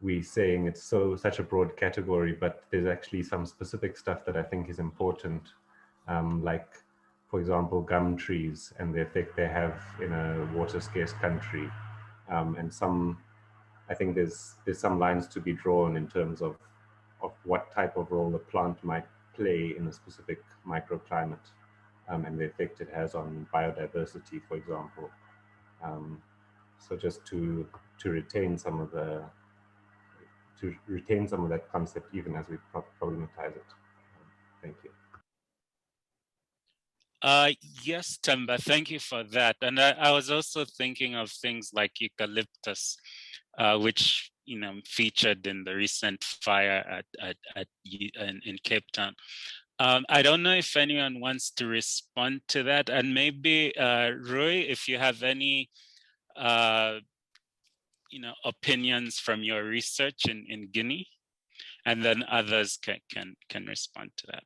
we're saying it's such a broad category, but there's actually some specific stuff that I think is important, like, for example, gum trees and the effect they have in a water scarce country. And I think there's some lines to be drawn in terms of what type of role a plant might play in a specific microclimate, and the effect it has on biodiversity, for example. So just to retain some of that concept, even as we problematize it. Thank you. Yes, Temba, thank you for that. And I was also thinking of things like eucalyptus, which featured in the recent fire in Cape Town. I don't know if anyone wants to respond to that, and maybe Rui, if you have any opinions from your research in Guinea, and then others can respond to that.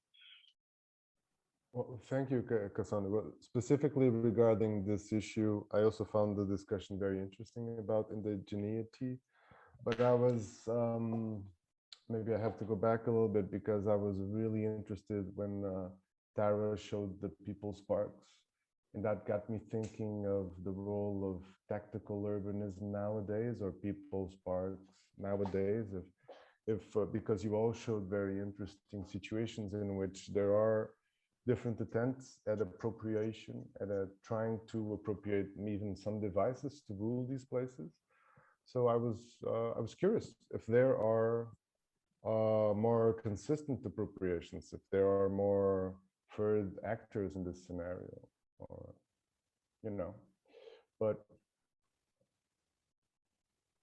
Well, thank you, Cassandra. Well, specifically regarding this issue, I also found the discussion very interesting about indigeneity, but I was, maybe I have to go back a little bit because I was really interested when Tara showed the people's parks, and that got me thinking of the role of tactical urbanism nowadays, or people's parks nowadays, because you all showed very interesting situations in which there are different attempts at appropriation, at trying to appropriate even some devices to rule these places. So I was curious if there are more consistent appropriations, if there are more third actors in this scenario, or but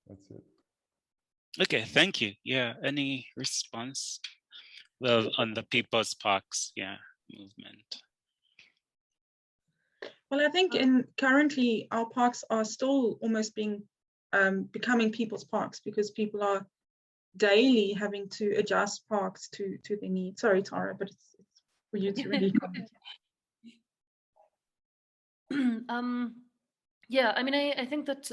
that's it. Okay, thank you. Yeah, any response? Well, on the people's parks, yeah, movement. Well, I think currently our parks are still almost becoming people's parks, because people are daily having to adjust parks to their needs. Sorry, Tara, but it's for you to really comment. Yeah, I mean, I think that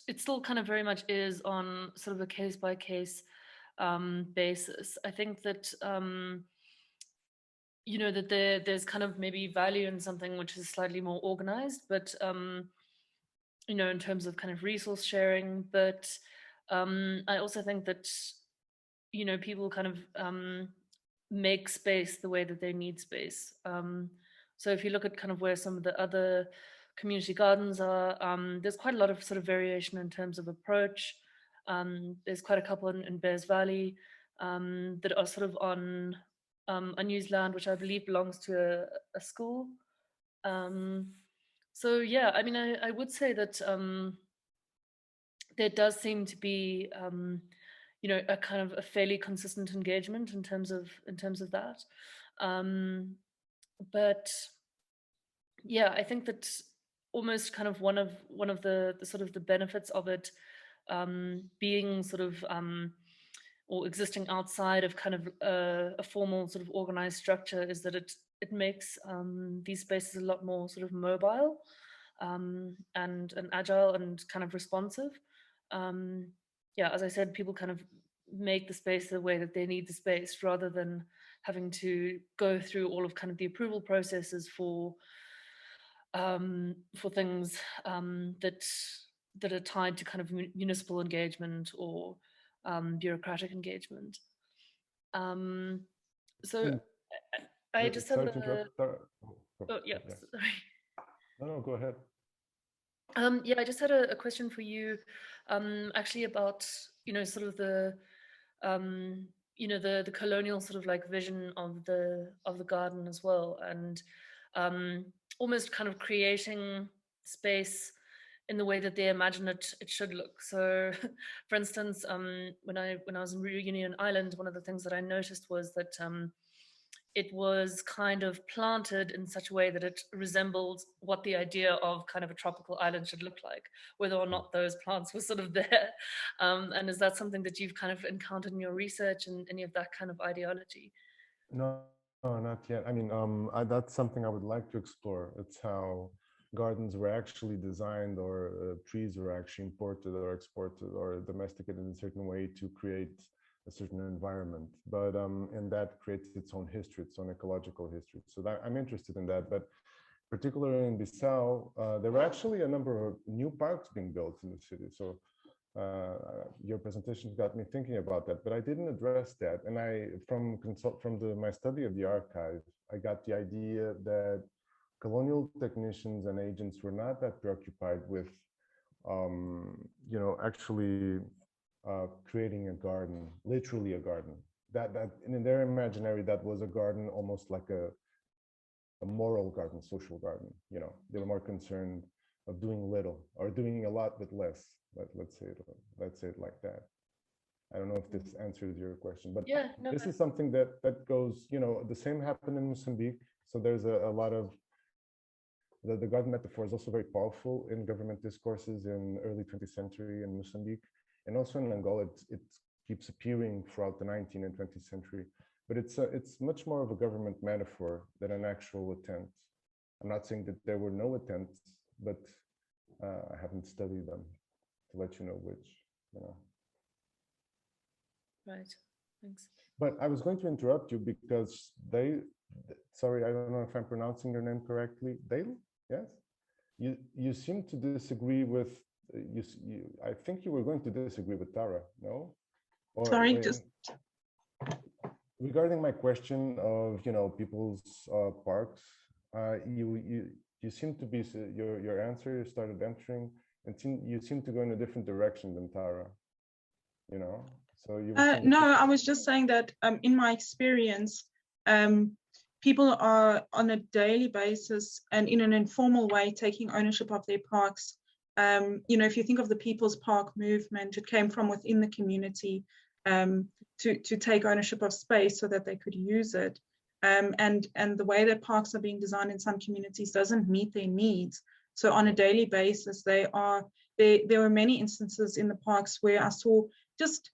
it still kind of very much is on sort of a case by case basis. I think that that there's kind of maybe value in something which is slightly more organized, but in terms of kind of resource sharing. But I also think that people kind of make space the way that they need space. So if you look at kind of where some of the other community gardens are, there's quite a lot of sort of variation in terms of approach. There's quite a couple in Bears Valley that are sort of on unused land, which I believe belongs to a school. So yeah, I mean, I would say that there does seem to be, you know, a kind of a fairly consistent engagement in terms of that. But yeah, I think that almost kind of one of the sort of the benefits of it being sort of or existing outside of kind of a formal sort of organized structure is that it makes these spaces a lot more sort of mobile and agile and kind of responsive. Yeah, as I said, people kind of make the space the way that they need the space rather than having to go through all of kind of the approval processes for things that are tied to kind of municipal engagement or bureaucratic engagement. So I just have sorry to interrupt. Oh yeah, yeah. sorry. No, go ahead. Yeah, I just had a question for you, actually about, you know, sort of the, you know, the colonial sort of like vision of the garden as well, and almost kind of creating space in the way that they imagine it should look. So, for instance, when I was in Reunion Island, one of the things that I noticed was that it was kind of planted in such a way that it resembled what the idea of kind of a tropical island should look like, whether or not those plants were sort of there. And is that something that you've kind of encountered in your research and any of that kind of ideology? No, not yet. I mean, that's something I would like to explore. It's how gardens were actually designed, or trees were actually imported or exported or domesticated in a certain way to create a certain environment. But and that creates its own history, its own ecological history. So that, I'm interested in that. But particularly in Bissau, there were actually a number of new parks being built in the city. So your presentation got me thinking about that, but I didn't address that. And from my study of the archive, I got the idea that colonial technicians and agents were not that preoccupied with, you know, actually creating a garden, literally a garden. That in their imaginary, that was a garden, almost like a moral garden, social garden. You know, they were more concerned of doing little or doing a lot with less. Let's say it like that. I don't know if this answers your question, but yeah, no, this is something that goes, you know, the same happened in Mozambique. So there's a lot of the garden metaphor is also very powerful in government discourses in early 20th century in Mozambique, and also in Angola. It keeps appearing throughout the 19th and 20th century, but it's much more of a government metaphor than an actual attempt. I'm not saying that there were no attempts, but I haven't studied them to let you know which, you know. Right, thanks. But I was going to interrupt you because sorry, I don't know if I'm pronouncing your name correctly. Dale, yes? You seem to disagree with, I think you were going to disagree with Tara, no? Or, sorry, just regarding my question of, you know, people's parks, you seem to be, your answer, you started answering, and you seem to go in a different direction than Tara, you know? So you no, I was just saying that in my experience, people are on a daily basis and in an informal way taking ownership of their parks. You know, if you think of the People's Park movement, it came from within the community to take ownership of space so that they could use it. And the way that parks are being designed in some communities doesn't meet their needs. So on a daily basis, there were many instances in the parks where I saw just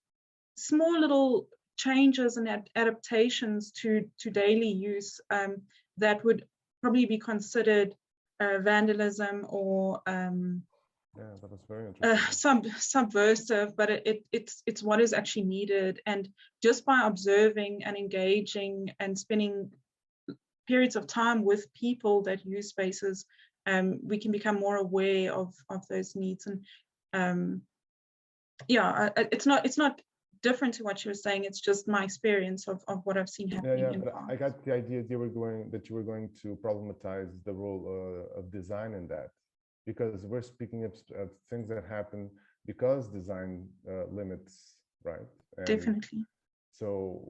small little changes and adaptations to daily use that would probably be considered vandalism or yeah, that was very interesting. Subversive, but it's what is actually needed. And just by observing and engaging and spending periods of time with people that use spaces, we can become more aware of those needs. And yeah, it's not different to what you were saying. It's just my experience of what I've seen happening. Yeah, but I got the idea that you were going to problematize the role of design in that, because we're speaking of things that happen because design limits, right? And definitely. So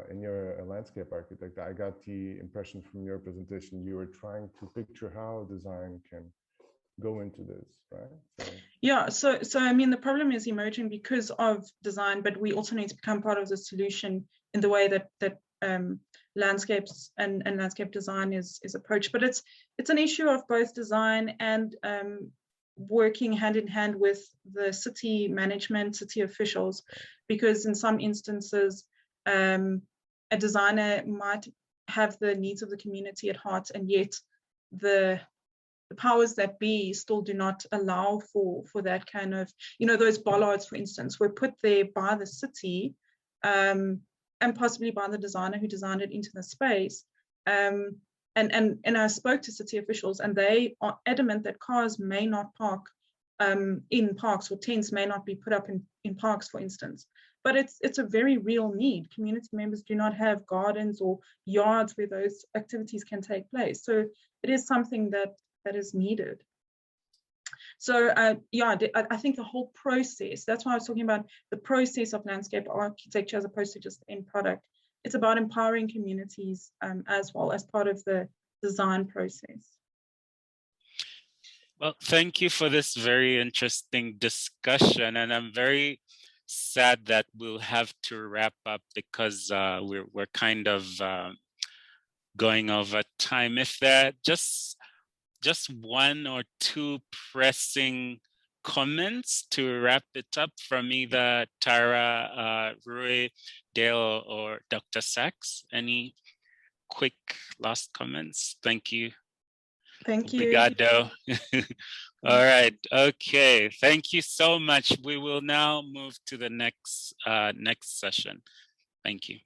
in your landscape architect, I got the impression from your presentation you were trying to picture how design can go into this, right? So. Yeah, so I mean, the problem is emerging because of design, but we also need to become part of the solution in the way that landscapes and landscape design is approached. But it's an issue of both design and working hand in hand with the city management, city officials, because in some instances, a designer might have the needs of the community at heart, and yet the powers that be still do not allow for that kind of, those bollards, for instance, were put there by the city and possibly by the designer who designed it into the space. And I spoke to city officials, and they are adamant that cars may not park in parks, or tents may not be put up in parks, for instance. But it's a very real need. Community members do not have gardens or yards where those activities can take place. So it is something that is needed. So yeah, I think the whole process, that's why I was talking about the process of landscape architecture as opposed to just the end product. It's about empowering communities as well as part of the design process. Well, thank you for this very interesting discussion, and I'm very sad that we'll have to wrap up because we're kind of going over time. If there just one or two pressing comments to wrap it up from either Tara, Rui, Dale, or Dr. Sachs. Any quick last comments? Thank you. Thank you. Obrigado. All right. Okay. Thank you so much. We will now move to the next session. Thank you.